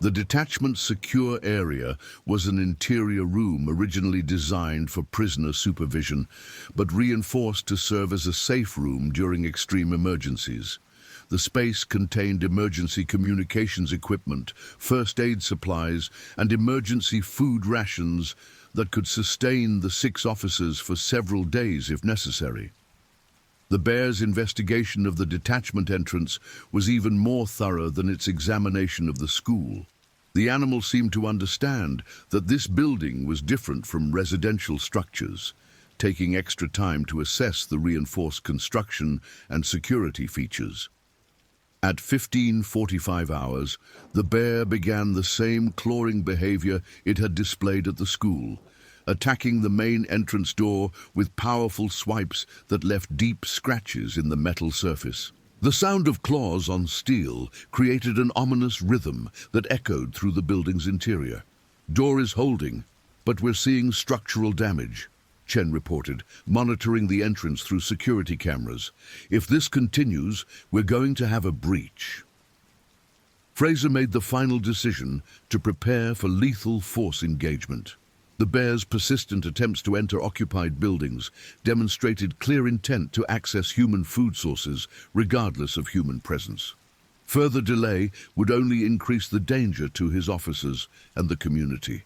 The detachment's secure area was an interior room originally designed for prisoner supervision, but reinforced to serve as a safe room during extreme emergencies. The space contained emergency communications equipment, first aid supplies, and emergency food rations that could sustain the 6 officers for several days if necessary. The Bear's investigation of the detachment entrance was even more thorough than its examination of the school. The animal seemed to understand that this building was different from residential structures, taking extra time to assess the reinforced construction and security features. At 15:45 hours, the Bear began the same clawing behavior it had displayed at the school, attacking the main entrance door with powerful swipes that left deep scratches in the metal surface. The sound of claws on steel created an ominous rhythm that echoed through the building's interior. "Door is holding, but we're seeing structural damage," Chen reported, monitoring the entrance through security cameras. "If this continues, we're going to have a breach." Fraser made the final decision to prepare for lethal force engagement. The Bear's persistent attempts to enter occupied buildings demonstrated clear intent to access human food sources regardless of human presence. Further delay would only increase the danger to his officers and the community.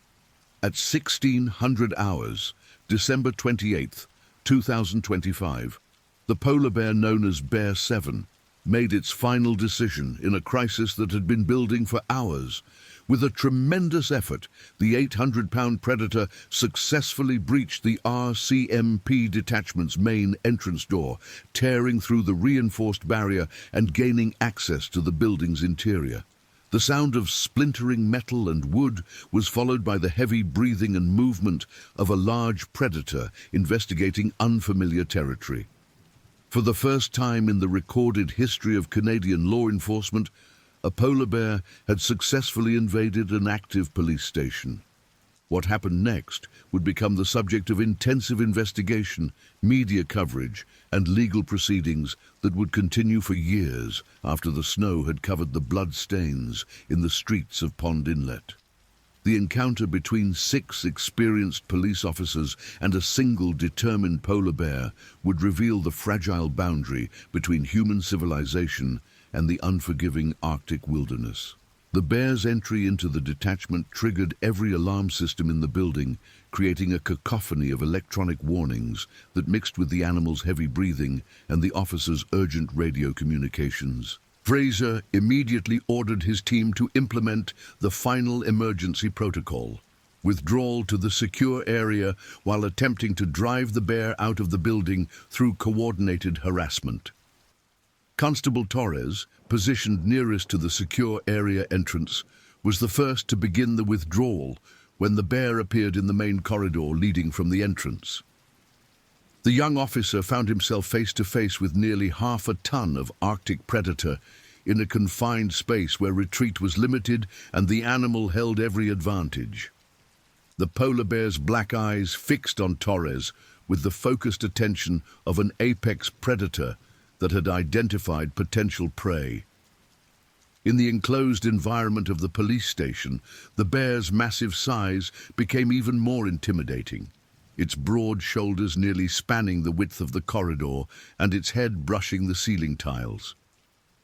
At 1600 hours, December 28, 2025, the polar bear known as Bear 7 made its final decision in a crisis that had been building for hours. With a tremendous effort, the 800-pound predator successfully breached the RCMP detachment's main entrance door, tearing through the reinforced barrier and gaining access to the building's interior. The sound of splintering metal and wood was followed by the heavy breathing and movement of a large predator investigating unfamiliar territory. For the first time in the recorded history of Canadian law enforcement, a polar bear had successfully invaded an active police station. What happened next would become the subject of intensive investigation, media coverage, and legal proceedings that would continue for years after the snow had covered the blood stains in the streets of Pond Inlet. The encounter between 6 experienced police officers and a single determined polar bear would reveal the fragile boundary between human civilization and the unforgiving Arctic wilderness. The bear's entry into the detachment triggered every alarm system in the building, creating a cacophony of electronic warnings that mixed with the animal's heavy breathing and the officer's urgent radio communications. Fraser immediately ordered his team to implement the final emergency protocol: withdrawal to the secure area while attempting to drive the bear out of the building through coordinated harassment. Constable Torres, positioned nearest to the secure area entrance, was the first to begin the withdrawal when the bear appeared in the main corridor leading from the entrance. The young officer found himself face to face with nearly half a ton of Arctic predator in a confined space where retreat was limited and the animal held every advantage. The polar bear's black eyes fixed on Torres with the focused attention of an apex predator that had identified potential prey. In the enclosed environment of the police station, the bear's massive size became even more intimidating, its broad shoulders nearly spanning the width of the corridor and its head brushing the ceiling tiles.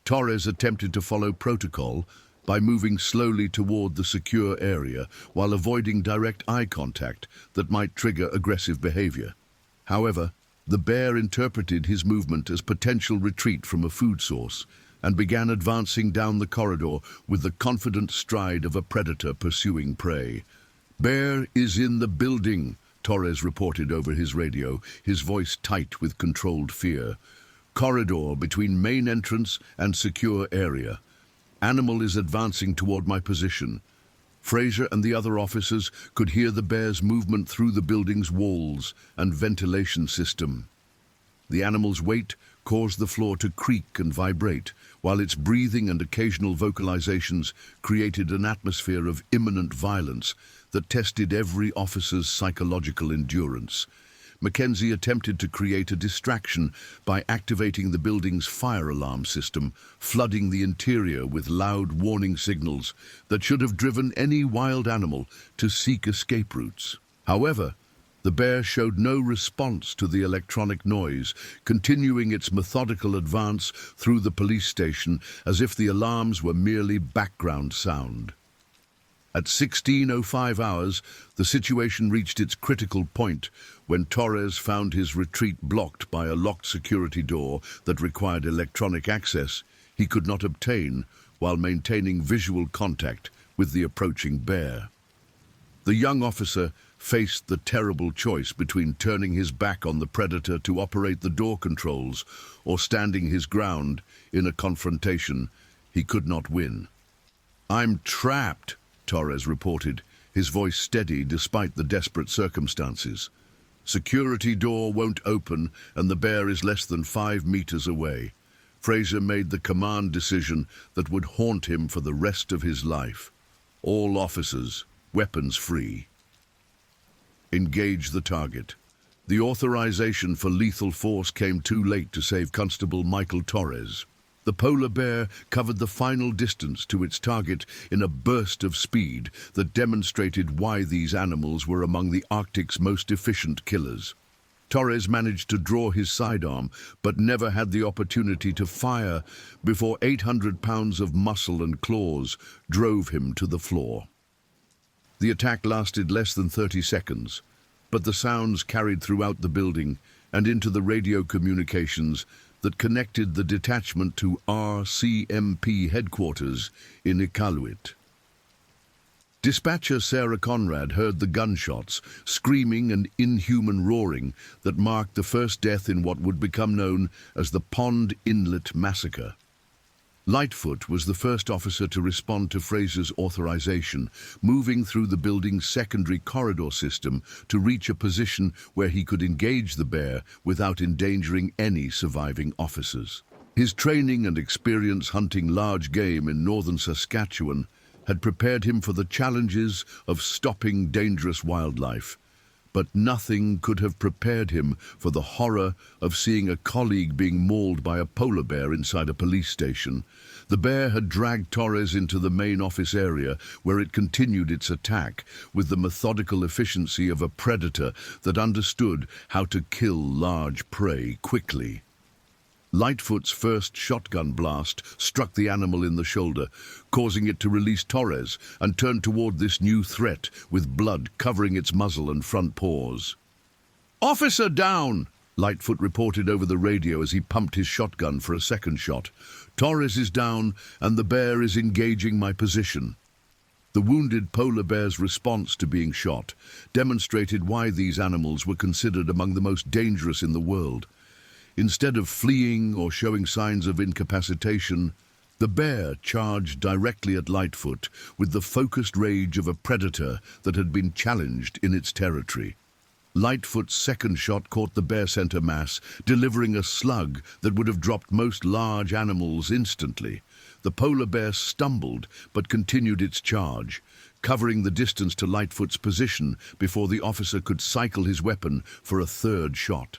Torres attempted to follow protocol by moving slowly toward the secure area while avoiding direct eye contact that might trigger aggressive behavior. However, the bear interpreted his movement as potential retreat from a food source and began advancing down the corridor with the confident stride of a predator pursuing prey. "Bear is in the building," Torres reported over his radio, his voice tight with controlled fear. "Corridor between main entrance and secure area. Animal is advancing toward my position. Fraser and the other officers could hear the bear's movement through the building's walls and ventilation system. The animal's weight caused the floor to creak and vibrate, while its breathing and occasional vocalizations created an atmosphere of imminent violence that tested every officer's psychological endurance. Mackenzie attempted to create a distraction by activating the building's fire alarm system, flooding the interior with loud warning signals that should have driven any wild animal to seek escape routes. However, the bear showed no response to the electronic noise, continuing its methodical advance through the police station as if the alarms were merely background sound. At 16:05 hours, the situation reached its critical point when Torres found his retreat blocked by a locked security door that required electronic access he could not obtain while maintaining visual contact with the approaching bear. The young officer faced the terrible choice between turning his back on the predator to operate the door controls or standing his ground in a confrontation he could not win. "I'm trapped," Torres reported, his voice steady despite the desperate circumstances. "Security door won't open and the bear is less than 5 meters away." Fraser made the command decision that would haunt him for the rest of his life. All officers, weapons free. Engage the target. The authorization for lethal force came too late to save Constable Michael Torres. The polar bear covered the final distance to its target in a burst of speed that demonstrated why these animals were among the Arctic's most efficient killers. Torres managed to draw his sidearm, but never had the opportunity to fire before 800 pounds of muscle and claws drove him to the floor. The attack lasted less than 30 seconds, but the sounds carried throughout the building and into the radio communications that connected the detachment to RCMP headquarters in Iqaluit. Dispatcher Sarah Conrad heard the gunshots, screaming and inhuman roaring that marked the first death in what would become known as the Pond Inlet Massacre. Lightfoot was the first officer to respond to Fraser's authorization, moving through the building's secondary corridor system to reach a position where he could engage the bear without endangering any surviving officers. His training and experience hunting large game in northern Saskatchewan had prepared him for the challenges of stopping dangerous wildlife. But nothing could have prepared him for the horror of seeing a colleague being mauled by a polar bear inside a police station. The bear had dragged Torres into the main office area, where it continued its attack with the methodical efficiency of a predator that understood how to kill large prey quickly. Lightfoot's first shotgun blast struck the animal in the shoulder, causing it to release Torres and turn toward this new threat with blood covering its muzzle and front paws. "Officer down!" Lightfoot reported over the radio as he pumped his shotgun for a second shot. "Torres is down and the bear is engaging my position." The wounded polar bear's response to being shot demonstrated why these animals were considered among the most dangerous in the world. Instead of fleeing or showing signs of incapacitation, the bear charged directly at Lightfoot with the focused rage of a predator that had been challenged in its territory. Lightfoot's second shot caught the bear center mass, delivering a slug that would have dropped most large animals instantly. The polar bear stumbled but continued its charge, covering the distance to Lightfoot's position before the officer could cycle his weapon for a third shot.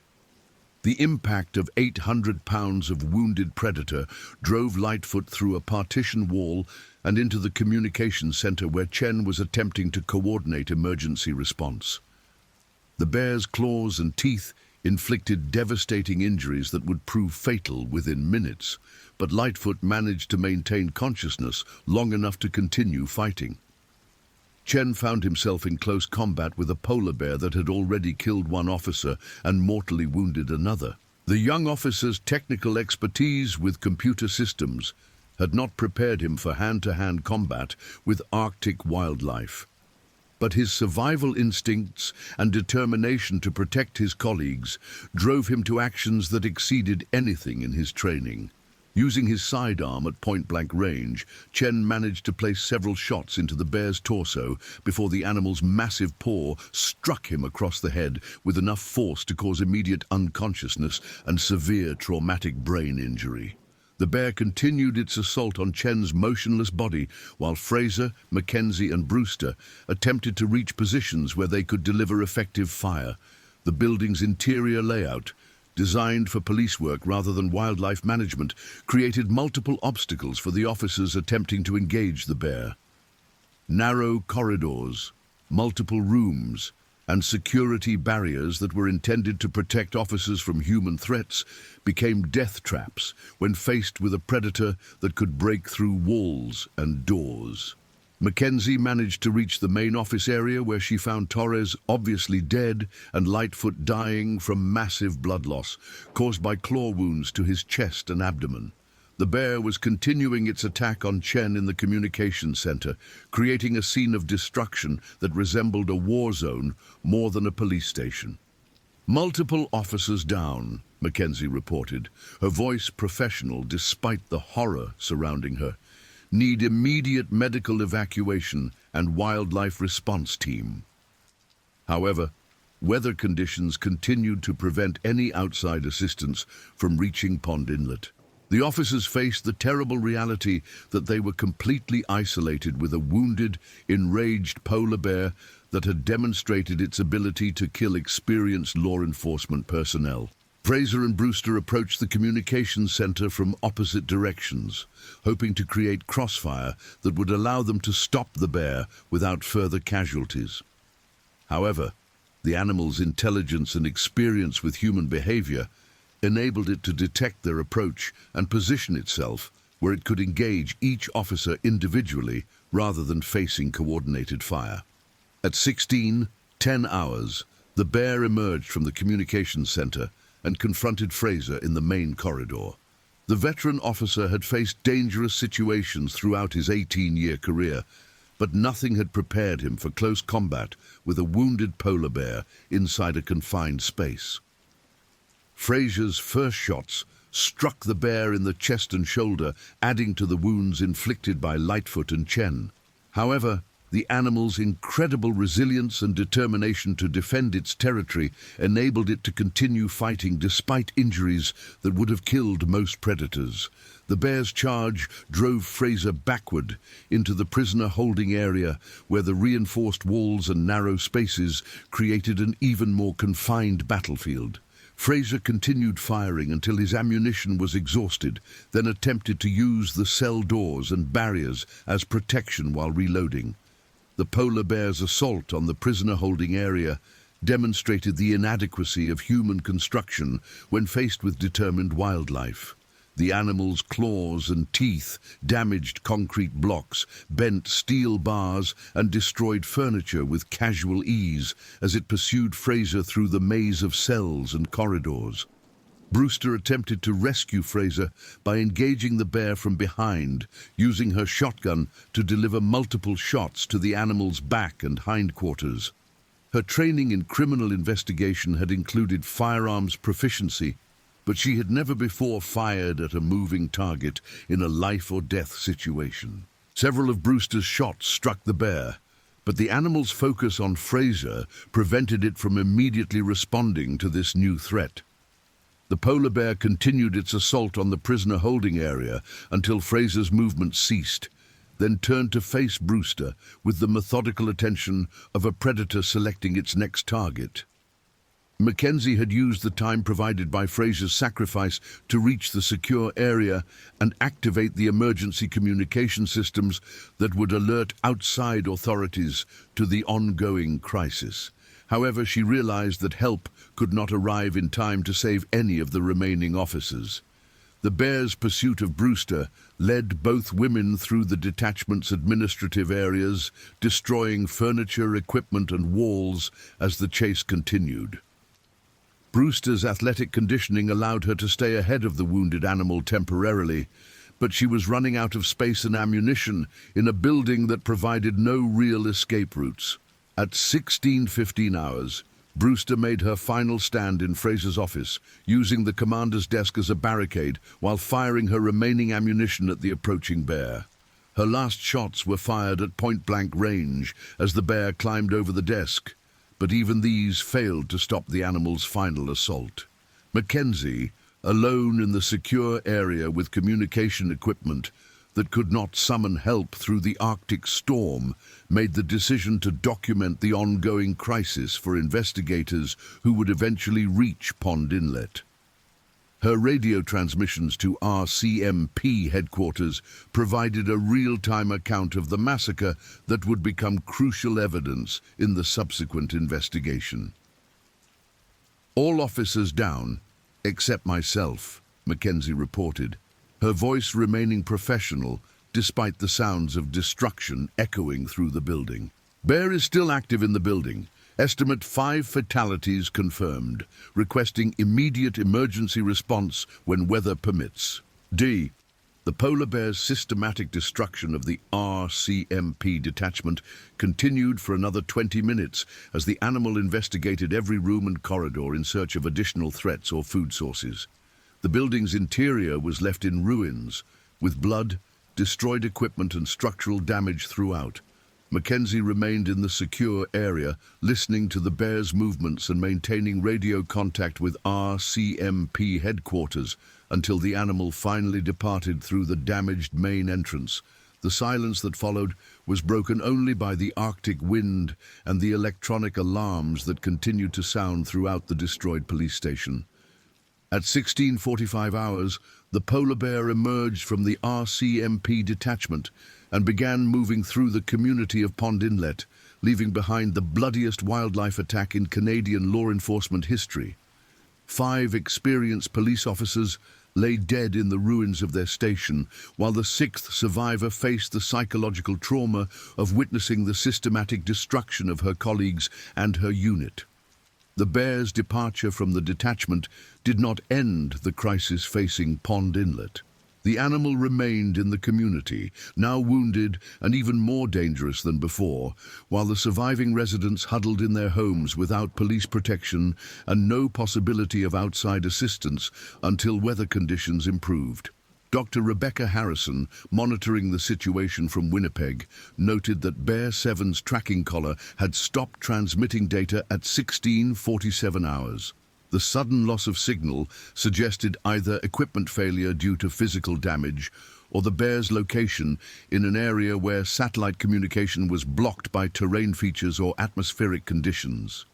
The impact of 800 pounds of wounded predator drove Lightfoot through a partition wall and into the communications center where Chen was attempting to coordinate emergency response. The bear's claws and teeth inflicted devastating injuries that would prove fatal within minutes, but Lightfoot managed to maintain consciousness long enough to continue fighting. Chen found himself in close combat with a polar bear that had already killed one officer and mortally wounded another. The young officer's technical expertise with computer systems had not prepared him for hand-to-hand combat with Arctic wildlife. But his survival instincts and determination to protect his colleagues drove him to actions that exceeded anything in his training. Using his sidearm at point-blank range, Chen managed to place several shots into the bear's torso before the animal's massive paw struck him across the head with enough force to cause immediate unconsciousness and severe traumatic brain injury. The bear continued its assault on Chen's motionless body while Fraser, Mackenzie and Brewster attempted to reach positions where they could deliver effective fire. The building's interior layout, designed for police work rather than wildlife management, created multiple obstacles for the officers attempting to engage the bear. Narrow corridors, multiple rooms, and security barriers that were intended to protect officers from human threats became death traps when faced with a predator that could break through walls and doors. Mackenzie managed to reach the main office area where she found Torres obviously dead and Lightfoot dying from massive blood loss caused by claw wounds to his chest and abdomen. The bear was continuing its attack on Chen in the communications center, creating a scene of destruction that resembled a war zone more than a police station. Multiple officers down, Mackenzie reported, her voice professional despite the horror surrounding her. Need immediate medical evacuation and wildlife response team. However, weather conditions continued to prevent any outside assistance from reaching Pond Inlet. The officers faced the terrible reality that they were completely isolated with a wounded, enraged polar bear that had demonstrated its ability to kill experienced law enforcement personnel. Fraser and Brewster approached the communications center from opposite directions, hoping to create crossfire that would allow them to stop the bear without further casualties. However, the animal's intelligence and experience with human behavior enabled it to detect their approach and position itself where it could engage each officer individually rather than facing coordinated fire. At 16:10 hours, the bear emerged from the communications center and confronted Fraser in the main corridor. The veteran officer had faced dangerous situations throughout his 18-year career, but nothing had prepared him for close combat with a wounded polar bear inside a confined space. Fraser's first shots struck the bear in the chest and shoulder, adding to the wounds inflicted by Lightfoot and Chen. However, the animal's incredible resilience and determination to defend its territory enabled it to continue fighting despite injuries that would have killed most predators. The bear's charge drove Fraser backward into the prisoner holding area, where the reinforced walls and narrow spaces created an even more confined battlefield. Fraser continued firing until his ammunition was exhausted, then attempted to use the cell doors and barriers as protection while reloading. The polar bear's assault on the prisoner-holding area demonstrated the inadequacy of human construction when faced with determined wildlife. The animal's claws and teeth damaged concrete blocks, bent steel bars, and destroyed furniture with casual ease as it pursued Fraser through the maze of cells and corridors. Brewster attempted to rescue Fraser by engaging the bear from behind, using her shotgun to deliver multiple shots to the animal's back and hindquarters. Her training in criminal investigation had included firearms proficiency, but she had never before fired at a moving target in a life-or-death situation. Several of Brewster's shots struck the bear, but the animal's focus on Fraser prevented it from immediately responding to this new threat. The polar bear continued its assault on the prisoner holding area until Fraser's movement ceased, then turned to face Brewster with the methodical attention of a predator selecting its next target. Mackenzie had used the time provided by Fraser's sacrifice to reach the secure area and activate the emergency communication systems that would alert outside authorities to the ongoing crisis. However, she realized that help could not arrive in time to save any of the remaining officers. The bear's pursuit of Brewster led both women through the detachment's administrative areas, destroying furniture, equipment, and walls as the chase continued. Brewster's athletic conditioning allowed her to stay ahead of the wounded animal temporarily, but she was running out of space and ammunition in a building that provided no real escape routes. At 16:15 hours, Brewster made her final stand in Fraser's office, using the commander's desk as a barricade while firing her remaining ammunition at the approaching bear. Her last shots were fired at point-blank range as the bear climbed over the desk, but even these failed to stop the animal's final assault. Mackenzie, alone in the secure area with communication equipment that could not summon help through the Arctic storm, made the decision to document the ongoing crisis for investigators who would eventually reach Pond Inlet. Her radio transmissions to RCMP headquarters provided a real-time account of the massacre that would become crucial evidence in the subsequent investigation. "All officers down, except myself," Mackenzie reported, her voice remaining professional despite the sounds of destruction echoing through the building. "Bear is still active in the building. Estimate 5 fatalities confirmed, requesting immediate emergency response when weather permits." D. The polar bear's systematic destruction of the RCMP detachment continued for another 20 minutes as the animal investigated every room and corridor in search of additional threats or food sources. The building's interior was left in ruins, with blood, destroyed equipment and structural damage throughout. Mackenzie remained in the secure area, listening to the bear's movements and maintaining radio contact with RCMP headquarters until the animal finally departed through the damaged main entrance. The silence that followed was broken only by the Arctic wind and the electronic alarms that continued to sound throughout the destroyed police station. At 16:45 hours, the polar bear emerged from the RCMP detachment and began moving through the community of Pond Inlet, leaving behind the bloodiest wildlife attack in Canadian law enforcement history. 5 experienced police officers lay dead in the ruins of their station, while the 6th survivor faced the psychological trauma of witnessing the systematic destruction of her colleagues and her unit. The bear's departure from the detachment did not end the crisis facing Pond Inlet. The animal remained in the community, now wounded and even more dangerous than before, while the surviving residents huddled in their homes without police protection and no possibility of outside assistance until weather conditions improved. Dr. Rebecca Harrison, monitoring the situation from Winnipeg, noted that Bear 7's tracking collar had stopped transmitting data at 16:47 hours. The sudden loss of signal suggested either equipment failure due to physical damage or the bear's location in an area where satellite communication was blocked by terrain features or atmospheric conditions.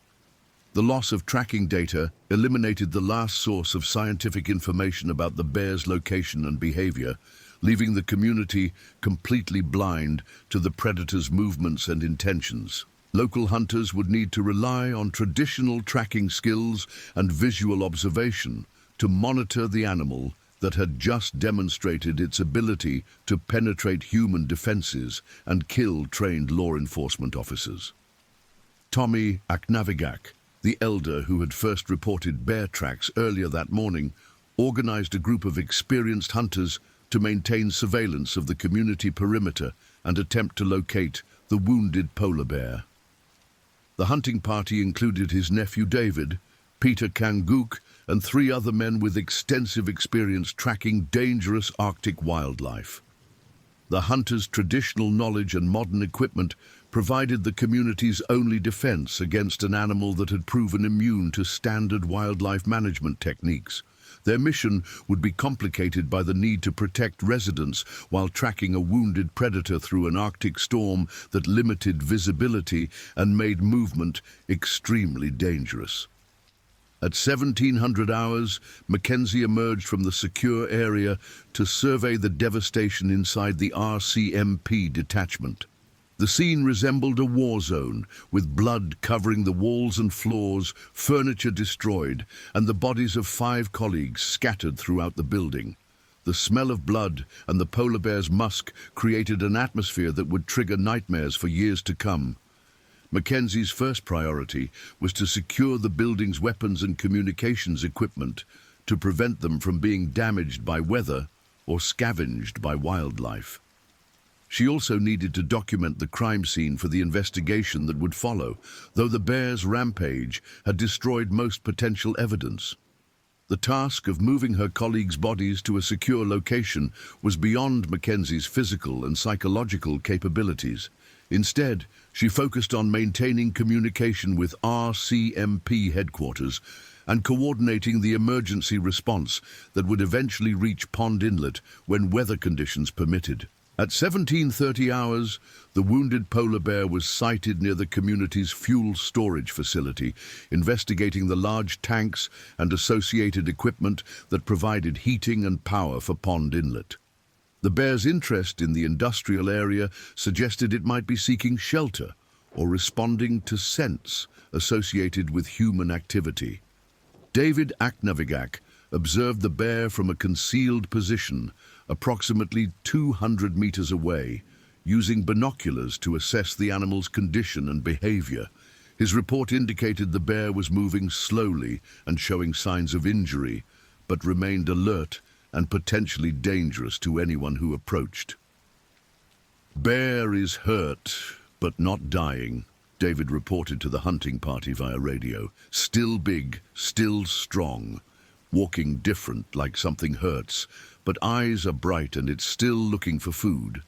The loss of tracking data eliminated the last source of scientific information about the bear's location and behavior, leaving the community completely blind to the predator's movements and intentions. Local hunters would need to rely on traditional tracking skills and visual observation to monitor the animal that had just demonstrated its ability to penetrate human defenses and kill trained law enforcement officers. Tommy Aknavigak, the elder who had first reported bear tracks earlier that morning, organized a group of experienced hunters to maintain surveillance of the community perimeter and attempt to locate the wounded polar bear. The hunting party included his nephew David, Peter Kanguk, and 3 other men with extensive experience tracking dangerous Arctic wildlife. The hunters' traditional knowledge and modern equipment provided the community's only defense against an animal that had proven immune to standard wildlife management techniques. Their mission would be complicated by the need to protect residents while tracking a wounded predator through an Arctic storm that limited visibility and made movement extremely dangerous. At 1700 hours, Mackenzie emerged from the secure area to survey the devastation inside the RCMP detachment. The scene resembled a war zone, with blood covering the walls and floors, furniture destroyed, and the bodies of 5 colleagues scattered throughout the building. The smell of blood and the polar bear's musk created an atmosphere that would trigger nightmares for years to come. Mackenzie's first priority was to secure the building's weapons and communications equipment to prevent them from being damaged by weather or scavenged by wildlife. She also needed to document the crime scene for the investigation that would follow, though the bear's rampage had destroyed most potential evidence. The task of moving her colleagues' bodies to a secure location was beyond Mackenzie's physical and psychological capabilities. Instead, she focused on maintaining communication with RCMP headquarters and coordinating the emergency response that would eventually reach Pond Inlet when weather conditions permitted. At 17:30 hours, the wounded polar bear was sighted near the community's fuel storage facility, investigating the large tanks and associated equipment that provided heating and power for Pond Inlet. The bear's interest in the industrial area suggested it might be seeking shelter or responding to scents associated with human activity. David Aknavigak observed the bear from a concealed position approximately 200 meters away, using binoculars to assess the animal's condition and behavior. His report indicated the bear was moving slowly and showing signs of injury, but remained alert and potentially dangerous to anyone who approached. "Bear is hurt, but not dying," David reported to the hunting party via radio. "Still big, still strong. Walking different, like something hurts, but eyes are bright and it's still looking for food."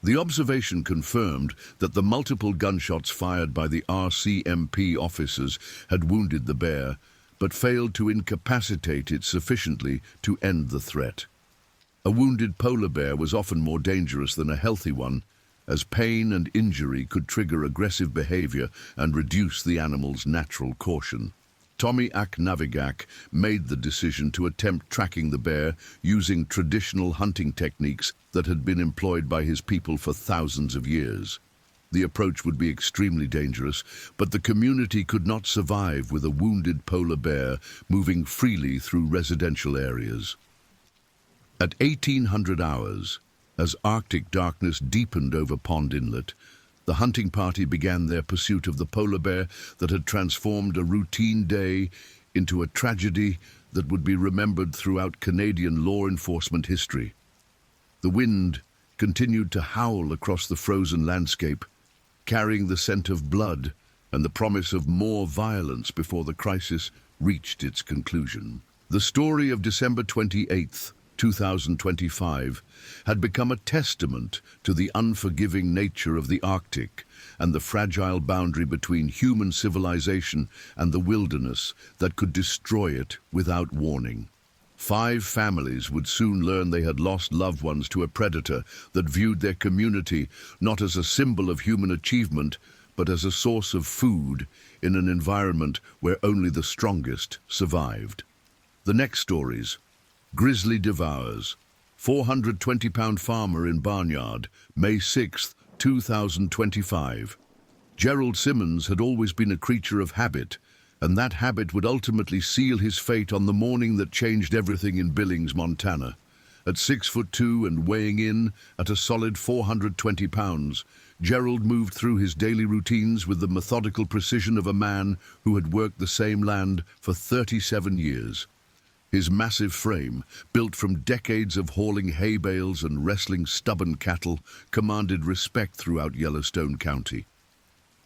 The observation confirmed that the multiple gunshots fired by the RCMP officers had wounded the bear, but failed to incapacitate it sufficiently to end the threat. A wounded polar bear was often more dangerous than a healthy one, as pain and injury could trigger aggressive behavior and reduce the animal's natural caution. Tommy Aknavigak made the decision to attempt tracking the bear using traditional hunting techniques that had been employed by his people for thousands of years. The approach would be extremely dangerous, but the community could not survive with a wounded polar bear moving freely through residential areas. At 1800 hours, as Arctic darkness deepened over Pond Inlet, the hunting party began their pursuit of the polar bear that had transformed a routine day into a tragedy that would be remembered throughout Canadian law enforcement history. The wind continued to howl across the frozen landscape, carrying the scent of blood and the promise of more violence before the crisis reached its conclusion. The story of December 28th, 2025, had become a testament to the unforgiving nature of the Arctic and the fragile boundary between human civilization and the wilderness that could destroy it without warning. 5 families would soon learn they had lost loved ones to a predator that viewed their community not as a symbol of human achievement, but as a source of food in an environment where only the strongest survived. The next stories: Grizzly Devours, 420-pound farmer in Barnyard, May 6, 2025. Gerald Simmons had always been a creature of habit, and that habit would ultimately seal his fate on the morning that changed everything in Billings, Montana. At 6'2" and weighing in at a solid 420 pounds, Gerald moved through his daily routines with the methodical precision of a man who had worked the same land for 37 years. His massive frame, built from decades of hauling hay bales and wrestling stubborn cattle, commanded respect throughout Yellowstone County.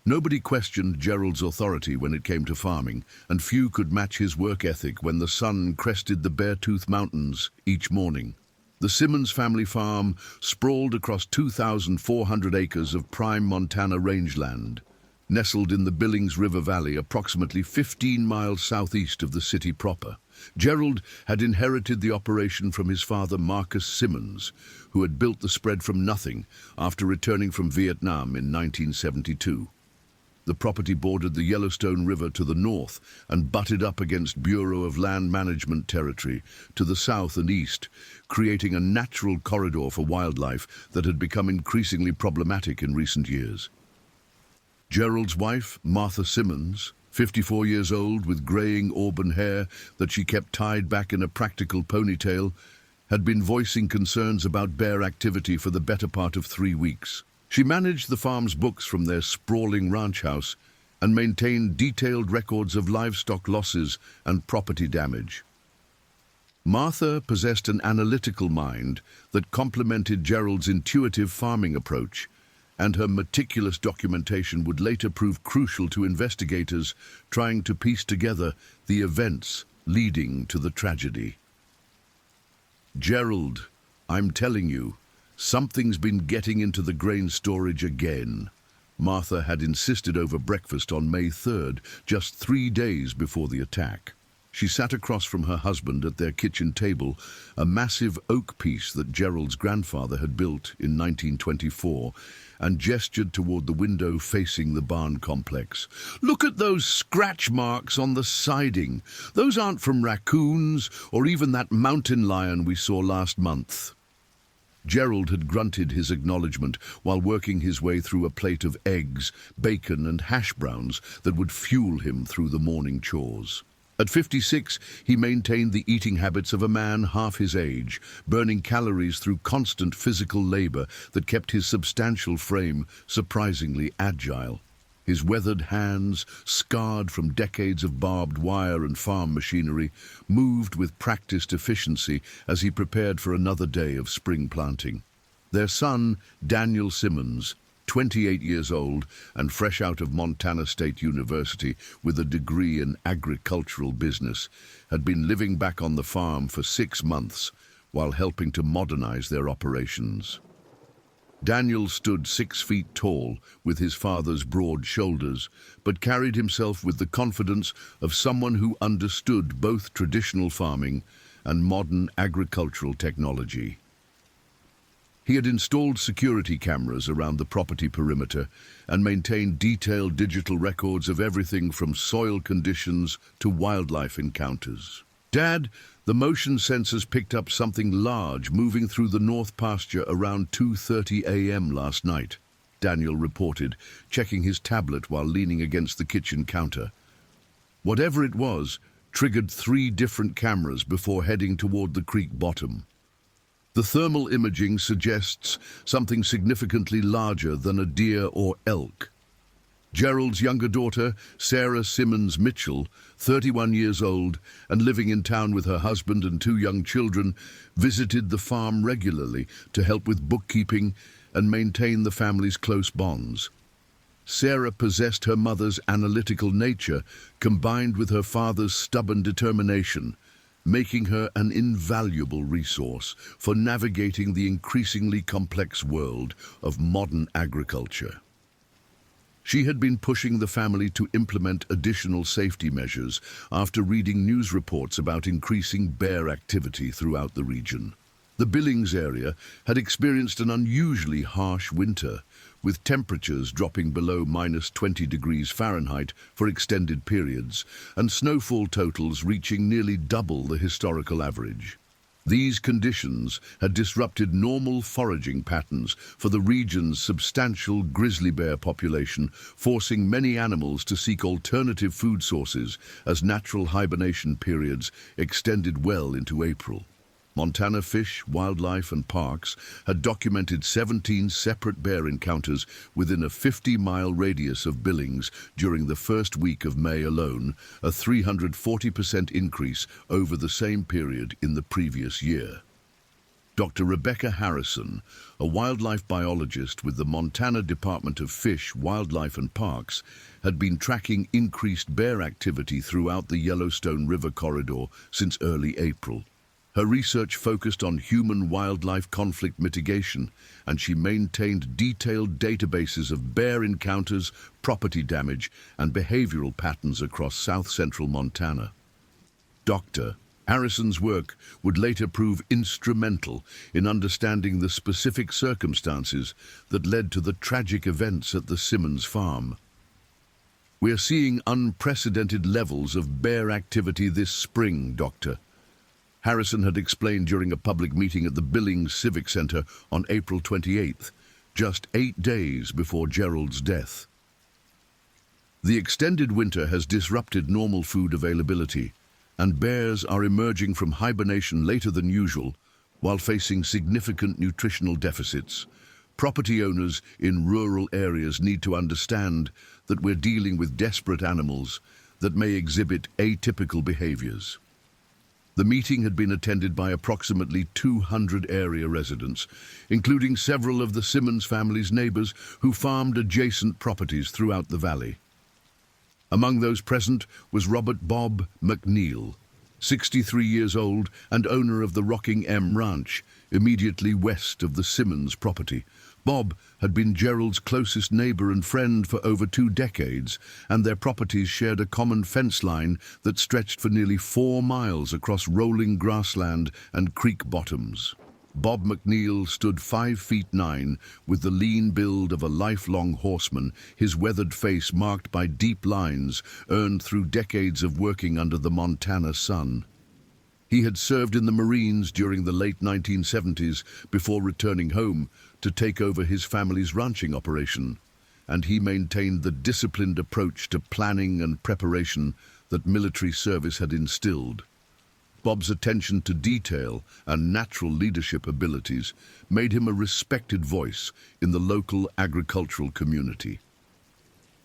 Nobody questioned Gerald's authority when it came to farming, and few could match his work ethic when the sun crested the Beartooth Mountains each morning. The Simmons family farm sprawled across 2,400 acres of prime Montana rangeland, nestled in the Billings River Valley approximately 15 miles southeast of the city proper. Gerald had inherited the operation from his father Marcus Simmons, who had built the spread from nothing after returning from Vietnam in 1972. The property bordered the Yellowstone River to the north and butted up against Bureau of Land Management territory to the south and east, creating a natural corridor for wildlife that had become increasingly problematic in recent years. Gerald's wife, Martha Simmons, 54 years old with graying auburn hair that she kept tied back in a practical ponytail, had been voicing concerns about bear activity for the better part of 3 weeks. She managed the farm's books from their sprawling ranch house and maintained detailed records of livestock losses and property damage. Martha possessed an analytical mind that complemented Gerald's intuitive farming approach, and her meticulous documentation would later prove crucial to investigators trying to piece together the events leading to the tragedy. "Gerald, I'm telling you, something's been getting into the grain storage again," Martha had insisted over breakfast on May 3rd, just 3 days before the attack. She sat across from her husband at their kitchen table, a massive oak piece that Gerald's grandfather had built in 1924, and gestured toward the window facing the barn complex. "Look at those scratch marks on the siding. Those aren't from raccoons or even that mountain lion we saw last month." Gerald had grunted his acknowledgement while working his way through a plate of eggs, bacon and hash browns that would fuel him through the morning chores. At 56, he maintained the eating habits of a man half his age, burning calories through constant physical labor that kept his substantial frame surprisingly agile. His weathered hands, scarred from decades of barbed wire and farm machinery, moved with practiced efficiency as he prepared for another day of spring planting. Their son, Daniel Simmons, 28 years old and fresh out of Montana State University with a degree in agricultural business, had been living back on the farm for 6 months while helping to modernize their operations. Daniel stood 6 feet tall with his father's broad shoulders, but carried himself with the confidence of someone who understood both traditional farming and modern agricultural technology. He had installed security cameras around the property perimeter and maintained detailed digital records of everything from soil conditions to wildlife encounters. "Dad, the motion sensors picked up something large moving through the north pasture around 2:30 a.m. last night," Daniel reported, checking his tablet while leaning against the kitchen counter. Whatever it was, triggered 3 different cameras before heading toward the creek bottom. The thermal imaging suggests something significantly larger than a deer or elk. Gerald's younger daughter, Sarah Simmons Mitchell, 31 years old and living in town with her husband and 2 young children, visited the farm regularly to help with bookkeeping and maintain the family's close bonds. Sarah possessed her mother's analytical nature combined with her father's stubborn determination, making her an invaluable resource for navigating the increasingly complex world of modern agriculture. She had been pushing the family to implement additional safety measures after reading news reports about increasing bear activity throughout the region. The Billings area had experienced an unusually harsh winter, with temperatures dropping below -20 degrees Fahrenheit for extended periods, and snowfall totals reaching nearly double the historical average. These conditions had disrupted normal foraging patterns for the region's substantial grizzly bear population, forcing many animals to seek alternative food sources as natural hibernation periods extended well into April. Montana Fish, Wildlife and Parks had documented 17 separate bear encounters within a 50-mile radius of Billings during the first week of May alone, a 340% increase over the same period in the previous year. Dr. Rebecca Harrison, a wildlife biologist with the Montana Department of Fish, Wildlife and Parks, had been tracking increased bear activity throughout the Yellowstone River corridor since early April. Her research focused on human-wildlife conflict mitigation, and she maintained detailed databases of bear encounters, property damage, and behavioral patterns across south-central Montana. Dr. Harrison's work would later prove instrumental in understanding the specific circumstances that led to the tragic events at the Simmons farm. "We are seeing unprecedented levels of bear activity this spring, Doctor," Harrison had explained during a public meeting at the Billings Civic Center on April 28th, just 8 days before Gerald's death. "The extended winter has disrupted normal food availability, and bears are emerging from hibernation later than usual while facing significant nutritional deficits. Property owners in rural areas need to understand that we're dealing with desperate animals that may exhibit atypical behaviors." The meeting had been attended by approximately 200 area residents, including several of the Simmons family's neighbors who farmed adjacent properties throughout the valley. Among those present was Robert Bob McNeil, 63 years old and owner of the Rocking M Ranch, immediately west of the Simmons property. Bob had been Gerald's closest neighbor and friend for over 2 decades, and their properties shared a common fence line that stretched for nearly 4 miles across rolling grassland and creek bottoms. Bob McNeil stood 5'9", with the lean build of a lifelong horseman, his weathered face marked by deep lines earned through decades of working under the Montana sun. He had served in the Marines during the late 1970s before returning home to take over his family's ranching operation, and he maintained the disciplined approach to planning and preparation that military service had instilled. Bob's attention to detail and natural leadership abilities made him a respected voice in the local agricultural community.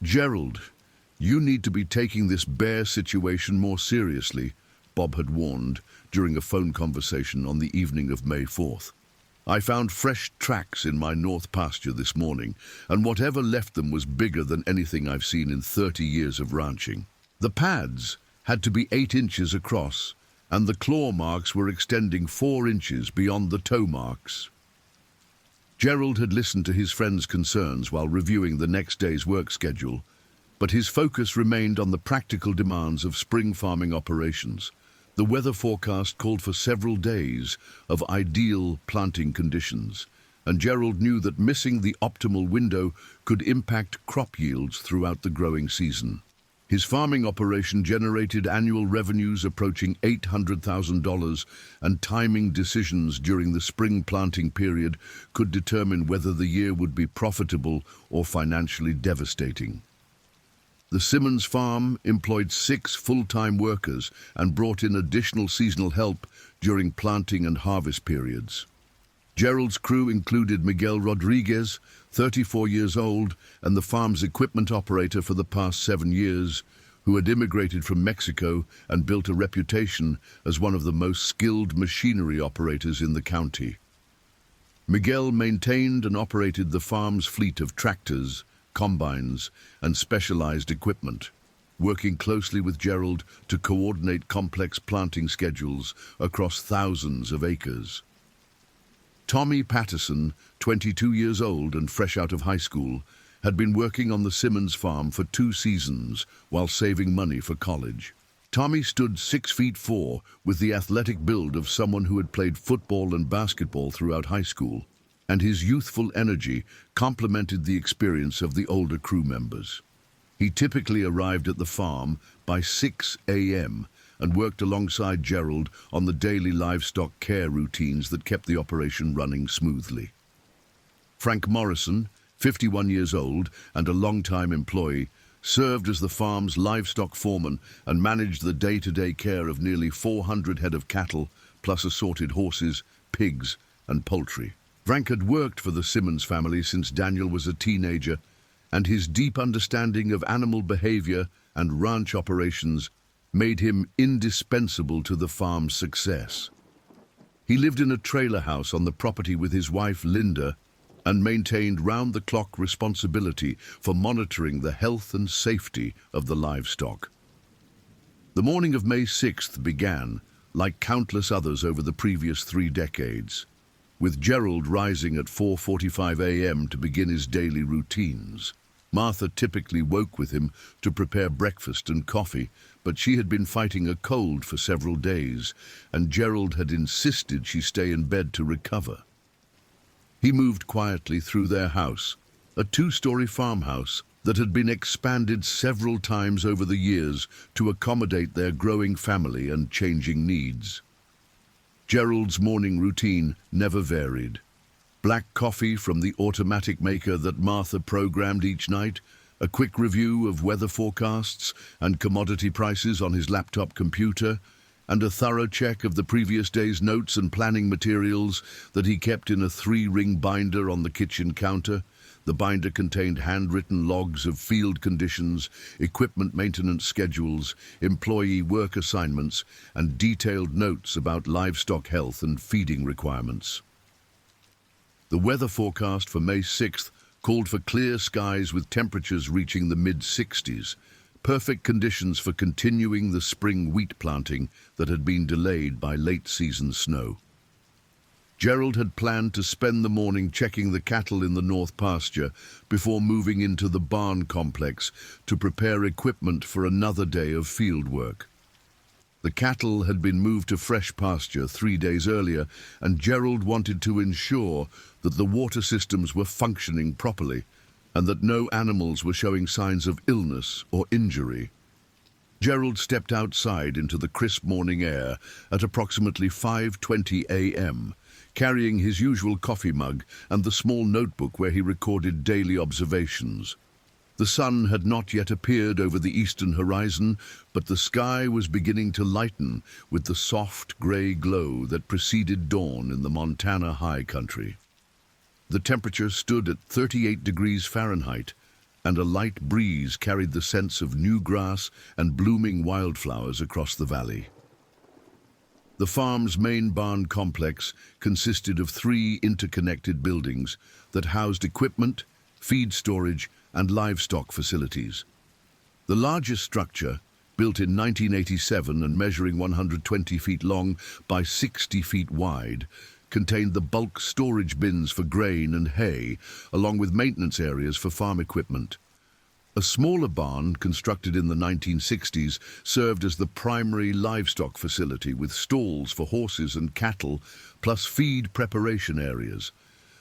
"Gerald, you need to be taking this bear situation more seriously," Bob had warned during a phone conversation on the evening of May 4th. "I found fresh tracks in my north pasture this morning, and whatever left them was bigger than anything I've seen in 30 years of ranching. The pads had to be 8 inches across, and the claw marks were extending 4 inches beyond the toe marks." Gerald had listened to his friend's concerns while reviewing the next day's work schedule, but his focus remained on the practical demands of spring farming operations. The weather forecast called for several days of ideal planting conditions, and Gerald knew that missing the optimal window could impact crop yields throughout the growing season. His farming operation generated annual revenues approaching $800,000, and timing decisions during the spring planting period could determine whether the year would be profitable or financially devastating. The Simmons farm employed 6 full-time workers and brought in additional seasonal help during planting and harvest periods. Gerald's crew included Miguel Rodriguez, 34 years old, and the farm's equipment operator for the past 7 years, who had immigrated from Mexico and built a reputation as one of the most skilled machinery operators in the county. Miguel maintained and operated the farm's fleet of tractors, combines, and specialized equipment, working closely with Gerald to coordinate complex planting schedules across thousands of acres. Tommy Patterson, 22 years old and fresh out of high school, had been working on the Simmons farm for 2 seasons while saving money for college. Tommy stood 6'4", with the athletic build of someone who had played football and basketball throughout high school, and his youthful energy complemented the experience of the older crew members. He typically arrived at the farm by 6 a.m., and worked alongside Gerald on the daily livestock care routines that kept the operation running smoothly. Frank Morrison, 51 years old and a long-time employee, served as the farm's livestock foreman and managed the day-to-day care of nearly 400 head of cattle, plus assorted horses, pigs, and poultry. Frank had worked for the Simmons family since Daniel was a teenager, and his deep understanding of animal behavior and ranch operations made him indispensable to the farm's success. He lived in a trailer house on the property with his wife Linda and maintained round-the-clock responsibility for monitoring the health and safety of the livestock. The morning of May 6th began, like countless others over the previous 3 decades, with Gerald rising at 4:45 a.m. to begin his daily routines. Martha typically woke with him to prepare breakfast and coffee, but she had been fighting a cold for several days, and Gerald had insisted she stay in bed to recover. He moved quietly through their house, a 2-story farmhouse that had been expanded several times over the years to accommodate their growing family and changing needs. Gerald's morning routine never varied. Black coffee from the automatic maker that Martha programmed each night, a quick review of weather forecasts and commodity prices on his laptop computer, and a thorough check of the previous day's notes and planning materials that he kept in a 3-ring binder on the kitchen counter. The binder contained handwritten logs of field conditions, equipment maintenance schedules, employee work assignments, and detailed notes about livestock health and feeding requirements. The weather forecast for May 6th called for clear skies with temperatures reaching the mid-60s, perfect conditions for continuing the spring wheat planting that had been delayed by late-season snow. Gerald had planned to spend the morning checking the cattle in the north pasture before moving into the barn complex to prepare equipment for another day of field work. The cattle had been moved to fresh pasture 3 days earlier, and Gerald wanted to ensure that the water systems were functioning properly and that no animals were showing signs of illness or injury. Gerald stepped outside into the crisp morning air at approximately 5:20 a.m., carrying his usual coffee mug and the small notebook where he recorded daily observations. The sun had not yet appeared over the eastern horizon, but the sky was beginning to lighten with the soft grey glow that preceded dawn in the Montana high country. The temperature stood at 38 degrees Fahrenheit, and a light breeze carried the scents of new grass and blooming wildflowers across the valley. The farm's main barn complex consisted of 3 interconnected buildings that housed equipment, feed storage, and livestock facilities. The largest structure, built in 1987 and measuring 120 feet long by 60 feet wide, contained the bulk storage bins for grain and hay, along with maintenance areas for farm equipment. A smaller barn, constructed in the 1960s, served as the primary livestock facility with stalls for horses and cattle, plus feed preparation areas.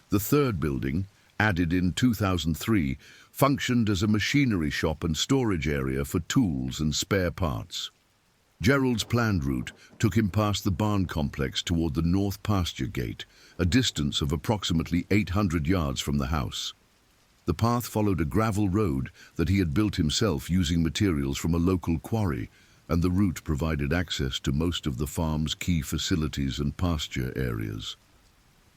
The third building, added in 2003, functioned as a machinery shop and storage area for tools and spare parts. Gerald's planned route took him past the barn complex toward the north pasture gate, a distance of approximately 800 yards from the house. The path followed a gravel road that he had built himself using materials from a local quarry, and the route provided access to most of the farm's key facilities and pasture areas.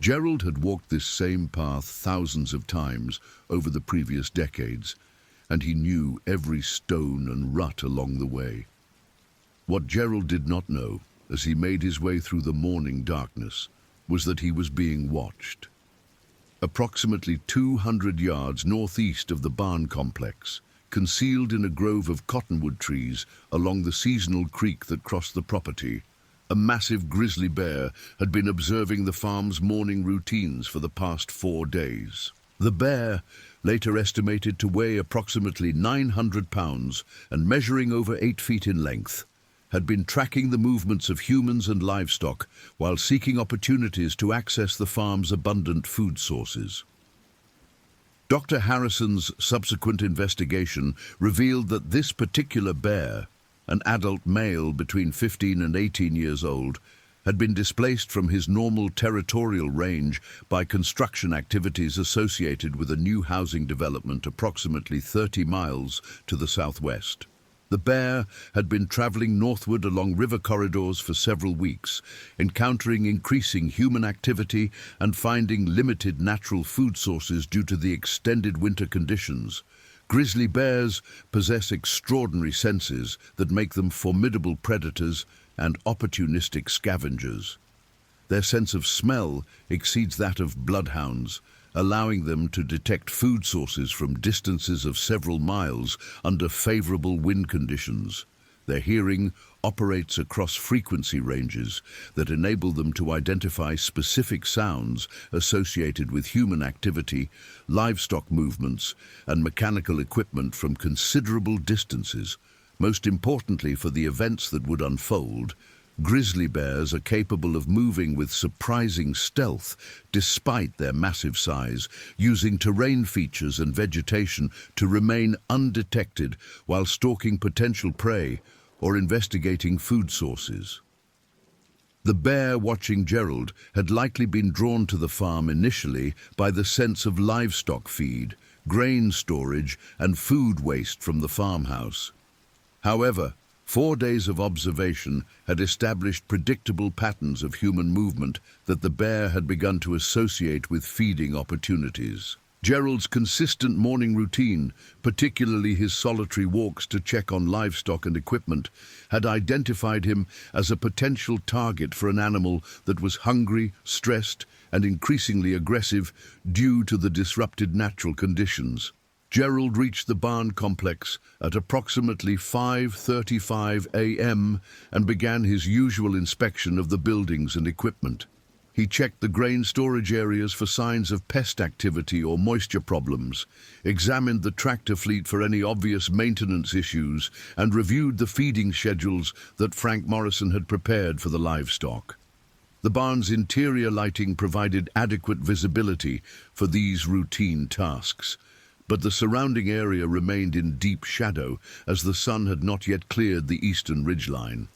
Gerald had walked this same path thousands of times over the previous decades, and he knew every stone and rut along the way. What Gerald did not know, as he made his way through the morning darkness, was that he was being watched. Approximately 200 yards northeast of the barn complex, concealed in a grove of cottonwood trees along the seasonal creek that crossed the property, a massive grizzly bear had been observing the farm's morning routines for the past 4 days. The bear, later estimated to weigh approximately 900 pounds and measuring over 8 feet in length, had been tracking the movements of humans and livestock while seeking opportunities to access the farm's abundant food sources. Dr. Harrison's subsequent investigation revealed that this particular bear, an adult male between 15 and 18 years old, had been displaced from his normal territorial range by construction activities associated with a new housing development approximately 30 miles to the southwest. The bear had been traveling northward along river corridors for several weeks, encountering increasing human activity and finding limited natural food sources due to the extended winter conditions. Grizzly bears possess extraordinary senses that make them formidable predators and opportunistic scavengers. Their sense of smell exceeds that of bloodhounds, allowing them to detect food sources from distances of several miles under favorable wind conditions. Their hearing operates across frequency ranges that enable them to identify specific sounds associated with human activity, livestock movements, and mechanical equipment from considerable distances. Most importantly for the events that would unfold, grizzly bears are capable of moving with surprising stealth despite their massive size, using terrain features and vegetation to remain undetected while stalking potential prey or investigating food sources. The bear watching Gerald had likely been drawn to the farm initially by the sense of livestock feed, grain storage, and food waste from the farmhouse. However, 4 days of observation had established predictable patterns of human movement that the bear had begun to associate with feeding opportunities. Gerald's consistent morning routine, particularly his solitary walks to check on livestock and equipment, had identified him as a potential target for an animal that was hungry, stressed, and increasingly aggressive due to the disrupted natural conditions. Gerald reached the barn complex at approximately 5:35 a.m. and began his usual inspection of the buildings and equipment. He checked the grain storage areas for signs of pest activity or moisture problems, examined the tractor fleet for any obvious maintenance issues, and reviewed the feeding schedules that Frank Morrison had prepared for the livestock. The barn's interior lighting provided adequate visibility for these routine tasks, but the surrounding area remained in deep shadow as the sun had not yet cleared the eastern ridgeline.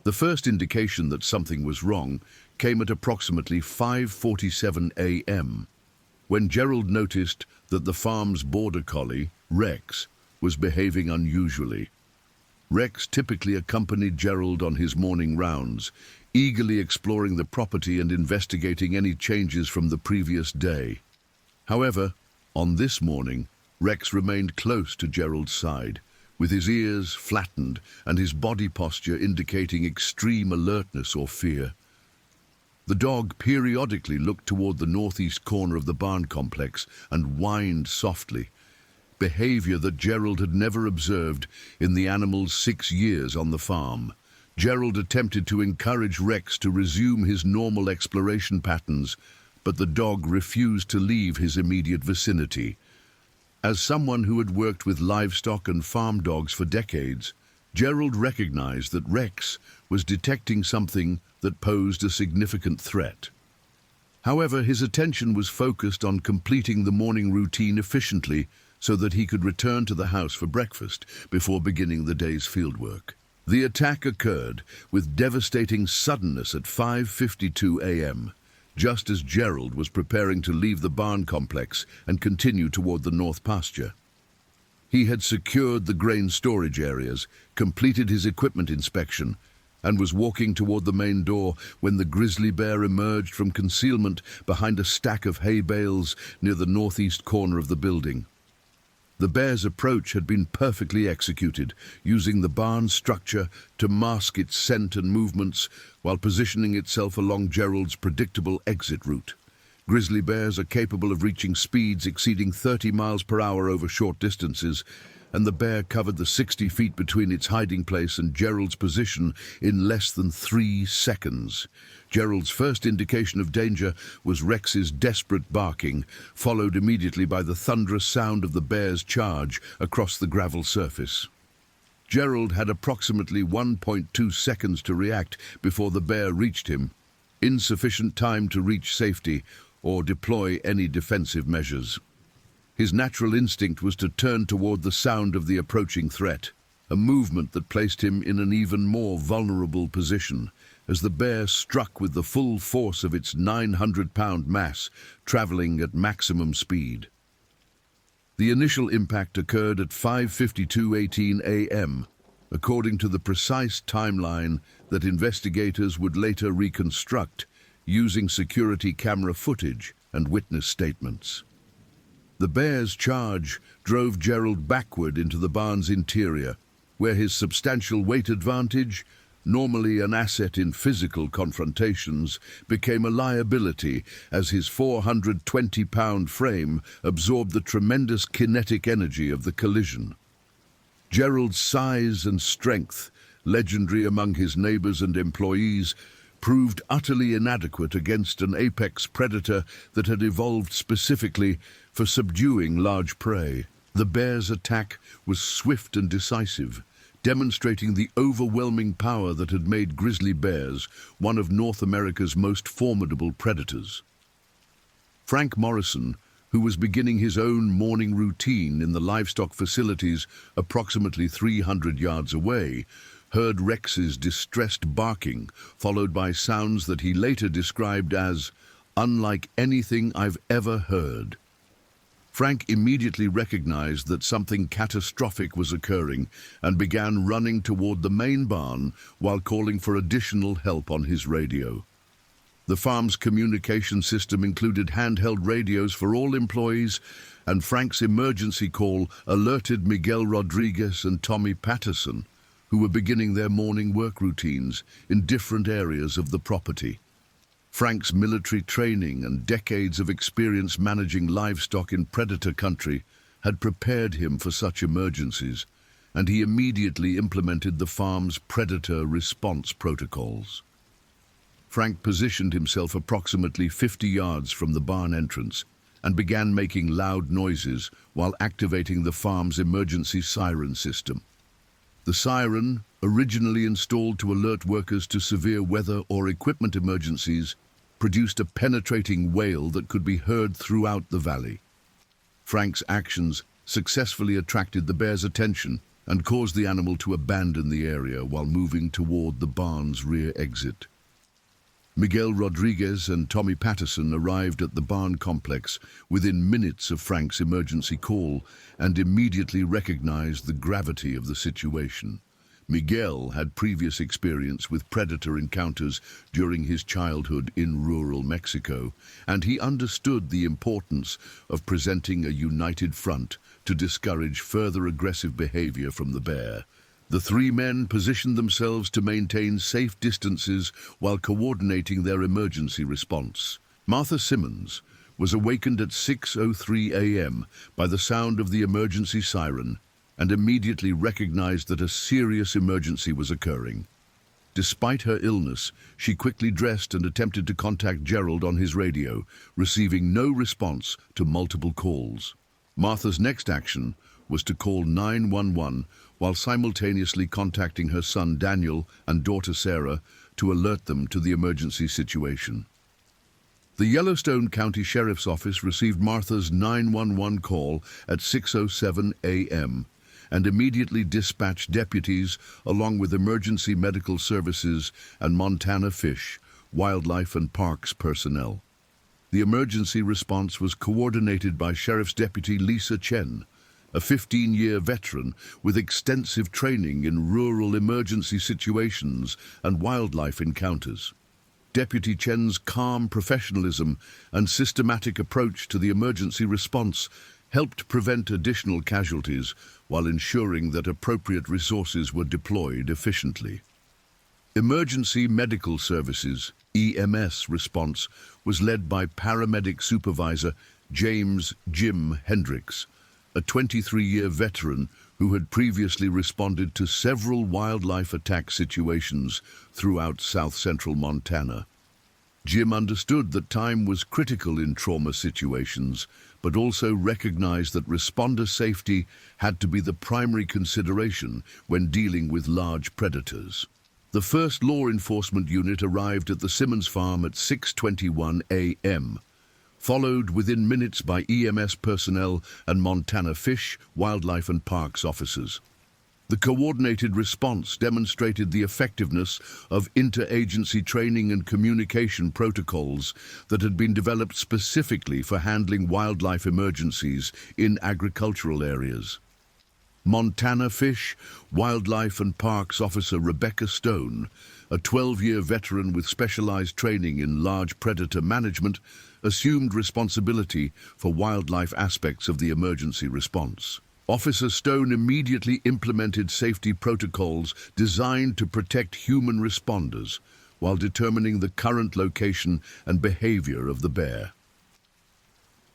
The first indication that something was wrong came at approximately 5:47 a.m., when Gerald noticed that the farm's border collie, Rex, was behaving unusually. Rex typically accompanied Gerald on his morning rounds, eagerly exploring the property and investigating any changes from the previous day. However, on this morning, Rex remained close to Gerald's side, with his ears flattened and his body posture indicating extreme alertness or fear. The dog periodically looked toward the northeast corner of the barn complex and whined softly, behavior that Gerald had never observed in the animal's 6 years on the farm. Gerald attempted to encourage Rex to resume his normal exploration patterns, but the dog refused to leave his immediate vicinity. As someone who had worked with livestock and farm dogs for decades, Gerald recognized that Rex was detecting something that posed a significant threat. However, his attention was focused on completing the morning routine efficiently so that he could return to the house for breakfast before beginning the day's fieldwork. The attack occurred with devastating suddenness at 5:52 a.m., just as Gerald was preparing to leave the barn complex and continue toward the north pasture. He had secured the grain storage areas, completed his equipment inspection, and was walking toward the main door when the grizzly bear emerged from concealment behind a stack of hay bales near the northeast corner of the building. The bear's approach had been perfectly executed, using the barn structure to mask its scent and movements while positioning itself along Gerald's predictable exit route. Grizzly bears are capable of reaching speeds exceeding 30 miles per hour over short distances, and the bear covered the 60 feet between its hiding place and Gerald's position in less than 3 seconds. Gerald's first indication of danger was Rex's desperate barking, followed immediately by the thunderous sound of the bear's charge across the gravel surface. Gerald had approximately 1.2 seconds to react before the bear reached him, insufficient time to reach safety or deploy any defensive measures. His natural instinct was to turn toward the sound of the approaching threat, a movement that placed him in an even more vulnerable position, as the bear struck with the full force of its 900-pound mass, traveling at maximum speed. The initial impact occurred at 5:52:18 a.m., according to the precise timeline that investigators would later reconstruct using security camera footage and witness statements. The bear's charge drove Gerald backward into the barn's interior, where his substantial weight advantage, normally an asset in physical confrontations, became a liability as his 420-pound frame absorbed the tremendous kinetic energy of the collision. Gerald's size and strength, legendary among his neighbors and employees, proved utterly inadequate against an apex predator that had evolved specifically for subduing large prey. The bear's attack was swift and decisive, demonstrating the overwhelming power that had made grizzly bears one of North America's most formidable predators. Frank Morrison, who was beginning his own morning routine in the livestock facilities approximately 300 yards away, heard Rex's distressed barking, followed by sounds that he later described as unlike anything I've ever heard. Frank immediately recognized that something catastrophic was occurring and began running toward the main barn while calling for additional help on his radio. The farm's communication system included handheld radios for all employees, and Frank's emergency call alerted Miguel Rodriguez and Tommy Patterson, who were beginning their morning work routines in different areas of the property. Frank's military training and decades of experience managing livestock in predator country had prepared him for such emergencies, and he immediately implemented the farm's predator response protocols. Frank positioned himself approximately 50 yards from the barn entrance and began making loud noises while activating the farm's emergency siren system. The siren, originally installed to alert workers to severe weather or equipment emergencies, produced a penetrating wail that could be heard throughout the valley. Frank's actions successfully attracted the bear's attention and caused the animal to abandon the area while moving toward the barn's rear exit. Miguel Rodriguez and Tommy Patterson arrived at the barn complex within minutes of Frank's emergency call and immediately recognized the gravity of the situation. Miguel had previous experience with predator encounters during his childhood in rural Mexico, and he understood the importance of presenting a united front to discourage further aggressive behavior from the bear. The three men positioned themselves to maintain safe distances while coordinating their emergency response. Martha Simmons was awakened at 6:03 a.m. by the sound of the emergency siren and immediately recognized that a serious emergency was occurring. Despite her illness, she quickly dressed and attempted to contact Gerald on his radio, receiving no response to multiple calls. Martha's next action was to call 911 while simultaneously contacting her son Daniel and daughter Sarah to alert them to the emergency situation. The Yellowstone County Sheriff's Office received Martha's 911 call at 6:07 a.m. and immediately dispatched deputies along with emergency medical services and Montana Fish, Wildlife and Parks personnel. The emergency response was coordinated by Sheriff's Deputy Lisa Chen, a 15-year veteran with extensive training in rural emergency situations and wildlife encounters. Deputy Chen's calm professionalism and systematic approach to the emergency response helped prevent additional casualties while ensuring that appropriate resources were deployed efficiently. Emergency Medical Services (EMS) response was led by paramedic supervisor James "Jim" Hendricks, a 23-year veteran who had previously responded to several wildlife attack situations throughout south-central Montana. Jim understood that time was critical in trauma situations, but also recognized that responder safety had to be the primary consideration when dealing with large predators. The first law enforcement unit arrived at the Simmons farm at 6:21 a.m., followed within minutes by EMS personnel and Montana Fish, Wildlife and Parks officers. The coordinated response demonstrated the effectiveness of interagency training and communication protocols that had been developed specifically for handling wildlife emergencies in agricultural areas. Montana Fish, Wildlife and Parks officer Rebecca Stone, a 12-year veteran with specialized training in large predator management, assumed responsibility for wildlife aspects of the emergency response. Officer Stone immediately implemented safety protocols designed to protect human responders while determining the current location and behavior of the bear.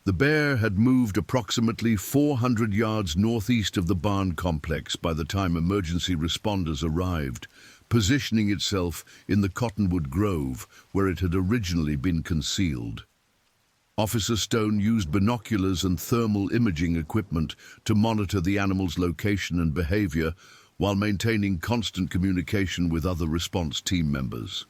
The bear had moved approximately 400 yards northeast of the barn complex by the time emergency responders arrived, positioning itself in the cottonwood grove where it had originally been concealed. Officer Stone used binoculars and thermal imaging equipment to monitor the animal's location and behavior while maintaining constant communication with other response team members.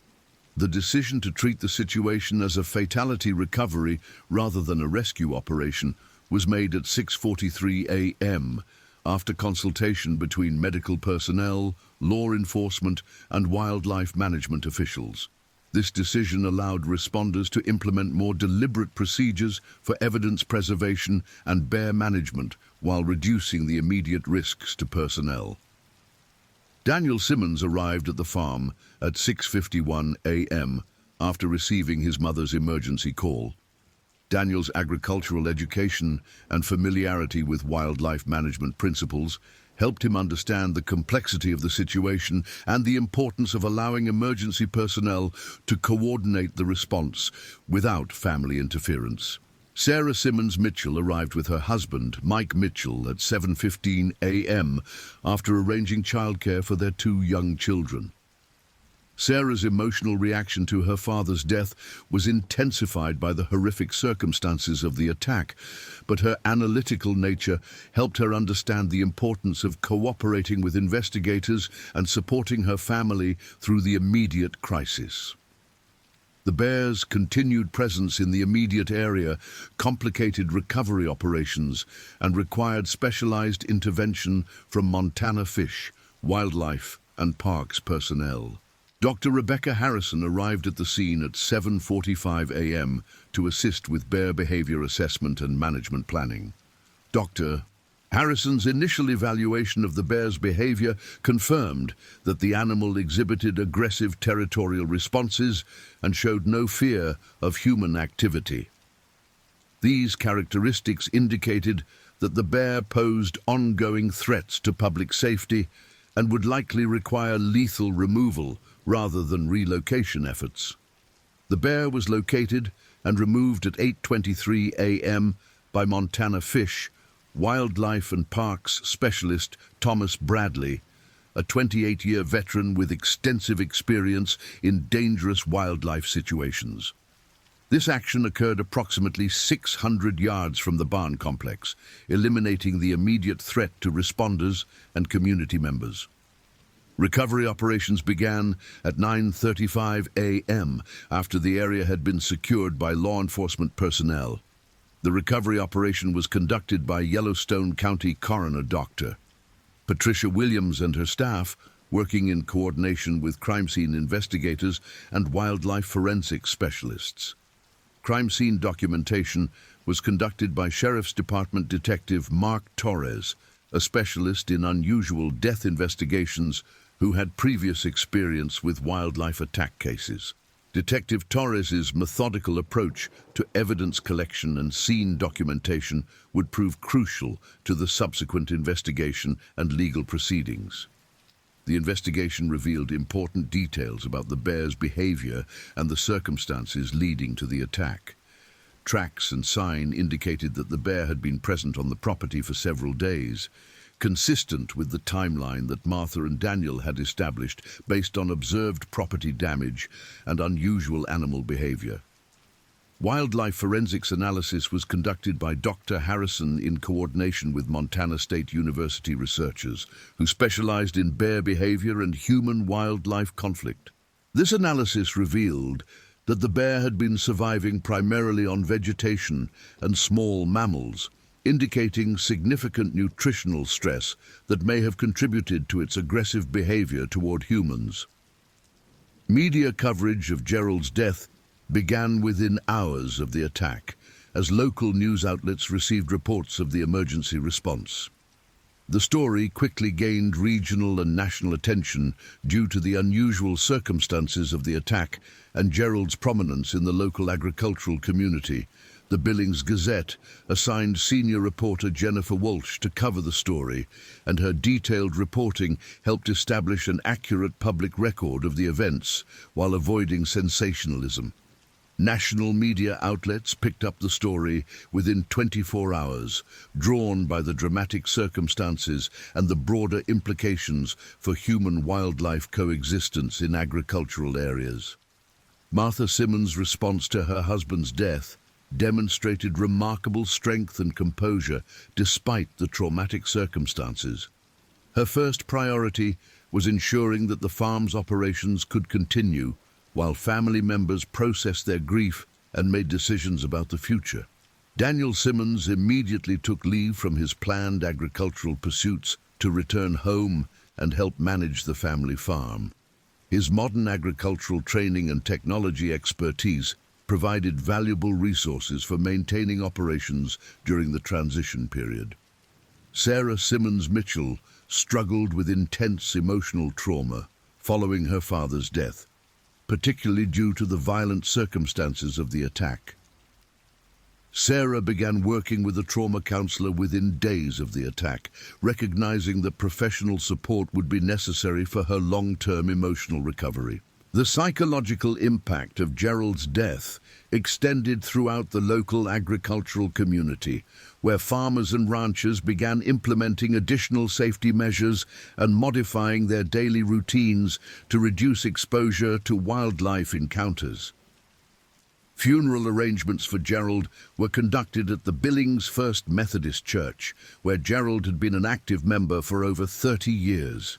The decision to treat the situation as a fatality recovery rather than a rescue operation was made at 6:43 a.m. after consultation between medical personnel, law enforcement, and wildlife management officials. This decision allowed responders to implement more deliberate procedures for evidence preservation and bear management while reducing the immediate risks to personnel. Daniel Simmons arrived at the farm at 6:51 a.m. after receiving his mother's emergency call. Daniel's agricultural education and familiarity with wildlife management principles helped him understand the complexity of the situation and the importance of allowing emergency personnel to coordinate the response without family interference. Sarah Simmons Mitchell arrived with her husband, Mike Mitchell, at 7:15 a.m. after arranging childcare for their two young children. Sarah's emotional reaction to her father's death was intensified by the horrific circumstances of the attack, but her analytical nature helped her understand the importance of cooperating with investigators and supporting her family through the immediate crisis. The bear's continued presence in the immediate area complicated recovery operations and required specialized intervention from Montana Fish, Wildlife, and Parks personnel. Dr. Rebecca Harrison arrived at the scene at 7:45 a.m. to assist with bear behavior assessment and management planning. Dr. Harrison's initial evaluation of the bear's behavior confirmed that the animal exhibited aggressive territorial responses and showed no fear of human activity. These characteristics indicated that the bear posed ongoing threats to public safety and would likely require lethal removal rather than relocation efforts. The bear was located and removed at 8:23 a.m. by Montana Fish, Wildlife and Parks specialist Thomas Bradley, a 28-year veteran with extensive experience in dangerous wildlife situations. This action occurred approximately 600 yards from the barn complex, eliminating the immediate threat to responders and community members. Recovery operations began at 9:35 a.m. after the area had been secured by law enforcement personnel. The recovery operation was conducted by Yellowstone County Coroner Dr. Patricia Williams and her staff, working in coordination with crime scene investigators and wildlife forensic specialists. Crime scene documentation was conducted by Sheriff's Department Detective Mark Torres, a specialist in unusual death investigations who had previous experience with wildlife attack cases. Detective Torres's methodical approach to evidence collection and scene documentation would prove crucial to the subsequent investigation and legal proceedings. The investigation revealed important details about the bear's behavior and the circumstances leading to the attack. Tracks and sign indicated that the bear had been present on the property for several days, consistent with the timeline that Martha and Daniel had established based on observed property damage and unusual animal behavior. Wildlife forensics analysis was conducted by Dr. Harrison in coordination with Montana State University researchers who specialized in bear behavior and human-wildlife conflict. This analysis revealed that the bear had been surviving primarily on vegetation and small mammals, indicating significant nutritional stress that may have contributed to its aggressive behavior toward humans. Media coverage of Gerald's death began within hours of the attack, as local news outlets received reports of the emergency response. The story quickly gained regional and national attention due to the unusual circumstances of the attack and Gerald's prominence in the local agricultural community. The Billings Gazette assigned senior reporter Jennifer Walsh to cover the story, and her detailed reporting helped establish an accurate public record of the events while avoiding sensationalism. National media outlets picked up the story within 24 hours, drawn by the dramatic circumstances and the broader implications for human-wildlife coexistence in agricultural areas. Martha Simmons' response to her husband's death demonstrated remarkable strength and composure despite the traumatic circumstances. Her first priority was ensuring that the farm's operations could continue while family members processed their grief and made decisions about the future. Daniel Simmons immediately took leave from his planned agricultural pursuits to return home and help manage the family farm. His modern agricultural training and technology expertise provided valuable resources for maintaining operations during the transition period. Sarah Simmons Mitchell struggled with intense emotional trauma following her father's death, particularly due to the violent circumstances of the attack. Sarah began working with a trauma counselor within days of the attack, recognizing that professional support would be necessary for her long-term emotional recovery. The psychological impact of Gerald's death extended throughout the local agricultural community, where farmers and ranchers began implementing additional safety measures and modifying their daily routines to reduce exposure to wildlife encounters. Funeral arrangements for Gerald were conducted at the Billings First Methodist Church, where Gerald had been an active member for over 30 years.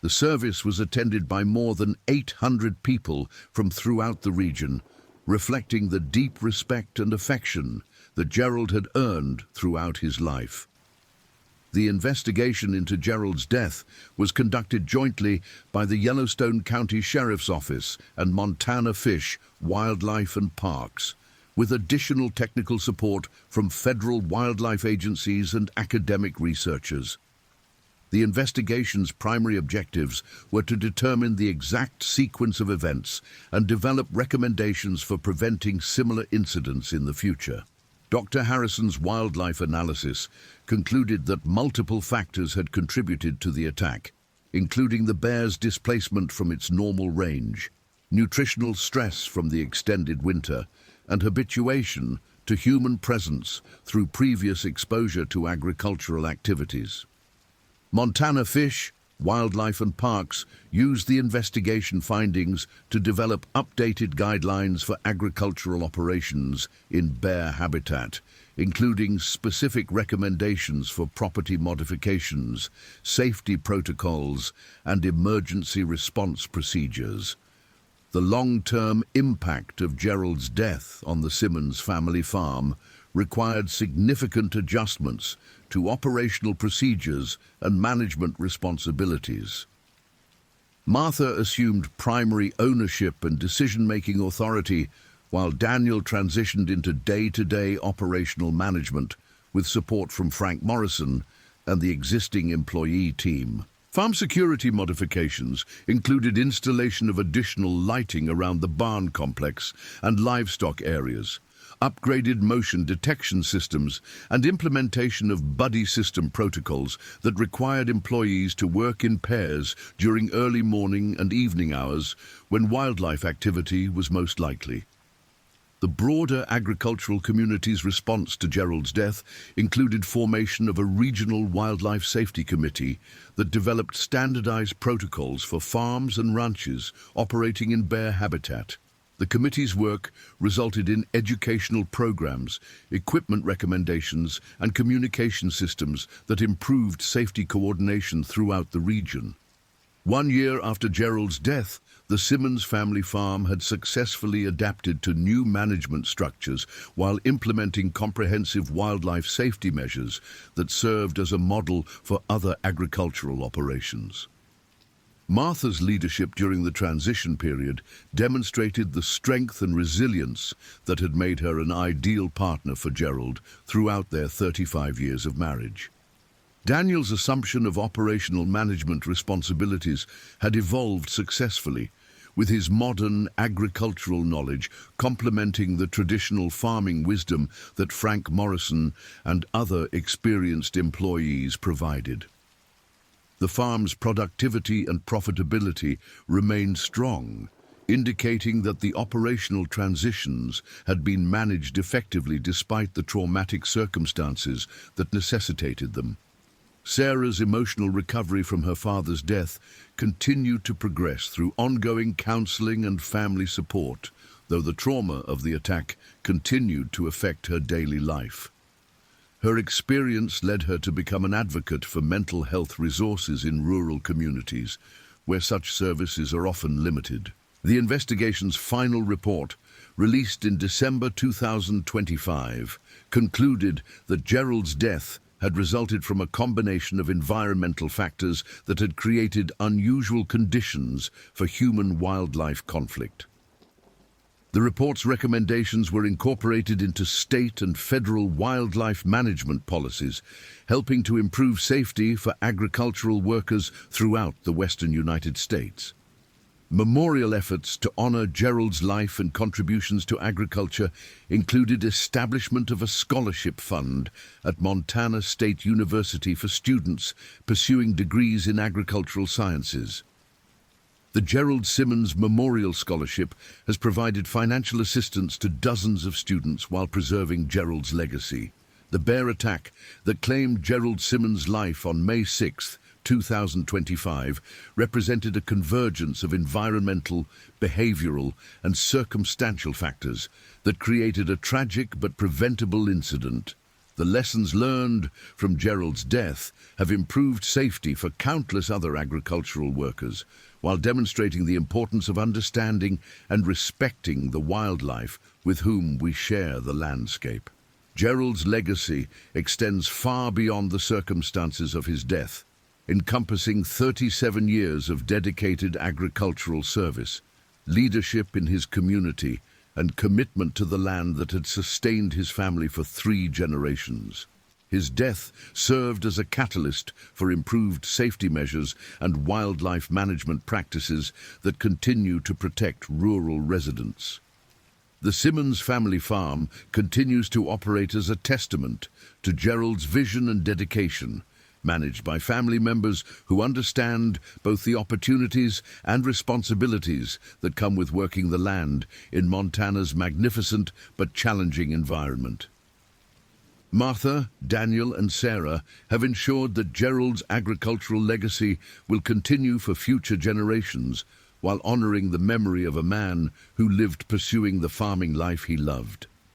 The service was attended by more than 800 people from throughout the region, reflecting the deep respect and affection that Gerald had earned throughout his life. The investigation into Gerald's death was conducted jointly by the Yellowstone County Sheriff's Office and Montana Fish, Wildlife and Parks, with additional technical support from federal wildlife agencies and academic researchers. The investigation's primary objectives were to determine the exact sequence of events and develop recommendations for preventing similar incidents in the future. Dr. Harrison's wildlife analysis concluded that multiple factors had contributed to the attack, including the bear's displacement from its normal range, nutritional stress from the extended winter, and habituation to human presence through previous exposure to agricultural activities. Montana Fish, Wildlife and Parks used the investigation findings to develop updated guidelines for agricultural operations in bear habitat, including specific recommendations for property modifications, safety protocols, and emergency response procedures. The long-term impact of Gerald's death on the Simmons family farm required significant adjustments to operational procedures and management responsibilities. Martha assumed primary ownership and decision-making authority, while Daniel transitioned into day-to-day operational management with support from Frank Morrison and the existing employee team. Farm security modifications included installation of additional lighting around the barn complex and livestock areas, upgraded motion detection systems, and implementation of buddy system protocols that required employees to work in pairs during early morning and evening hours when wildlife activity was most likely. The broader agricultural community's response to Gerald's death included formation of a regional wildlife safety committee that developed standardized protocols for farms and ranches operating in bear habitat. The committee's work resulted in educational programs, equipment recommendations, and communication systems that improved safety coordination throughout the region. 1 year after Gerald's death, the Simmons family farm had successfully adapted to new management structures while implementing comprehensive wildlife safety measures that served as a model for other agricultural operations. Martha's leadership during the transition period demonstrated the strength and resilience that had made her an ideal partner for Gerald throughout their 35 years of marriage. Daniel's assumption of operational management responsibilities had evolved successfully, with his modern agricultural knowledge complementing the traditional farming wisdom that Frank Morrison and other experienced employees provided. The farm's productivity and profitability remained strong, indicating that the operational transitions had been managed effectively despite the traumatic circumstances that necessitated them. Sarah's emotional recovery from her father's death continued to progress through ongoing counseling and family support, though the trauma of the attack continued to affect her daily life. Her experience led her to become an advocate for mental health resources in rural communities, where such services are often limited. The investigation's final report, released in December 2025, concluded that Gerald's death had resulted from a combination of environmental factors that had created unusual conditions for human-wildlife conflict. The report's recommendations were incorporated into state and federal wildlife management policies, helping to improve safety for agricultural workers throughout the western United States. Memorial efforts to honor Gerald's life and contributions to agriculture included establishment of a scholarship fund at Montana State University for students pursuing degrees in agricultural sciences. The Gerald Simmons Memorial Scholarship has provided financial assistance to dozens of students while preserving Gerald's legacy. The bear attack that claimed Gerald Simmons' life on May 6, 2025, represented a convergence of environmental, behavioral, and circumstantial factors that created a tragic but preventable incident. The lessons learned from Gerald's death have improved safety for countless other agricultural workers, while demonstrating the importance of understanding and respecting the wildlife with whom we share the landscape. Gerald's legacy extends far beyond the circumstances of his death, encompassing 37 years of dedicated agricultural service, leadership in his community, and commitment to the land that had sustained his family for 3 generations. His death served as a catalyst for improved safety measures and wildlife management practices that continue to protect rural residents. The Simmons family farm continues to operate as a testament to Gerald's vision and dedication, managed by family members who understand both the opportunities and responsibilities that come with working the land in Montana's magnificent but challenging environment. Martha, Daniel, and Sarah have ensured that Gerald's agricultural legacy will continue for future generations, while honoring the memory of a man who lived pursuing the farming life he loved.